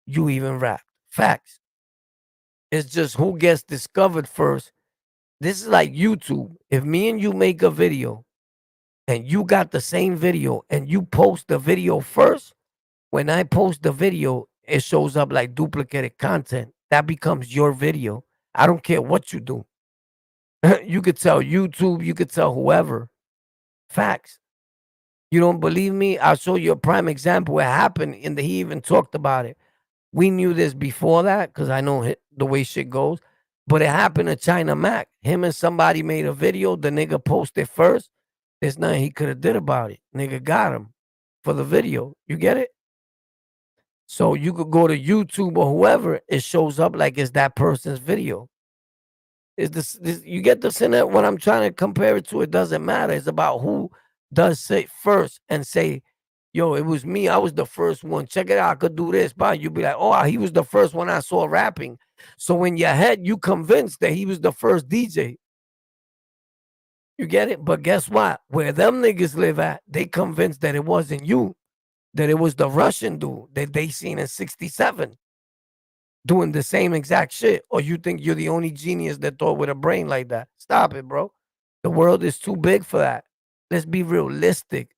you even rapped. Facts. It's just who gets discovered first. This is like YouTube. If me and you make a video and you got the same video and you post the video first, when I post the video, it shows up like duplicated content. That becomes your video. I don't care what you do. You could tell YouTube, you could tell whoever. Facts. You don't believe me? I'll show you a prime example. It happened, and he even talked about it. We knew this before that because I know the way shit goes. But it happened to China Mac. Him and somebody made a video. The nigga posted first. There's nothing he could have did about it. Nigga got him for the video. You get it? So you could go to YouTube or whoever. It shows up like it's that person's video. Is this you get this in it? What I'm trying to compare it to, it doesn't matter. It's about who does say first and say, yo, it was me. I was the first one. Check it out. I could do this. But you'd be like, oh, he was the first one I saw rapping. So in your head, you convinced that he was the first DJ. You get it? But guess what? Where them niggas live at, they convinced that it wasn't you, that it was the Russian dude that they seen in 67 doing the same exact shit. Or you think you're the only genius that thought with a brain like that. Stop it, bro. The world is too big for that. Let's be realistic.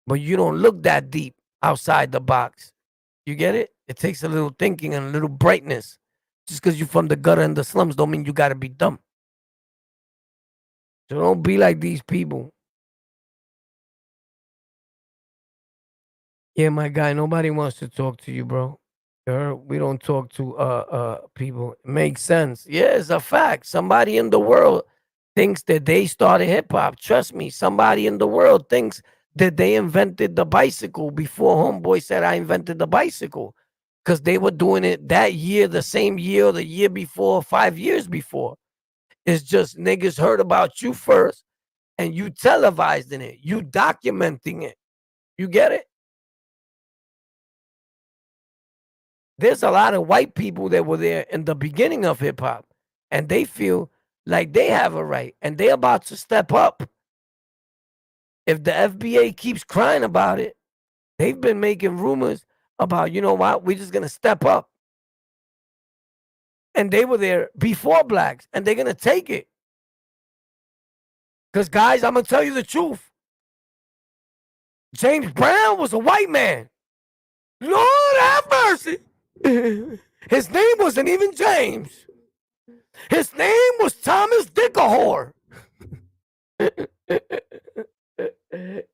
But you don't look that deep outside the box. You get it? It takes a little thinking and a little brightness. Just because you're from the gutter and the slums don't mean you got to be dumb. So don't be like these people. Yeah, my guy, nobody wants to talk to you, bro. We don't talk to people. It makes sense. Yeah, it's a fact. Somebody in the world thinks that they started hip hop. Trust me, somebody in the world thinks that they invented the bicycle before Homeboy said I invented the bicycle. Because they were doing it that year, the same year, or the year before, 5 years before. It's just niggas heard about you first and you televising it. You documenting it. You get it? There's a lot of white people that were there in the beginning of hip hop, and they feel like they have a right, and they're about to step up. If the FBA keeps crying about it, they've been making rumors about, you know what, we're just going to step up. And they were there before blacks, and they're going to take it. Because, guys, I'm going to tell you the truth. James Brown was a white man. Lord have mercy. His name wasn't even James. His name was Thomas Dickahor.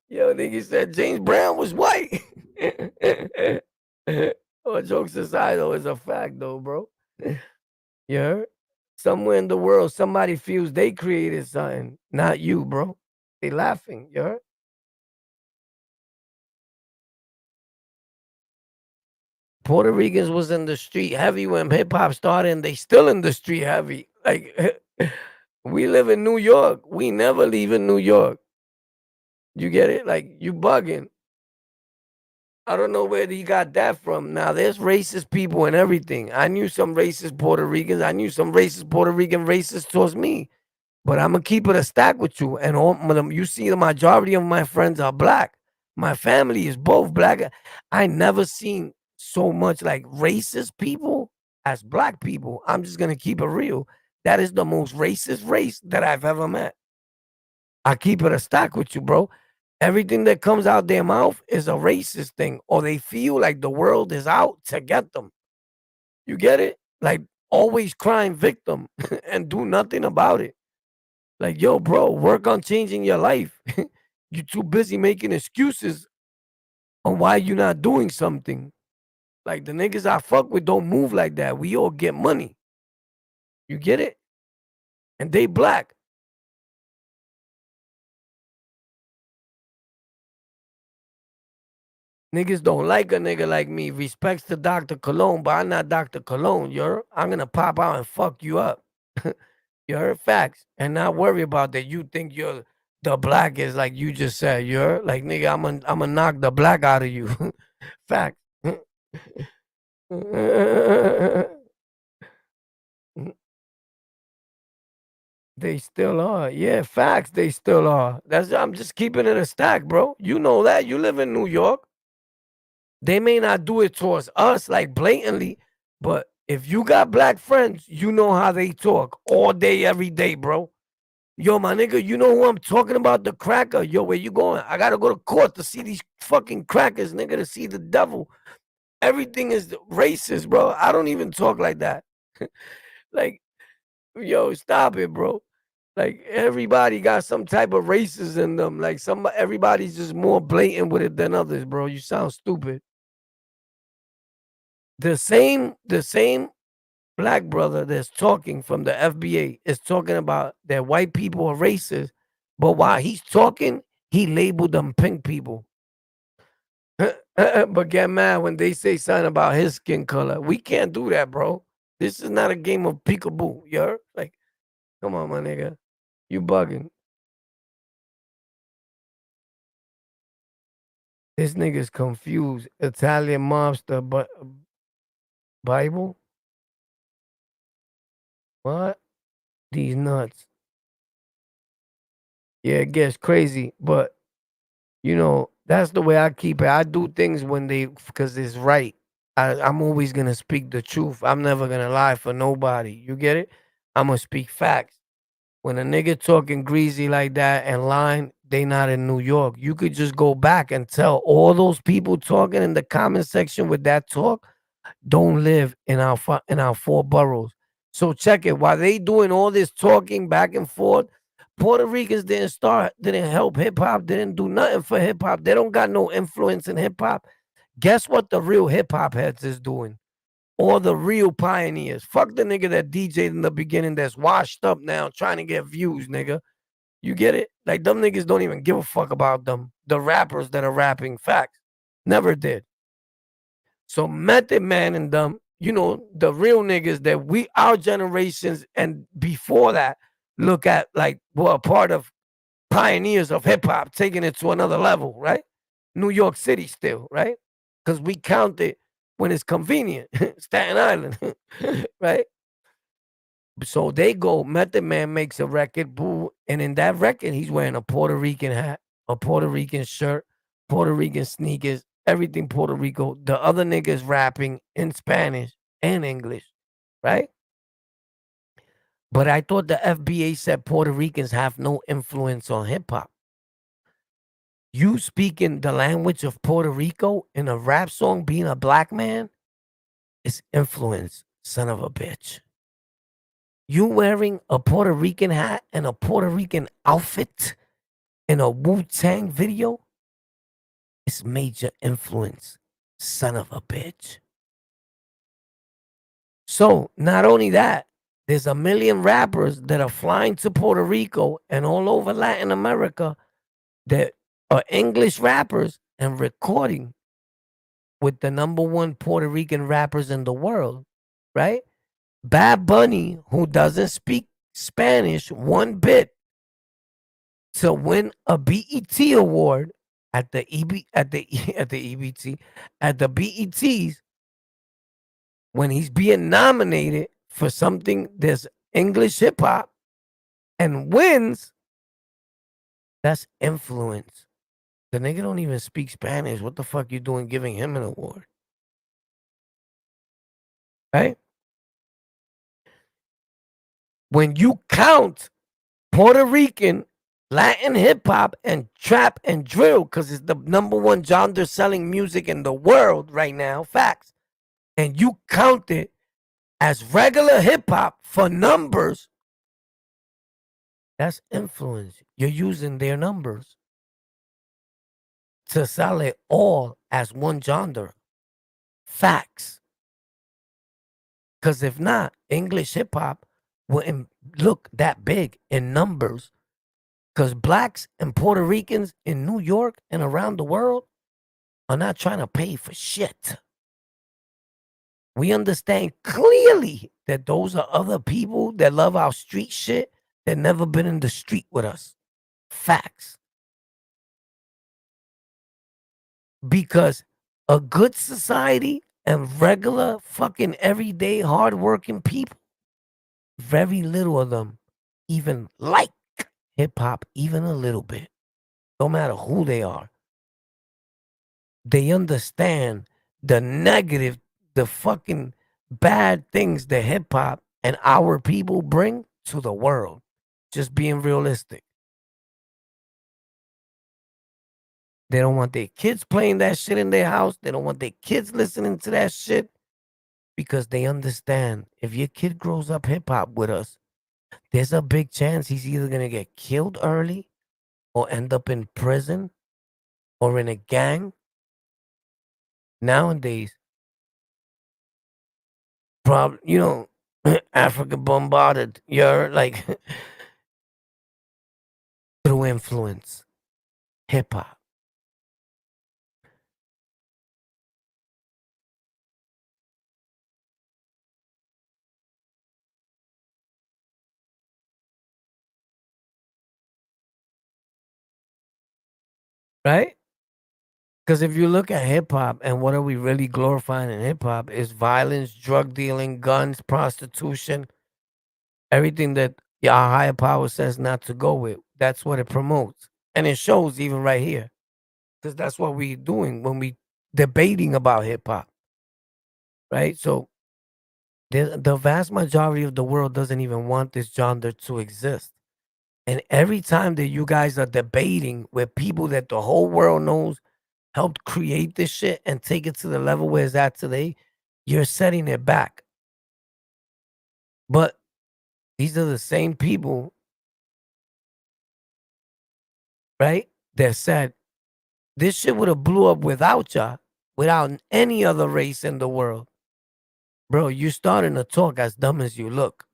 Yo, nigga said James Brown was white. Oh, jokes aside, though, it's a fact, though, bro. You heard? Somewhere in the world, somebody feels they created something, not you, bro. They laughing, you heard? Puerto Ricans was in the street heavy when hip hop started, and they still in the street heavy. Like, we live in New York. We never leave in New York. You get it? Like, you bugging. I don't know where he got that from. Now, there's racist people and everything. I knew some racist Puerto Ricans. I knew some racist Puerto Rican racists towards me. But I'm going to keep it a stack with you. And you see the majority of my friends are black. My family is both black. I never seen so much like racist people as black people. I'm just going to keep it real. That is the most racist race that I've ever met. I keep it a stack with you, bro. Everything that comes out their mouth is a racist thing, or they feel like the world is out to get them. You get it? Like always crime victim and do nothing about it. Like, yo, bro, work on changing your life. You're too busy making excuses on why you're not doing something. Like the niggas I fuck with don't move like that. We all get money. You get it? And they black. Niggas don't like a nigga like me. Respects to Dr. Cologne, but I'm not Dr. Cologne, I'm gonna pop out and fuck you up. You heard? Facts. And not worry about that. You think you're the blackest, like you just said. You heard? Like, nigga, I'm gonna knock the black out of you. Facts. They still are. Yeah, facts. They still are. I'm just keeping it a stack, bro. You know that. You live in New York. They may not do it towards us like blatantly, but if you got black friends, you know how they talk all day, every day, bro. Yo, my nigga, you know who I'm talking about? The cracker. Yo, where you going? I gotta go to court to see these fucking crackers, nigga, to see the devil. Everything is racist, bro. I don't even talk like that. Like, yo, stop it, bro. Like, everybody got some type of racism in them. Like, everybody's just more blatant with it than others, bro. You sound stupid. The same black brother that's talking from the FBA is talking about that white people are racist, but while he's talking, he labeled them pink people. But get mad when they say something about his skin color. We can't do that, bro. This is not a game of peekaboo. You heard? Like, come on, my nigga. You bugging. This nigga's confused. Italian mobster, but Bible? What? These nuts. Yeah, it gets crazy, but you know, that's the way I keep it. I do things because it's right. I'm always gonna speak the truth. I'm never gonna lie for nobody. You get it? I'm gonna speak facts. When a nigga talking greasy like that and lying, they not in New York. You could just go back and tell all those people talking in the comment section with that talk don't live in our four boroughs. So check it. While they doing all this talking back and forth, Puerto Ricans didn't help hip hop, didn't do nothing for hip hop. They don't got no influence in hip hop. Guess what the real hip hop heads is doing? All the real pioneers. Fuck the nigga that DJ'd in the beginning that's washed up now trying to get views, nigga. You get it? Like, them niggas don't even give a fuck about them. The rappers that are rapping facts. Never did. So Method Man and them, you know, the real niggas that our generations and before that look at like were a part of pioneers of hip hop, taking it to another level, right? New York City still, right? Because we count it when it's convenient. Staten Island, right? So they go, Method Man makes a record, boo, and in that record, he's wearing a Puerto Rican hat, a Puerto Rican shirt, Puerto Rican sneakers, everything Puerto Rico. The other niggas rapping in Spanish and English, right? But I thought the FBA said Puerto Ricans have no influence on hip hop. You speaking the language of Puerto Rico in a rap song, being a black man, is influence, son of a bitch. You wearing a Puerto Rican hat and a Puerto Rican outfit in a Wu-Tang video, it's major influence, son of a bitch. So not only that, there's a million rappers that are flying to Puerto Rico and all over Latin America that are English rappers and recording with the #1 Puerto Rican rappers in the world, right? Bad Bunny, who doesn't speak Spanish one bit, to win a BET award at the BETs, when he's being nominated for something that's English hip hop and wins, that's influence. The nigga don't even speak Spanish. What the fuck you doing giving him an award? Right? When you count Puerto Rican, Latin hip hop, and trap and drill, because it's the #1 genre selling music in the world right now, facts, and you count it as regular hip hop for numbers, that's influence. You're using their numbers to sell it all as one genre. Facts. Because if not, English hip hop wouldn't look that big in numbers. Because blacks and Puerto Ricans in New York and around the world are not trying to pay for shit. We understand clearly that those are other people that love our street shit that never been in the street with us. Facts. Because a good society and regular fucking everyday hardworking people, very little of them even like hip hop, even a little bit. No matter who they are. They understand the negative, the fucking bad things that hip hop and our people bring to the world. Just being realistic. They don't want their kids playing that shit in their house. They don't want their kids listening to that shit because they understand if your kid grows up hip hop with us, there's a big chance he's either going to get killed early or end up in prison or in a gang. Nowadays, Africa bombarded. You're like through influence, hip hop. Right? Because if you look at hip hop and what are we really glorifying in hip hop is violence, drug dealing, guns, prostitution, everything that our higher power says not to go with. That's what it promotes. And it shows even right here. Because that's what we're doing when we debating about hip hop. Right? So the vast majority of the world doesn't even want this genre to exist. And every time that you guys are debating with people that the whole world knows helped create this shit and take it to the level where it's at today, you're setting it back. But these are the same people, right, that said this shit would have blew up without y'all, without any other race in the world. Bro, you starting to talk as dumb as you look.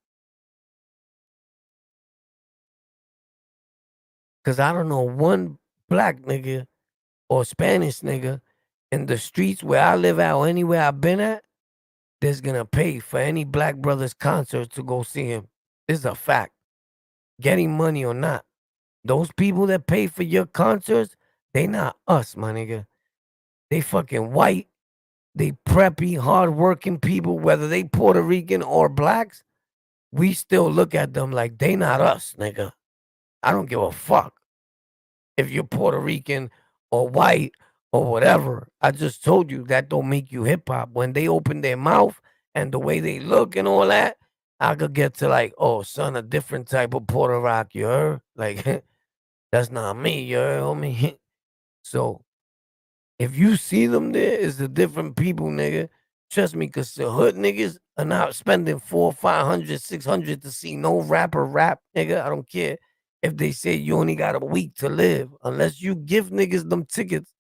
Because I don't know one black nigga or Spanish nigga in the streets where I live at or anywhere I've been at that's going to pay for any Black Brothers concert to go see him. This is a fact. Getting money or not. Those people that pay for your concerts, they not us, my nigga. They fucking white. They preppy, hardworking people, whether they Puerto Rican or blacks. We still look at them like they not us, nigga. I don't give a fuck if you're Puerto Rican or white or whatever. I just told you that don't make you hip hop. When they open their mouth and the way they look and all that, I could get to like, oh, son, a different type of Puerto Rock, you heard? Like, that's not me, you heard, homie? So, if you see them there, it's the different people, nigga. Trust me, because the hood niggas are not spending 400, 500, 600 to see no rapper rap, nigga. I don't care if they say you only got a week to live. Unless you give niggas them tickets,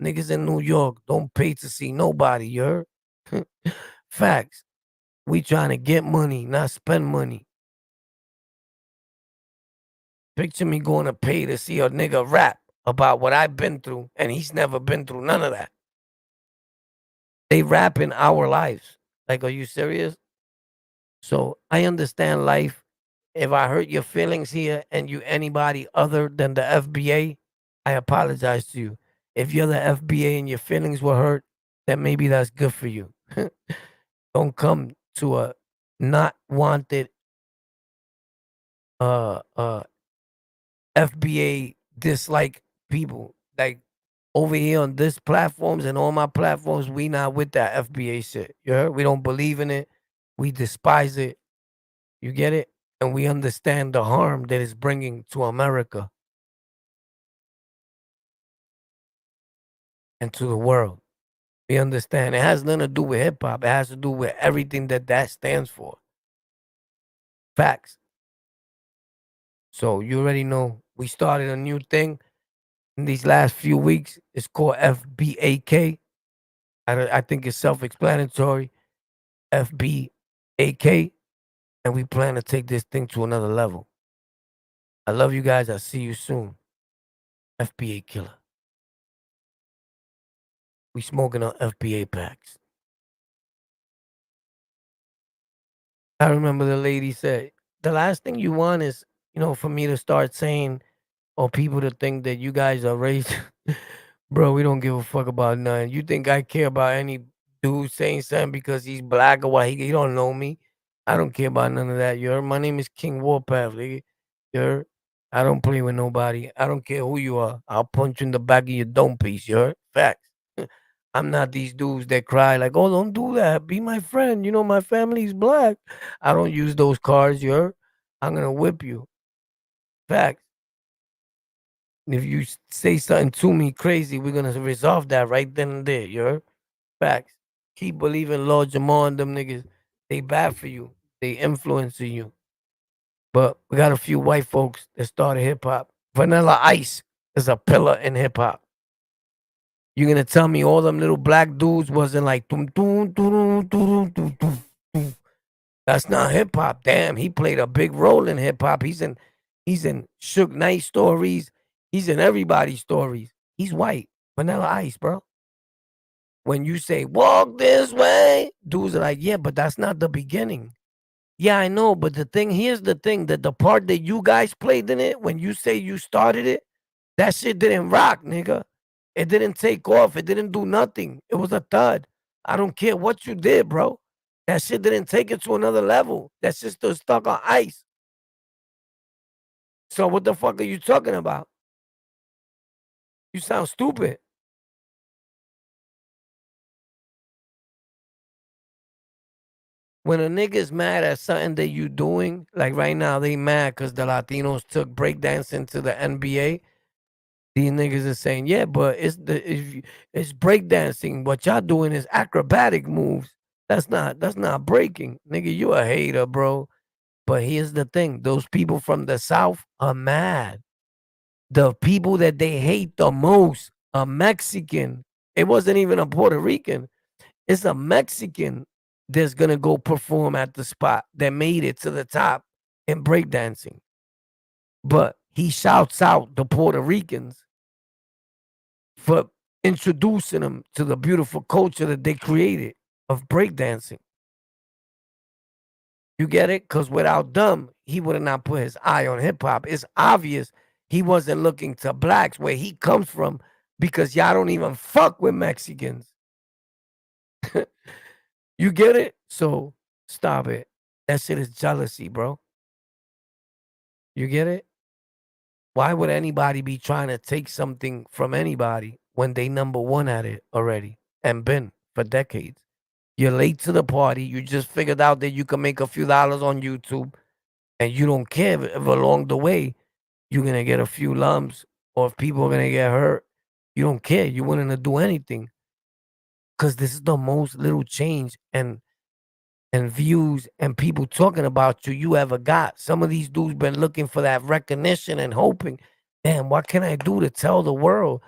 niggas in New York don't pay to see nobody, you heard? Facts. We trying to get money, not spend money. Picture me going to pay to see a nigga rap about what I've been through, and he's never been through none of that. They rap in our lives. Like, are you serious? So I understand life. If I hurt your feelings here and you anybody other than the FBA, I apologize to you. If you're the FBA and your feelings were hurt, then maybe that's good for you. Don't come to a not wanted FBA dislike people. Like over here on this platforms and all my platforms, we not with that FBA shit. You heard? We don't believe in it. We despise it. You get it? And we understand the harm that it's bringing to America and to the world. We understand. It has nothing to do with hip hop. It has to do with everything that stands for. Facts. So you already know we started a new thing in these last few weeks. It's called FBAK. I think it's self-explanatory. FBAK. And we plan to take this thing to another level. I love you guys. I'll see you soon. FBA Killer. We smoking on FBA packs. I remember the lady said, the last thing you want is, for me to start saying, or people to think that you guys are racist. Bro, we don't give a fuck about nothing. You think I care about any dude saying something because he's black or white? He don't know me. I don't care about none of that. My name is King Warpath, nigga. I don't play with nobody. I don't care who you are. I'll punch you in the back of your dome piece, you heard? Facts. I'm not these dudes that cry like, oh, don't do that. Be my friend. My family's black. I don't use those cards, you heard? I'm going to whip you. Facts. If you say something to me crazy, we're going to resolve that right then and there, you heard? Facts. Keep believing Lord Jamal and them niggas. They bad for you. They influencing you. But we got a few white folks that started hip hop. Vanilla Ice is a pillar in hip hop. You're gonna tell me all them little black dudes wasn't like tum tum tum tum tum tum. That's not hip hop. Damn, he played a big role in hip hop. He's in Suge Knight stories. He's in everybody's stories. He's white. Vanilla Ice, bro. When you say walk this way, dudes are like, yeah, but that's not the beginning. Yeah, I know, but here's the thing, that the part that you guys played in it, when you say you started it, that shit didn't rock, nigga. It didn't take off. It didn't do nothing. It was a thud. I don't care what you did, bro. That shit didn't take it to another level. That shit still stuck on ice. So what the fuck are you talking about? You sound stupid. When a nigga's mad at something that you doing, like right now, they mad because the Latinos took breakdancing to the NBA. These niggas are saying, yeah, but it's breakdancing. What y'all doing is acrobatic moves. That's not breaking. Nigga, you a hater, bro. But here's the thing. Those people from the South are mad. The people that they hate the most, a Mexican. It wasn't even a Puerto Rican. It's a Mexican that's going to go perform at the spot that made it to the top in breakdancing. But he shouts out the Puerto Ricans for introducing them to the beautiful culture that they created of breakdancing. You get it? Because without them, he would have not put his eye on hip hop. It's obvious he wasn't looking to blacks where he comes from because y'all don't even fuck with Mexicans. You get it? So stop it. That shit is jealousy, bro. You get it? Why would anybody be trying to take something from anybody when they number one at it already and been for decades? You're late to the party. You just figured out that you can make a few dollars on YouTube and you don't care if along the way you're going to get a few lumps or if people are going to get hurt. You don't care. You're willing to do anything because this is the most little change and views and people talking about you ever got. Some of these dudes been looking for that recognition and hoping, damn, what can I do to tell the world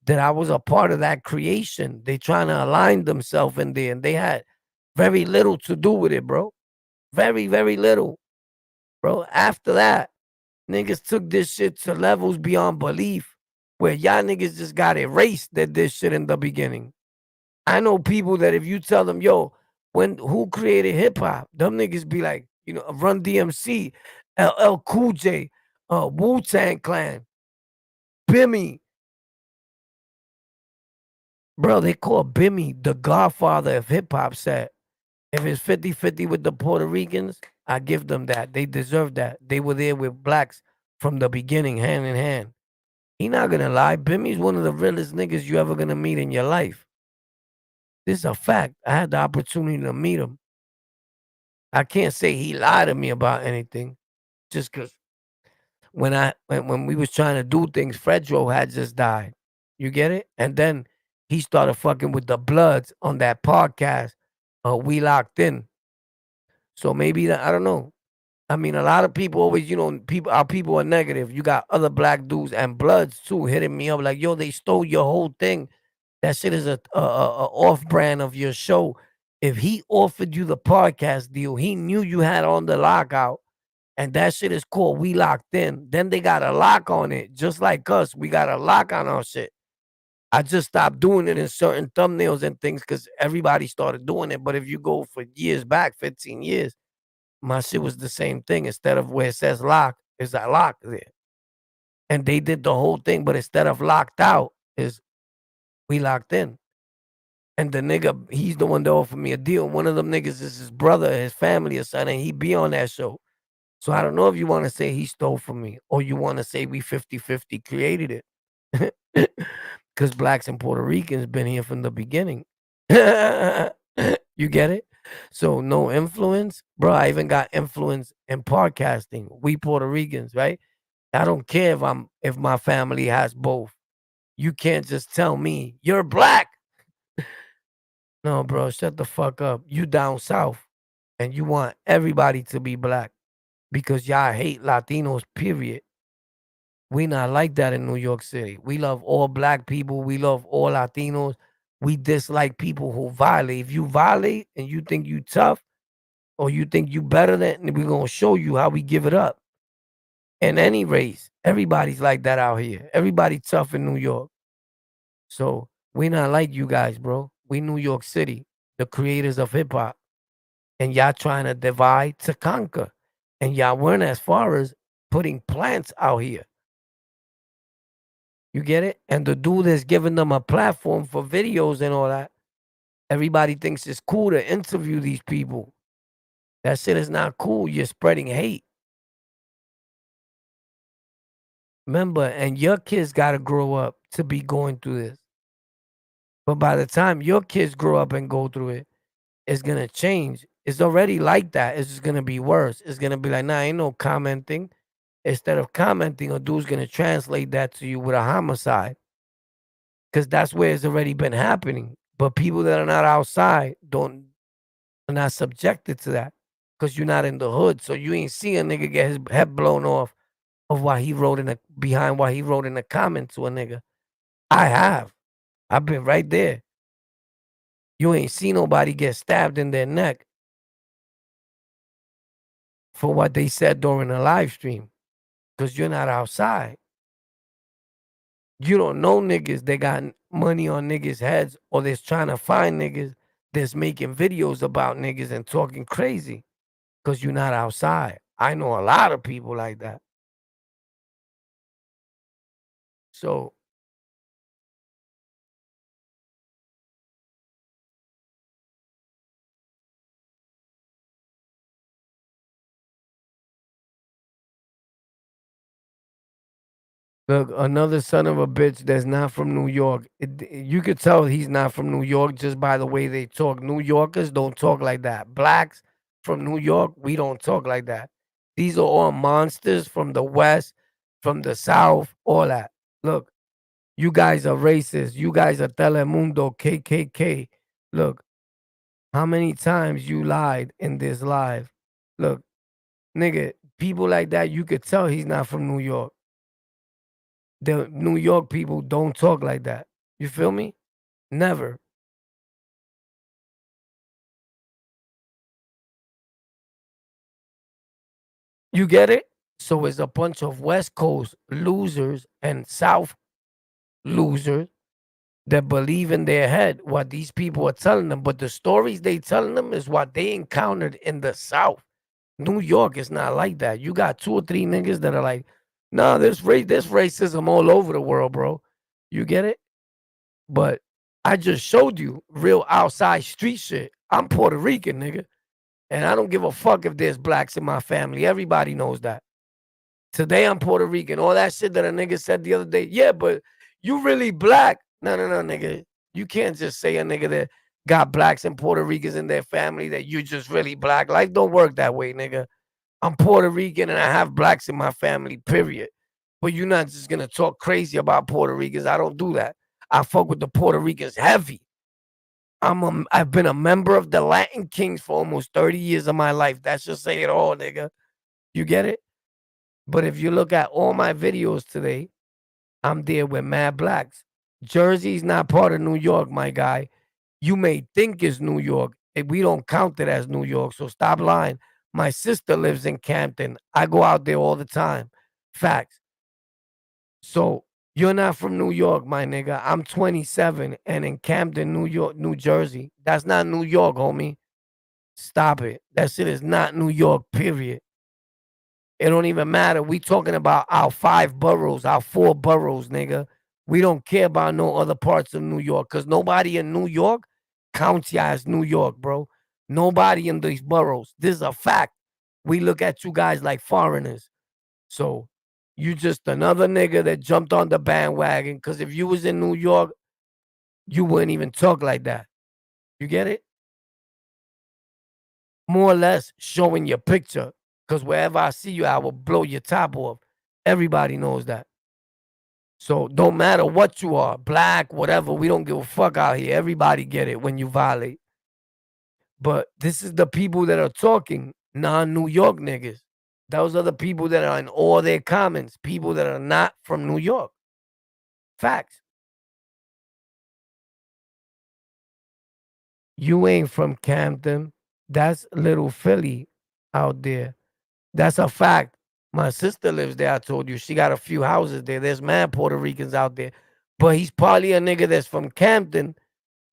that I was a part of that creation? They trying to align themselves in there and they had very little to do with it, bro. Very, very little, bro. After that, niggas took this shit to levels beyond belief where y'all niggas just got erased that this shit in the beginning. I know people that if you tell them, yo, who created hip hop, them niggas be like, Run DMC, LL Cool J, Wu-Tang Clan, Bimmy. Bro, they call Bimmy the godfather of hip hop set. If it's 50-50 with the Puerto Ricans, I give them that. They deserve that. They were there with blacks from the beginning, hand in hand. He not gonna lie. Bimmy's one of the realest niggas you ever gonna meet in your life. This is a fact. I had the opportunity to meet him. I can't say he lied to me about anything, just because when we was trying to do things, Fredro had just died. You get it? And then he started fucking with the Bloods on that podcast. We Locked In. So maybe I don't know. I mean, a lot of people always, our people are negative. You got other black dudes and Bloods too hitting me up like, yo, they stole your whole thing. That shit is a off-brand of your show. If he offered you the podcast deal, he knew you had on the lockout, and that shit is called We Locked In. Then they got a lock on it, just like us. We got a lock on our shit. I just stopped doing it in certain thumbnails and things because everybody started doing it. But if you go for years back, 15 years, my shit was the same thing. Instead of where it says lock, it's a lock there. And they did the whole thing, but instead of locked out, is we locked in. And the nigga, he's the one that offered me a deal. One of them niggas is his brother, his family or something. He be on that show. So I don't know if you want to say he stole from me or you want to say we 50-50 created it. Because blacks and Puerto Ricans been here from the beginning. You get it? So no influence. Bro, I even got influence in podcasting. We Puerto Ricans, right? I don't care if my family has both. You can't just tell me you're black. No, bro, shut the fuck up. You down south and you want everybody to be black because y'all hate Latinos, period. We not like that in New York City. We love all black people. We love all Latinos. We dislike people who violate. If you violate and you think you tough or you think you better than, we're going to show you how we give it up. In any race, everybody's like that out here. Everybody tough in New York. So we not like you guys, bro. We New York City, the creators of hip hop. And y'all trying to divide to conquer. And y'all weren't as far as putting plants out here. You get it? And the dude is giving them a platform for videos and all that. Everybody thinks it's cool to interview these people. That shit is not cool. You're spreading hate. Remember, and your kids got to grow up to be going through this. But by the time your kids grow up and go through it, it's going to change. It's already like that. It's just going to be worse. It's going to be like, nah, ain't no commenting. Instead of commenting, a dude's going to translate that to you with a homicide. Because that's where it's already been happening. But people that are not outside are not subjected to that. Because you're not in the hood. So you ain't see a nigga get his head blown off of what he wrote behind what he wrote in a comment to a nigga. I have. I've been right there. You ain't see nobody get stabbed in their neck for what they said during the live stream. Because you're not outside. You don't know niggas that got money on niggas' heads or that's trying to find niggas that's making videos about niggas and talking crazy because you're not outside. I know a lot of people like that. So look, another son of a bitch that's not from New York. You could tell he's not from New York just by the way they talk. New Yorkers don't talk like that. Blacks from New York, we don't talk like that. These are all monsters from the West, from the South, all that. Look, you guys are racist. You guys are Telemundo, KKK. Look, how many times you lied in this live? Look, nigga, people like that, you could tell he's not from New York. The New York people don't talk like that. You feel me? Never. You get it? So it's a bunch of West Coast losers and South losers that believe in their head what these people are telling them. But the stories they telling them is what they encountered in the South. New York is not like that. You got 2 or 3 niggas that are like, nah, there's racism all over the world, bro. You get it? But I just showed you real outside street shit. I'm Puerto Rican, nigga. And I don't give a fuck if there's blacks in my family. Everybody knows that. Today I'm Puerto Rican. All that shit that a nigga said the other day. Yeah, but you really black. No, nigga. You can't just say a nigga that got blacks and Puerto Ricans in their family that you just really black. Life don't work that way, nigga. I'm Puerto Rican and I have blacks in my family, period. But you're not just gonna talk crazy about Puerto Ricans. I don't do that. I fuck with the Puerto Ricans heavy. I've been a member of the Latin Kings for almost 30 years of my life. That should say it all, nigga. You get it? But if you look at all my videos today, I'm there with mad blacks. Jersey's not part of New York, my guy. You may think it's New York. We don't count it as New York, so stop lying. My sister lives in Campton. I go out there all the time. Facts. So You're not from New York, my nigga. I'm 27 and in Camden, New York, New Jersey. That's not New York, homie. Stop it. That shit is not New York, period. It don't even matter. We talking about our 5 boroughs, our 4 boroughs, nigga. We don't care about no other parts of New York because nobody in New York counts you as New York, bro. Nobody in these boroughs. This is a fact. We look at you guys like foreigners. So you just another nigga that jumped on the bandwagon because if you was in New York, you wouldn't even talk like that. You get it? More or less showing your picture because wherever I see you, I will blow your top off. Everybody knows that. So don't matter what you are, black, whatever, we don't give a fuck out here. Everybody get it when you violate. But this is the people that are talking, non-New York niggas. Those are the people that are in all their comments, people that are not from New York. Facts. You ain't from Camden. That's little Philly out there. That's a fact. My sister lives there. I told you she got a few houses there. There's mad Puerto Ricans out there. But he's probably a nigga that's from Camden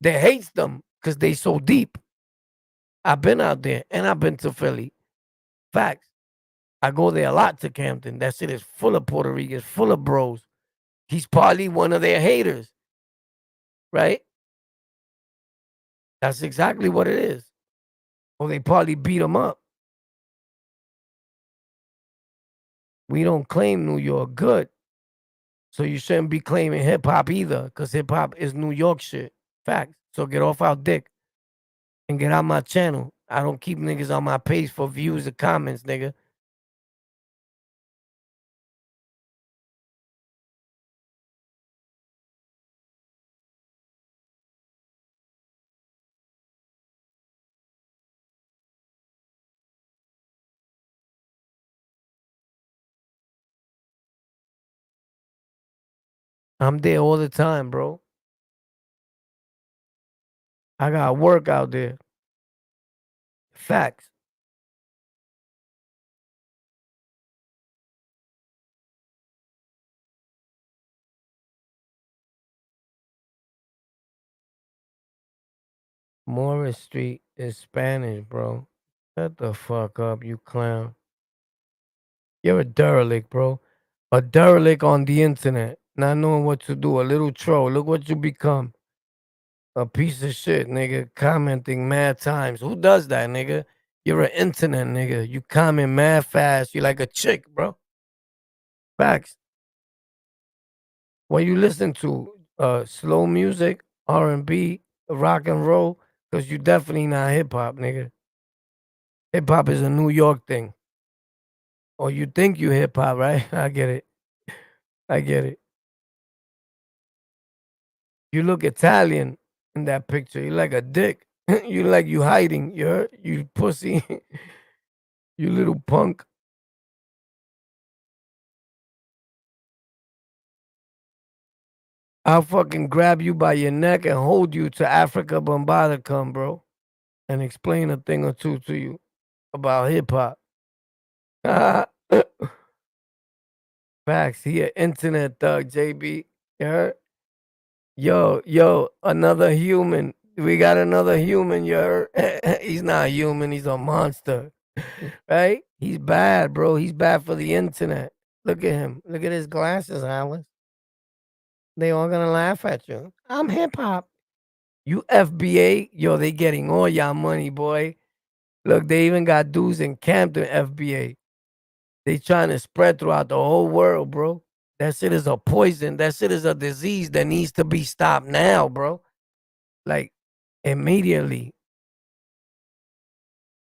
that hates them because they so deep. I've been out there and I've been to Philly. Facts. I go there a lot to Camden. That shit is full of Puerto Ricans, full of bros. He's probably one of their haters. Right? That's exactly what it is. Or they probably beat him up. We don't claim New York good. So you shouldn't be claiming hip hop either, because hip hop is New York shit. Facts. So get off our dick and get on my channel. I don't keep niggas on my page for views or comments, nigga. I'm there all the time, bro. I got work out there. Facts. Morris Street is Spanish, bro. Shut the fuck up, you clown. You're a derelict, bro. A derelict on the internet, not knowing what to do. A little troll. Look what you become. A piece of shit, nigga. Commenting mad times. Who does that, nigga? You're an internet nigga. You comment mad fast. You like a chick, bro. Facts. When you listen to slow music, R&B, rock and roll, because you definitely not hip hop, nigga. Hip hop is a New York thing. Or you think you hip hop, right? I get it. I get it. You look Italian in that picture. You like a dick. You like you hiding. You pussy. You little punk. I'll fucking grab you by your neck and hold you to Africa Bombada come, bro. And explain a thing or two to you about hip hop. Facts. He an internet thug, JB. You heard? Yo, another human. We got another human, you heard? He's not human, he's a monster. Right? He's bad, bro. He's bad for the internet. Look at him. Look at his glasses, Alice. They all gonna laugh at you. I'm hip hop. You FBA, yo, they getting all y'all money, boy. Look, they even got dudes in Camden FBA. They trying to spread throughout the whole world, bro. That shit is a poison. That shit is a disease that needs to be stopped now, bro. Like, immediately.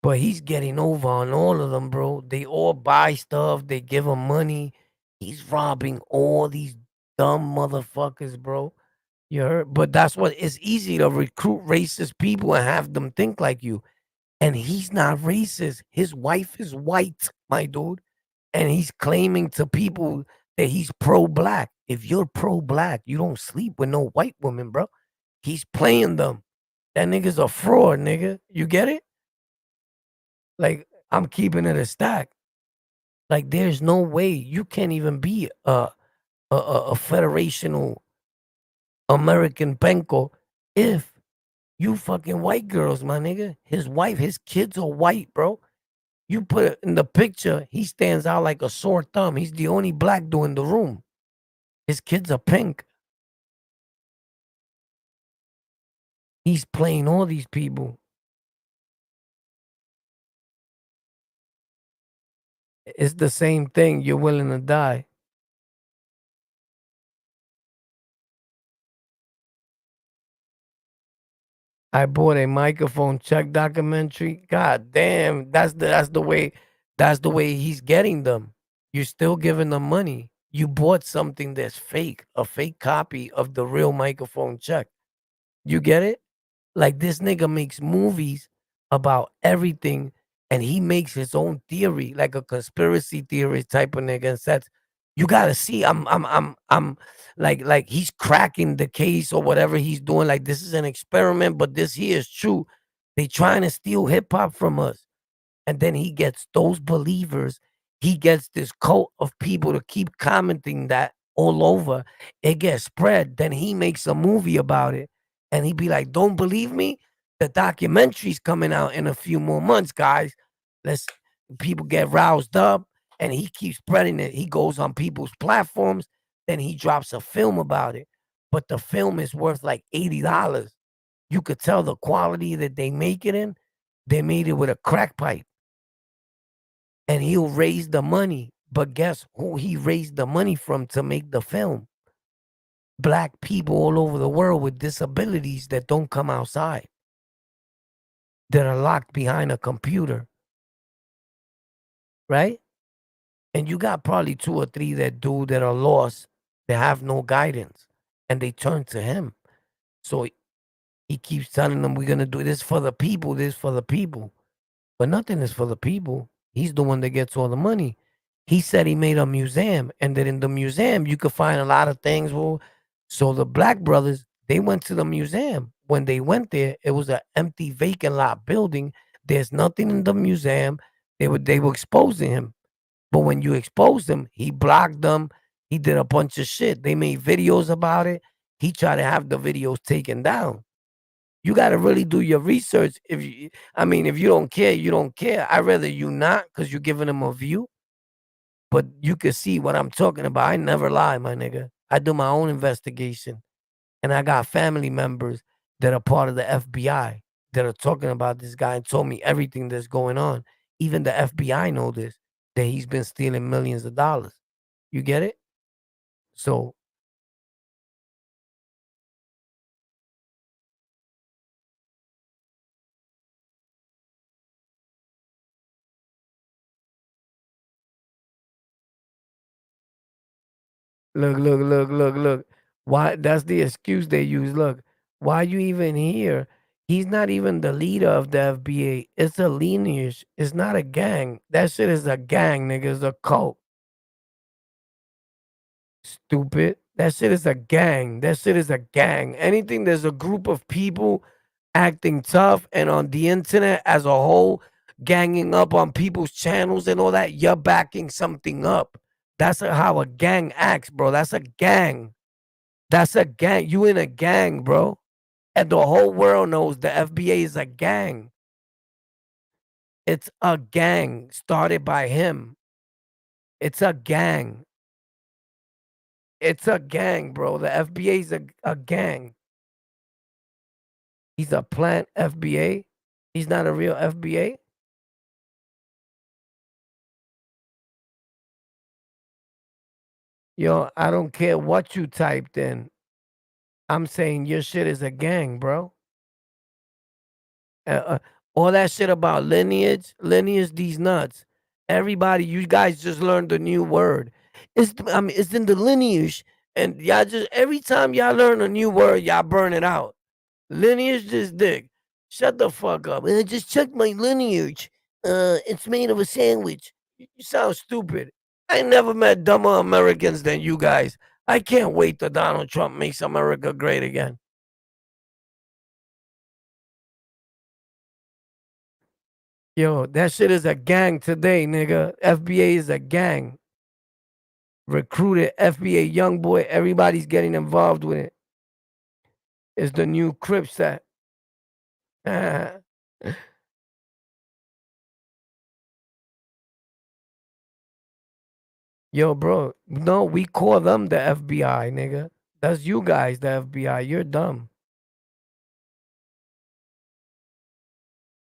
But he's getting over on all of them, bro. They all buy stuff. They give him money. He's robbing all these dumb motherfuckers, bro. You heard? But that's what it's easy to recruit racist people and have them think like you. And he's not racist. His wife is white, my dude. And he's claiming to people that he's pro-black. If you're pro-black, you don't sleep with no white woman, bro. He's playing them. That nigga's a fraud, nigga. You get it? Like, I'm keeping it a stack. Like, there's no way you can't even be a a federational American penco if you fucking white girls, my nigga. His wife, his kids are white, bro. You put it in the picture, he stands out like a sore thumb. He's the only black dude in the room. His kids are pink. He's playing all these people. It's the same thing. You're willing to die. I bought a microphone check documentary. God damn, that's the way he's getting them. You're still giving them money. You bought something that's fake, a fake copy of the real microphone check. You get it? Like this nigga makes movies about everything and he makes his own theory, like a conspiracy theory type of nigga and says, you gotta see, I'm like he's cracking the case or whatever he's doing. Like this is an experiment, but this here is true. They trying to steal hip hop from us. And then he gets those believers, he gets this cult of people to keep commenting that all over. It gets spread. Then he makes a movie about it. And he'd be like, don't believe me? The documentary's coming out in a few more months, guys. Let's people get roused up and he keeps spreading it. He goes on people's platforms, then he drops a film about it. But the film is worth like $80. You could tell the quality that they make it in. They made it with a crack pipe. And he'll raise the money. But guess who he raised the money from to make the film? Black people all over the world with disabilities that don't come outside, that are locked behind a computer, right? And you got probably 2 or 3 that are lost, that have no guidance, and they turn to him. So he keeps telling them, we're going to do this for the people, this for the people. But nothing is for the people. He's the one that gets all the money. He said he made a museum, and that in the museum you could find a lot of things. Well, so the black brothers, they went to the museum. When they went there, it was an empty, vacant lot building. There's nothing in the museum. They were exposing him. But when you exposed him, he blocked them. He did a bunch of shit. They made videos about it. He tried to have the videos taken down. You got to really do your research. If you don't care, you don't care. I'd rather you not, because you're giving them a view. But you can see what I'm talking about. I never lie, my nigga. I do my own investigation. And I got family members that are part of the FBI that are talking about this guy and told me everything that's going on. Even the FBI know this, that he's been stealing millions of dollars. You get it? So look. Why? That's the excuse they use. Look, why you even here? He's not even the leader of the FBA. It's a lineage. It's not a gang. That shit is a gang, nigga. It's a cult. Stupid. That shit is a gang. That shit is a gang. Anything there's a group of people acting tough and on the internet as a whole, ganging up on people's channels and all that, you're backing something up. That's how a gang acts, bro. That's a gang. That's a gang. You in a gang, bro. And the whole world knows the FBA is a gang. It's a gang started by him. It's a gang. It's a gang, bro. The FBA is a gang. He's a plant FBA. He's not a real FBA. Yo, I don't care what you typed in. I'm saying your shit is a gang, bro. All that shit about lineage, these nuts. Everybody, you guys just learned a new word. It's in the lineage, and y'all just every time y'all learn a new word, y'all burn it out. Lineage is dick. Shut the fuck up. I just checked my lineage. It's made of a sandwich. You sound stupid. I never met dumber Americans than you guys. I can't wait till Donald Trump makes America great again. Yo, that shit is a gang today, nigga. FBA is a gang. recruited FBA young boy. Everybody's getting involved with it. It's the new Crip set. Yo, bro. No, we call them the FBI, nigga. That's you guys, the FBI. You're dumb.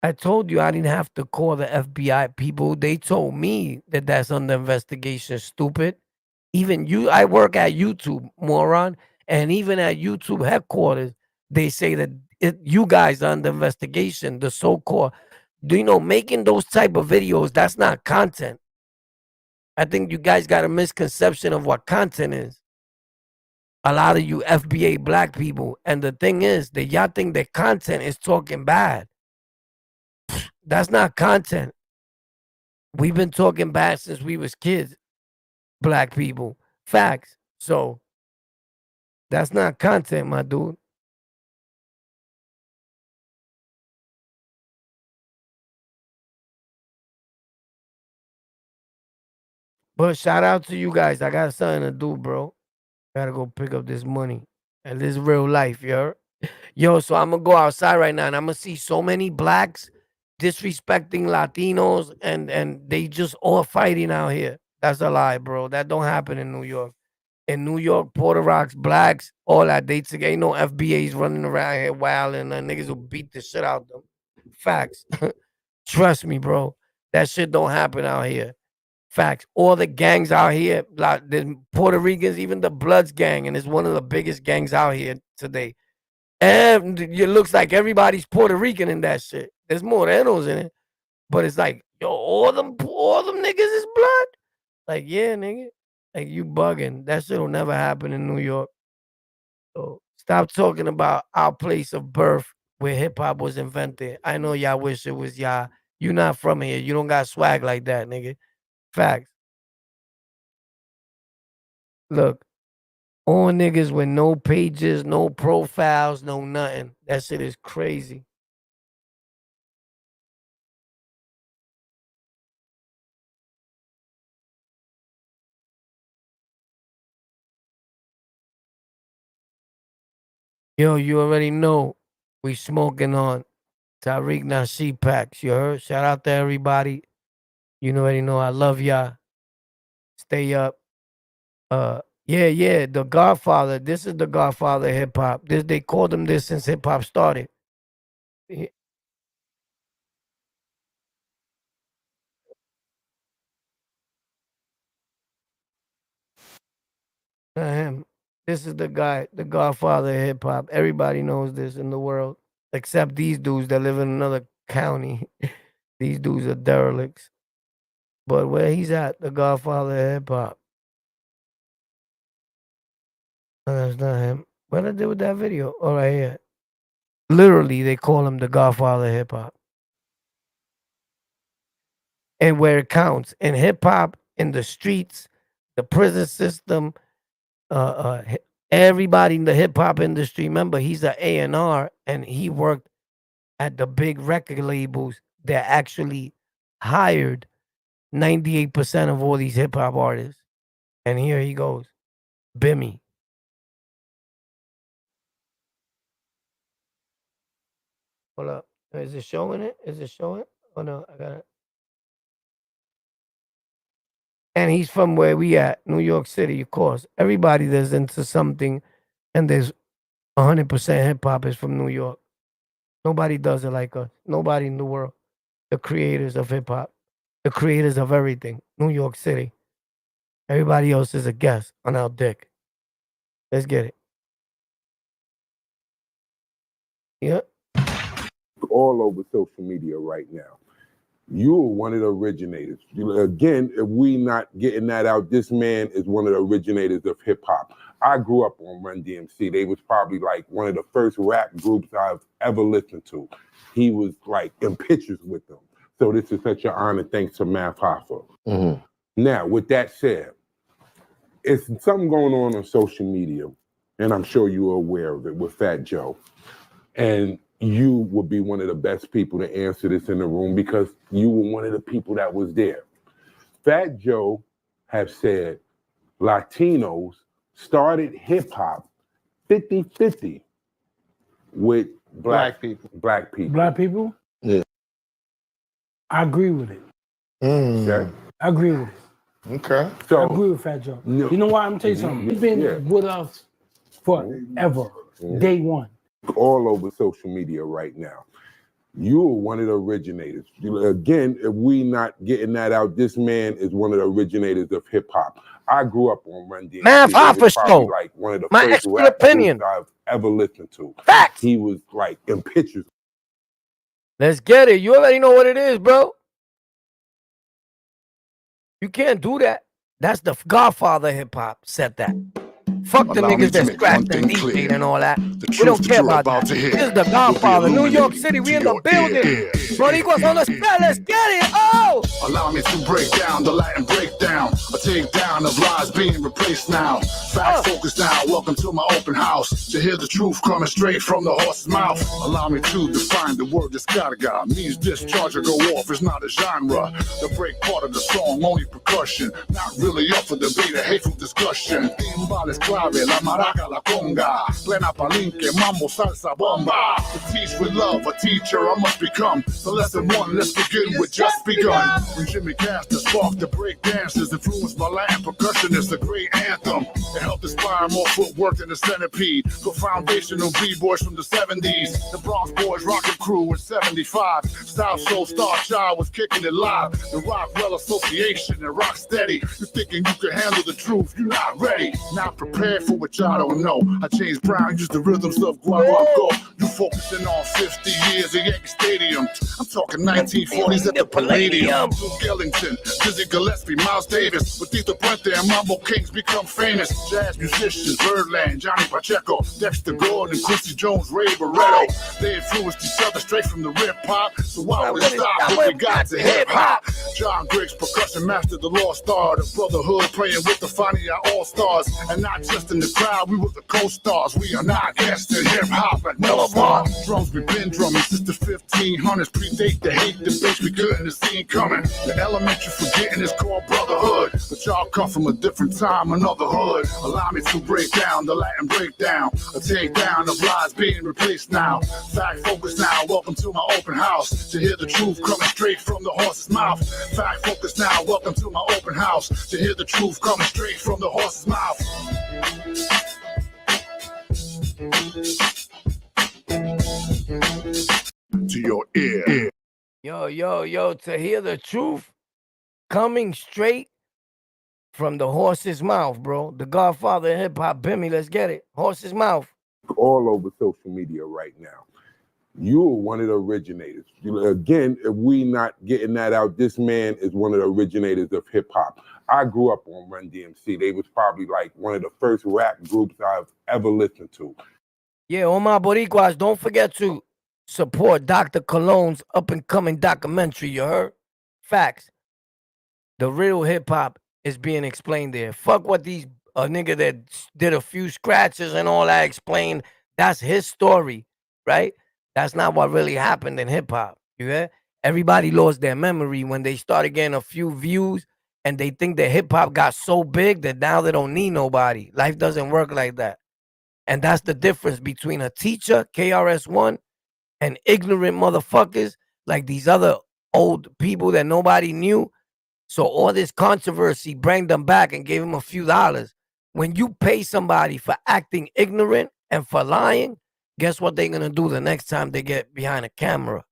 I told you I didn't have to call the FBI people. They told me that that's under investigation, stupid. Even you, I work at YouTube, moron. And even at YouTube headquarters, they say that you guys are under investigation, the so-called. Do you know, making those type of videos, that's not content. I think you guys got a misconception of what content is. A lot of you FBA black people. And the thing is that y'all think that content is talking bad. That's not content. We've been talking bad since we was kids, black people. Facts. So that's not content, my dude. But shout out to you guys. I got something to do, bro. Gotta go pick up this money. And this is real life, yo. So I'm gonna go outside right now and I'm gonna see so many blacks disrespecting Latinos and they just all fighting out here. That's a lie, bro. That don't happen in New York. In New York, Puerto Rocks, blacks, all that. They together. Ain't no FBAs running around here wild and niggas will beat the shit out them. Facts. Trust me, bro. That shit don't happen out here. Facts. All the gangs out here, like the Puerto Ricans, even the Bloods gang, and it's one of the biggest gangs out here today. And it looks like everybody's Puerto Rican in that shit. There's Morenos in it, but it's like, yo, all them niggas is blood. Like, yeah, nigga, like you bugging. That shit'll never happen in New York. So stop talking about our place of birth where hip hop was invented. I know y'all wish it was y'all. You not from here. You don't got swag like that, nigga. Facts. Look, all niggas with no pages, no profiles, no nothing. That shit is crazy. Yo, you already know we smoking on Tariq Nasheed packs. You heard? Shout out to everybody. You already know I love y'all. Stay up. Yeah, the Godfather. This is the Godfather of hip hop. This they called him this since hip hop started. Not him. This is the guy, the Godfather of hip hop. Everybody knows this in the world, except these dudes that live in another county. These dudes are derelicts. But where he's at, the Godfather of hip hop. No, that's not him. What did I do with that video? Oh, right here. Literally, they call him the Godfather of hip hop. And where it counts in hip hop, in the streets, the prison system, everybody in the hip hop industry. Remember, he's an A&R, and he worked at the big record labels that actually hired 98% of all these hip hop artists. And here he goes, Bimmy. Hold up. Is it showing it? Is it showing? Oh no, I got it. And he's from where we at, New York City, of course. Everybody that's into something and there's 100% hip hop is from New York. Nobody does it like us. Nobody in the world. The creators of hip hop, the creators of everything, New York City. Everybody else is a guest on our dick. Let's get it. Yeah. All over social media right now. You are one of the originators. Again, if we not getting that out, this man is one of the originators of hip hop. I grew up on Run DMC. They was probably like one of the first rap groups I've ever listened to. He was like in pictures with them. So this is such an honor. Thanks to Math Hoffa. Mm-hmm. Now, with that said, it's something going on social media, and I'm sure you are aware of it with Fat Joe. And you would be one of the best people to answer this in the room because you were one of the people that was there. Fat Joe have said Latinos started hip hop 50-50 with black people. Black people. Black people? Yeah. I agree with it. Okay. I agree with it. Okay. So, I agree with Fat Joe. You know why? I'm tell you something. He's been with us forever. Day one. All over social media right now. You are one of the originators. Again, if we not getting that out, this man is one of the originators of hip hop. I grew up on Run DMC. Man, hoffa show. Like one of the My first expert rap opinion. groups I've ever listened to. Facts. He was like in pictures. Let's get it. You already know what it is, bro. You can't do that. That's the Godfather hip hop said that. Fuck the niggas that scratched and DJ and all that. We don't care about that. This is the Godfather. New York City, we in the building. Boricuas on the spell. Let's get it. Oh! Allow me to break down the Latin breakdown. A takedown of lies being replaced now. Fact focus now. Welcome to my open house. To hear the truth coming straight from the horse's mouth. Allow me to define the word descarga. Means discharge or go off. It's not a genre. The break part of the song, only percussion. Not really up for debate, a hateful discussion. Timbales clave, la maraca, la conga. Plena palinque, mambo, salsa, bomba. To teach with love, a teacher I must become. So lesson one, let's begin with just begun. When Jimmy Castor sparked the break dancers, influenced by Latin percussionists, a great anthem. It helped inspire more footwork than the centipede. For foundational B-boys from the 70s. The Bronx Boys rockin' crew in 75. South Soul Star Child was kicking it live. The Rockwell Association and Rock Steady. You thinking you can handle the truth, you're not ready. Not prepared for what y'all don't know. I changed Brown, use the rhythms of Guaguaco. You focusing on 50 years of Yankee Stadium. I'm talking 1940s at the Palladium. Duke Ellington, Dizzy Gillespie, Miles Davis. With Tito Puente and Mambo Kings become famous. Jazz musicians, Birdland, Johnny Pacheco, Dexter Gordon, Quincy Jones, Ray Barretto. They influenced each other straight from the rip hop. So why would it stop when we got to hip hop? John Griggs, percussion master, the lost star. The brotherhood playing with the Fania All-Stars. And not just in the crowd, we were the co-stars. We are not guests in hip hop at no more. Drums, we been drumming since the 1500s. Predate the hate, the bass we couldn't have seen coming. The element you forgetting is called brotherhood. But y'all come from a different time, another hood. Allow me to break down the Latin breakdown. A takedown of lies being replaced now. Fact focus now, welcome to my open house. To hear the truth coming straight from the horse's mouth. Fact focus now, welcome to my open house. To hear the truth coming straight from the horse's mouth. To your ear. Yo, to hear the truth coming straight from the horse's mouth, bro. The Godfather of hip hop, Bimmy, let's get it. Horse's mouth. All over social media right now. You are one of the originators. Again, if we not getting that out, this man is one of the originators of hip hop. I grew up on Run DMC. They was probably like one of the first rap groups I've ever listened to. Yeah, all my Boricuas, don't forget to support Dr. Cologne's up-and-coming documentary, you heard? Facts. The real hip-hop is being explained there. Fuck what these nigga that did a few scratches and all that explained. That's his story, right? That's not what really happened in hip-hop, you hear? Everybody lost their memory when they started getting a few views and they think that hip-hop got so big that now they don't need nobody. Life doesn't work like that. And that's the difference between a teacher, KRS-One, and ignorant motherfuckers like these other old people that nobody knew. So all this controversy bring them back and gave them a few dollars. When you pay somebody for acting ignorant and for lying, guess what they're going to do the next time they get behind a camera?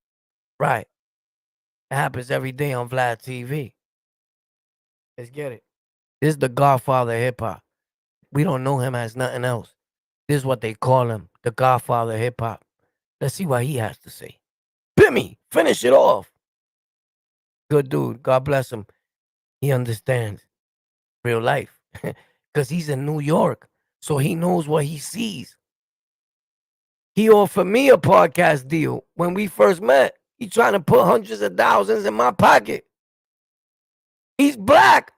Right. It happens every day on Vlad TV. Let's get it. This is the Godfather of hip-hop. We don't know him as nothing else. This is what they call him, the Godfather of hip-hop. Let's see what he has to say. Bimmy, finish it off. Good dude. God bless him. He understands real life because he's in New York, so he knows what he sees. He offered me a podcast deal when we first met. He trying to put hundreds of thousands in my pocket. He's black.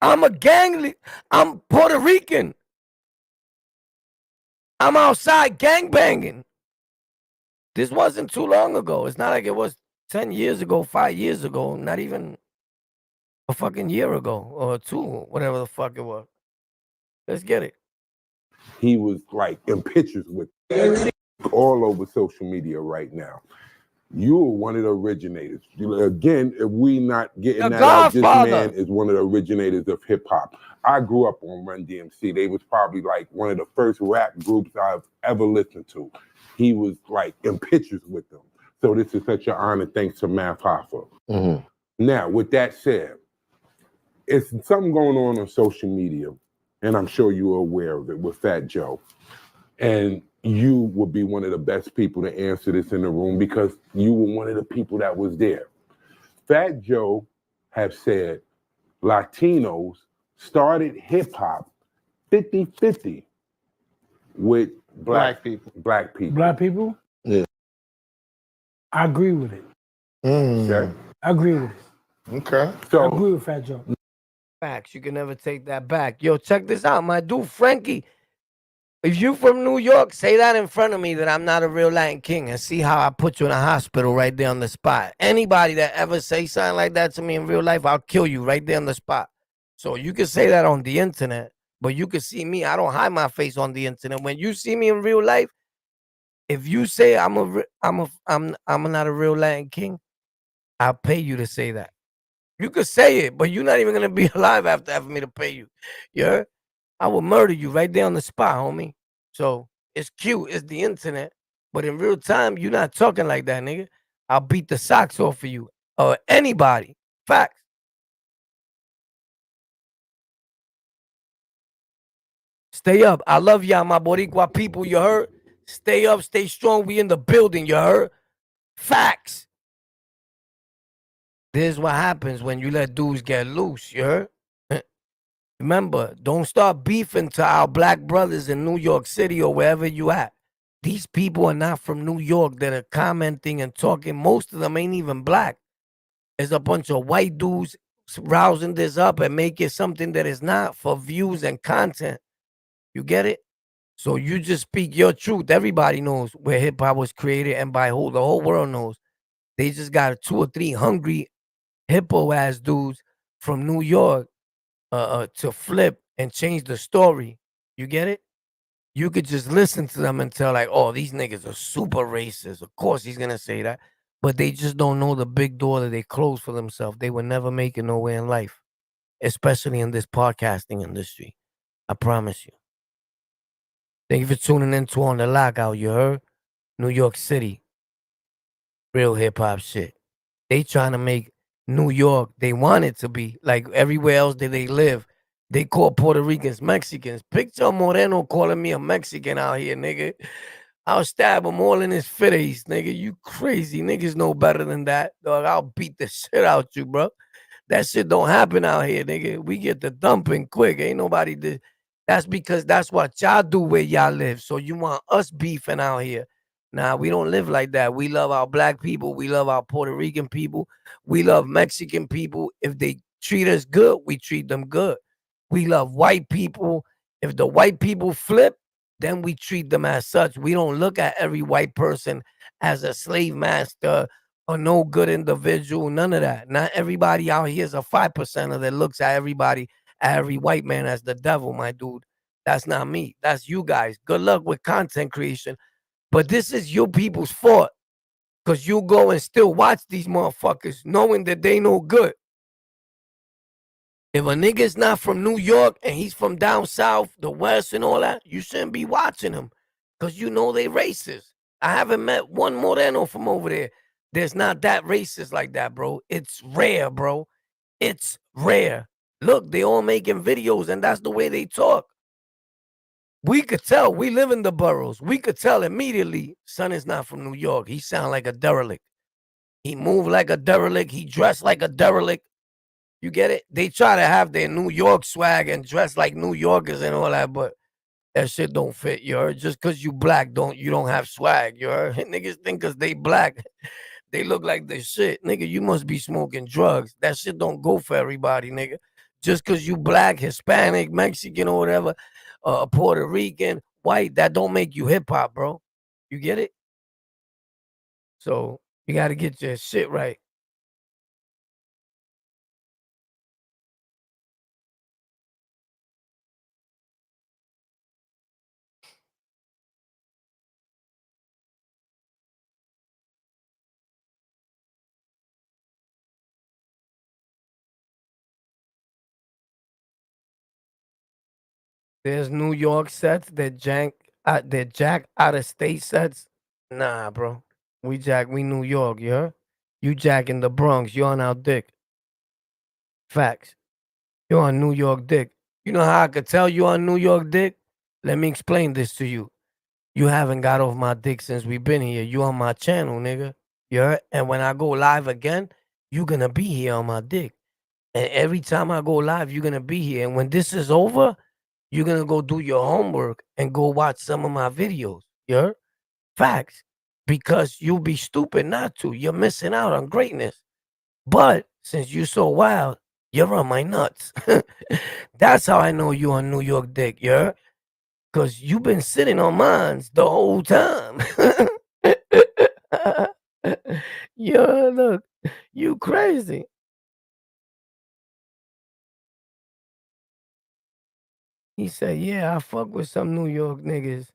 I'm I'm Puerto Rican. I'm outside gangbanging. This wasn't too long ago. It's not like it was 10 years ago, 5 years ago, not even a fucking year ago or 2, whatever the fuck it was. Let's get it. He was like in pictures with all over social media right now. You were one of the originators. Again, if we not getting The that out, this Godfather. man is one of the originators of hip hop. I grew up on Run DMC. They was probably like one of the first rap groups I've ever listened to. He was like in pictures with them. So this is such an honor, thanks to Math Hoffa. Now, with that said, it's something going on social media, and I'm sure you're aware of it with Fat Joe. And you would be one of the best people to answer this in the room because you were one of the people that was there. Fat Joe have said Latinos started hip hop 50-50 with black people. Black people? Yeah. I agree with it. Okay. I agree with it. Okay. I So agree with Fat Joe. Facts. You can never take that back. Yo, check this out, my dude Frankie. If you from New York, say that in front of me that I'm not a real Latin king and see how I put you in a hospital right there on the spot. Anybody that ever say something like that to me in real life, I'll kill you right there on the spot. So you can say that on the internet, but you can see me. I don't hide my face on the internet. When you see me in real life, if you say I'm not a real Latin king, I'll pay you to say that. You could say it, but you're not even gonna be alive after having me to pay you. You heard? I will murder you right there on the spot, homie. So it's cute, it's the internet, but in real time, you're not talking like that, nigga. I'll beat the socks off of you or anybody. Facts. Stay up. I love y'all, my Boricua people. You heard? Stay up, stay strong. We in the building. You heard? Facts. This is what happens when you let dudes get loose. You heard? Remember, don't start beefing to our black brothers in New York City or wherever you at. These people are not from New York that are commenting and talking. Most of them ain't even black. There's a bunch of white dudes rousing this up and make it something that is not for views and content. You get it? So you just speak your truth. Everybody knows where hip hop was created and by who. The whole world knows. They just got 2 or 3 hungry hippo ass dudes from New York to flip and change the story. You get it? You could just listen to them and tell like, oh, these niggas are super racist. Of course he's gonna say that. But they just don't know the big door that they closed for themselves. They would never make it nowhere in life, especially in this podcasting industry. I promise you. Thank you for tuning in to On The Lockout, you heard? New York City. Real hip-hop shit. They trying to make New York, they want it to be like everywhere else that they live. They call Puerto Ricans Mexicans. Picture Moreno calling me a Mexican out here, nigga. I'll stab him all in his face, nigga. You crazy. Niggas know better than that. Dog, I'll beat the shit out you, bro. That shit don't happen out here, nigga. We get the dumping quick. Ain't nobody did. That's because that's what y'all do where y'all live. So you want us beefing out here. Nah, we don't live like that. We love our black people. We love our Puerto Rican people. We love Mexican people. If they treat us good, we treat them good. We love white people. If the white people flip, then we treat them as such. We don't look at every white person as a slave master or no good individual. None of that. Not everybody out here is a 5%er that looks at everybody, at every white man as the devil, my dude. That's not me. That's you guys. Good luck with content creation. But this is your people's fault. Because you go and still watch these motherfuckers knowing that they no good. If a nigga's not from New York and he's from down south, the West and all that, you shouldn't be watching him. Because you know they racist. I haven't met one Moreno from over there. There's not that racist like that, bro. It's rare, bro. It's rare. Look, they all making videos and that's the way they talk. We could tell. We live in the boroughs. We could tell immediately son is not from New York. He sound like a derelict. He moved like a derelict. He dressed like a derelict. You get it? They try to have their New York swag and dress like New Yorkers and all that, but that shit don't fit, you heard? Just because you black, you don't have swag, you heard? Niggas think because they black, they look like the shit. Nigga, you must be smoking drugs. That shit don't go for everybody, nigga. Just because you black, Hispanic, Mexican or whatever, Puerto Rican, white, that don't make you hip-hop, bro. You get it? So you got to get your shit right. There's New York sets that jack out of state sets. Nah, bro. We New York, you heard? You jack in the Bronx, you on our dick. Facts. You on New York dick. You know how I could tell you on New York dick? Let me explain this to you. You haven't got off my dick since we been here. You on my channel, nigga. You heard? And when I go live again, you gonna be here on my dick. And every time I go live, you're gonna be here. And when this is over, you're gonna go do your homework and go watch some of my videos. You heard? Facts. Because you'll be stupid not to. You're missing out on greatness. But since you're so wild, you're on my nuts. That's how I know you on New York dick, you heard? Because you've been sitting on mines the whole time. Yo, look, you crazy. He said, yeah, I fuck with some New York niggas.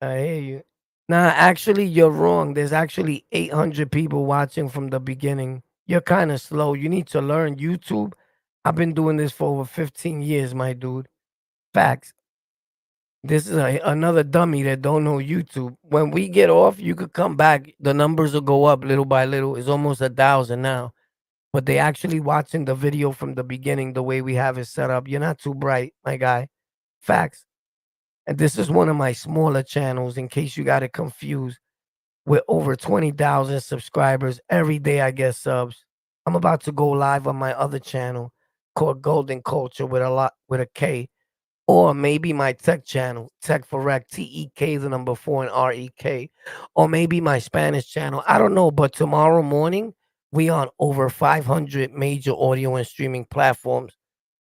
I hear you. Nah, actually, you're wrong. There's actually 800 people watching from the beginning. You're kind of slow. You need to learn YouTube. I've been doing this for over 15 years, my dude. Facts. This is another dummy that don't know YouTube. When we get off, you could come back. The numbers will go up little by little. It's almost 1,000 now. But they actually watching the video from the beginning, the way we have it set up. You're not too bright, my guy. Facts. And this is one of my smaller channels in case you got it confused. With over 20,000 subscribers. Every day I get subs. I'm about to go live on my other channel called Golden Culture with a K. Or maybe my tech channel, Tech for Rec, TEK, the number 4 and REK. Or maybe my Spanish channel. I don't know, but tomorrow morning, we on over 500 major audio and streaming platforms.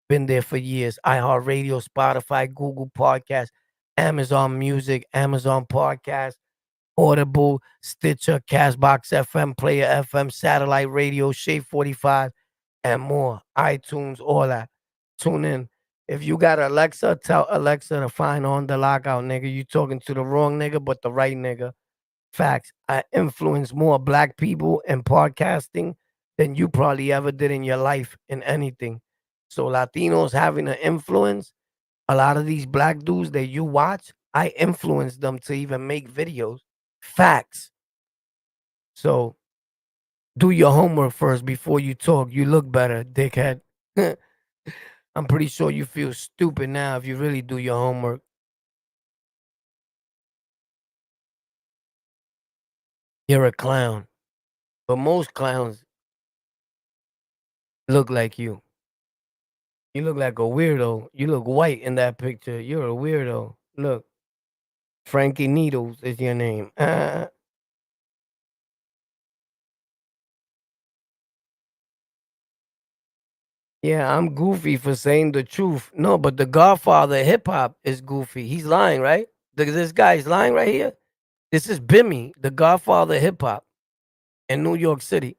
Been there for years. iHeartRadio, Spotify, Google Podcast, Amazon Music, Amazon Podcast, Audible, Stitcher, Castbox FM, Player FM, Satellite Radio, Shade 45, and more. iTunes, all that. Tune in. If you got Alexa, tell Alexa to find On the Lockout, nigga. You talking to the wrong nigga, but the right nigga. Facts. I influence more black people in podcasting than you probably ever did in your life in anything. So Latinos having an influence, a lot of these black dudes that you watch, I influence them to even make videos. Facts. So do your homework first before you talk. You look better, dickhead. I'm pretty sure you feel stupid now if you really do your homework. You're a clown. But most clowns look like you. You look like a weirdo. You look white in that picture. You're a weirdo. Look. Frankie Needles is your name. Yeah, I'm goofy for saying the truth. No, but the godfather of hip hop is goofy. He's lying, right? This guy is lying right here. This is Bimmy, the godfather of hip hop in New York City.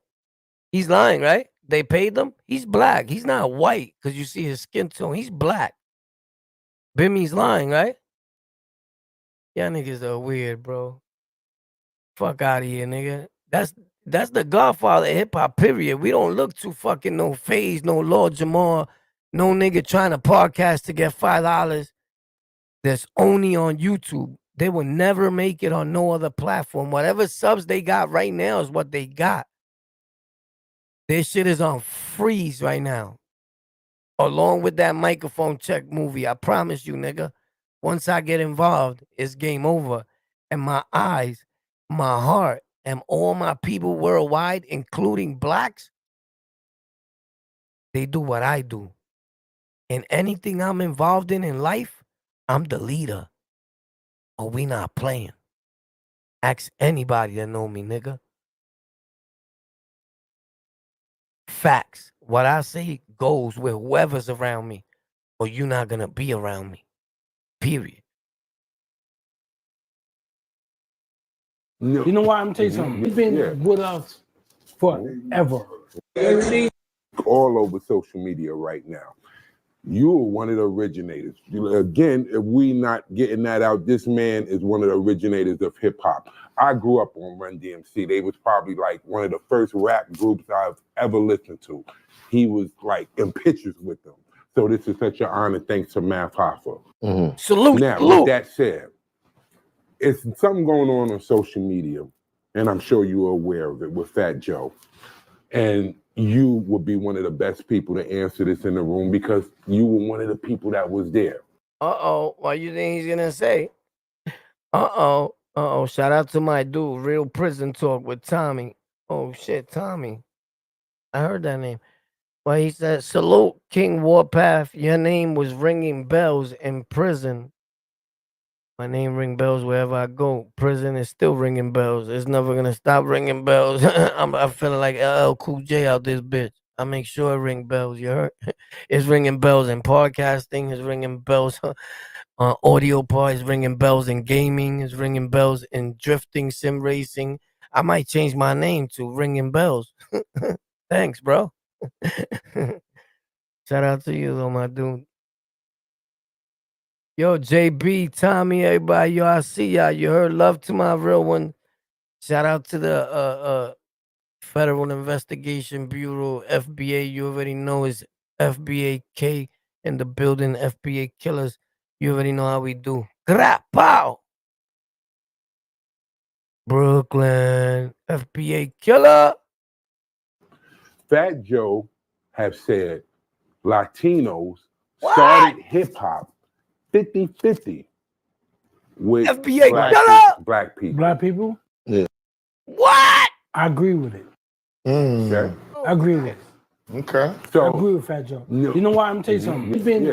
He's lying, right? They paid him. He's black. He's not white because you see his skin tone. He's black. Bimmy's lying, right? Y'all niggas are weird, bro. Fuck out of here, nigga. That's the godfather of hip hop, period. We don't look too fucking no phase, no Lord Jamar, no nigga trying to podcast to get $5 that's only on YouTube. They will never make it on no other platform. Whatever subs they got right now is what they got. Their shit is on freeze right now. Along with that microphone check movie. I promise you, nigga. Once I get involved, it's game over. And my eyes, my heart, and all my people worldwide, including blacks, they do what I do. And anything I'm involved in life, I'm the leader. Or we not playing. Ask anybody that know me, nigga. Facts. What I say goes with whoever's around me, or you're not gonna be around me. Period. You know why? I'm telling you something. He's been with us forever. All over social media right now. You're one of the originators. Again, if we not getting that out, this man is one of the originators of hip hop. I grew up on Run DMC. They was probably like one of the first rap groups I've ever listened to. He was like in pictures with them. So this is such an honor. Thanks to Math Hoffa. Salute. Now, with that said, it's something going on social media, and I'm sure you are aware of it with Fat Joe. And you would be one of the best people to answer this in the room because you were one of the people that was there. What you think he's gonna say? Shout out to my dude, Real Prison Talk with Tommy. Oh shit, Tommy. I heard that name. Well, he said, salute, King Warpath. Your name was ringing bells in prison. My name ring bells wherever I go. Prison is still ringing bells. It's never gonna stop ringing bells. I'm feeling like LL Cool J out this bitch. I make sure it ring bells. You heard? It's ringing bells in podcasting. It's ringing bells audio part. It's ringing bells in gaming. It's ringing bells in drifting, sim racing. I might change my name to Ringing Bells. Thanks, bro. Shout out to you, though, my dude. Yo, JB, Tommy, everybody, yo, I see y'all. You heard love to my real one. Shout out to the Federal Investigation Bureau, FBA. You already know it's FBAK in the building, FBA killers. You already know how we do. Grap, pow! Brooklyn, FBA killer. Fat Joe have said Latinos started hip hop 50-50 with FBA black people. Black people? Yeah. What? I agree with it. Okay. I agree with it. Okay. So I agree with Fat Joe. You know why? I'm gonna tell you something. He's been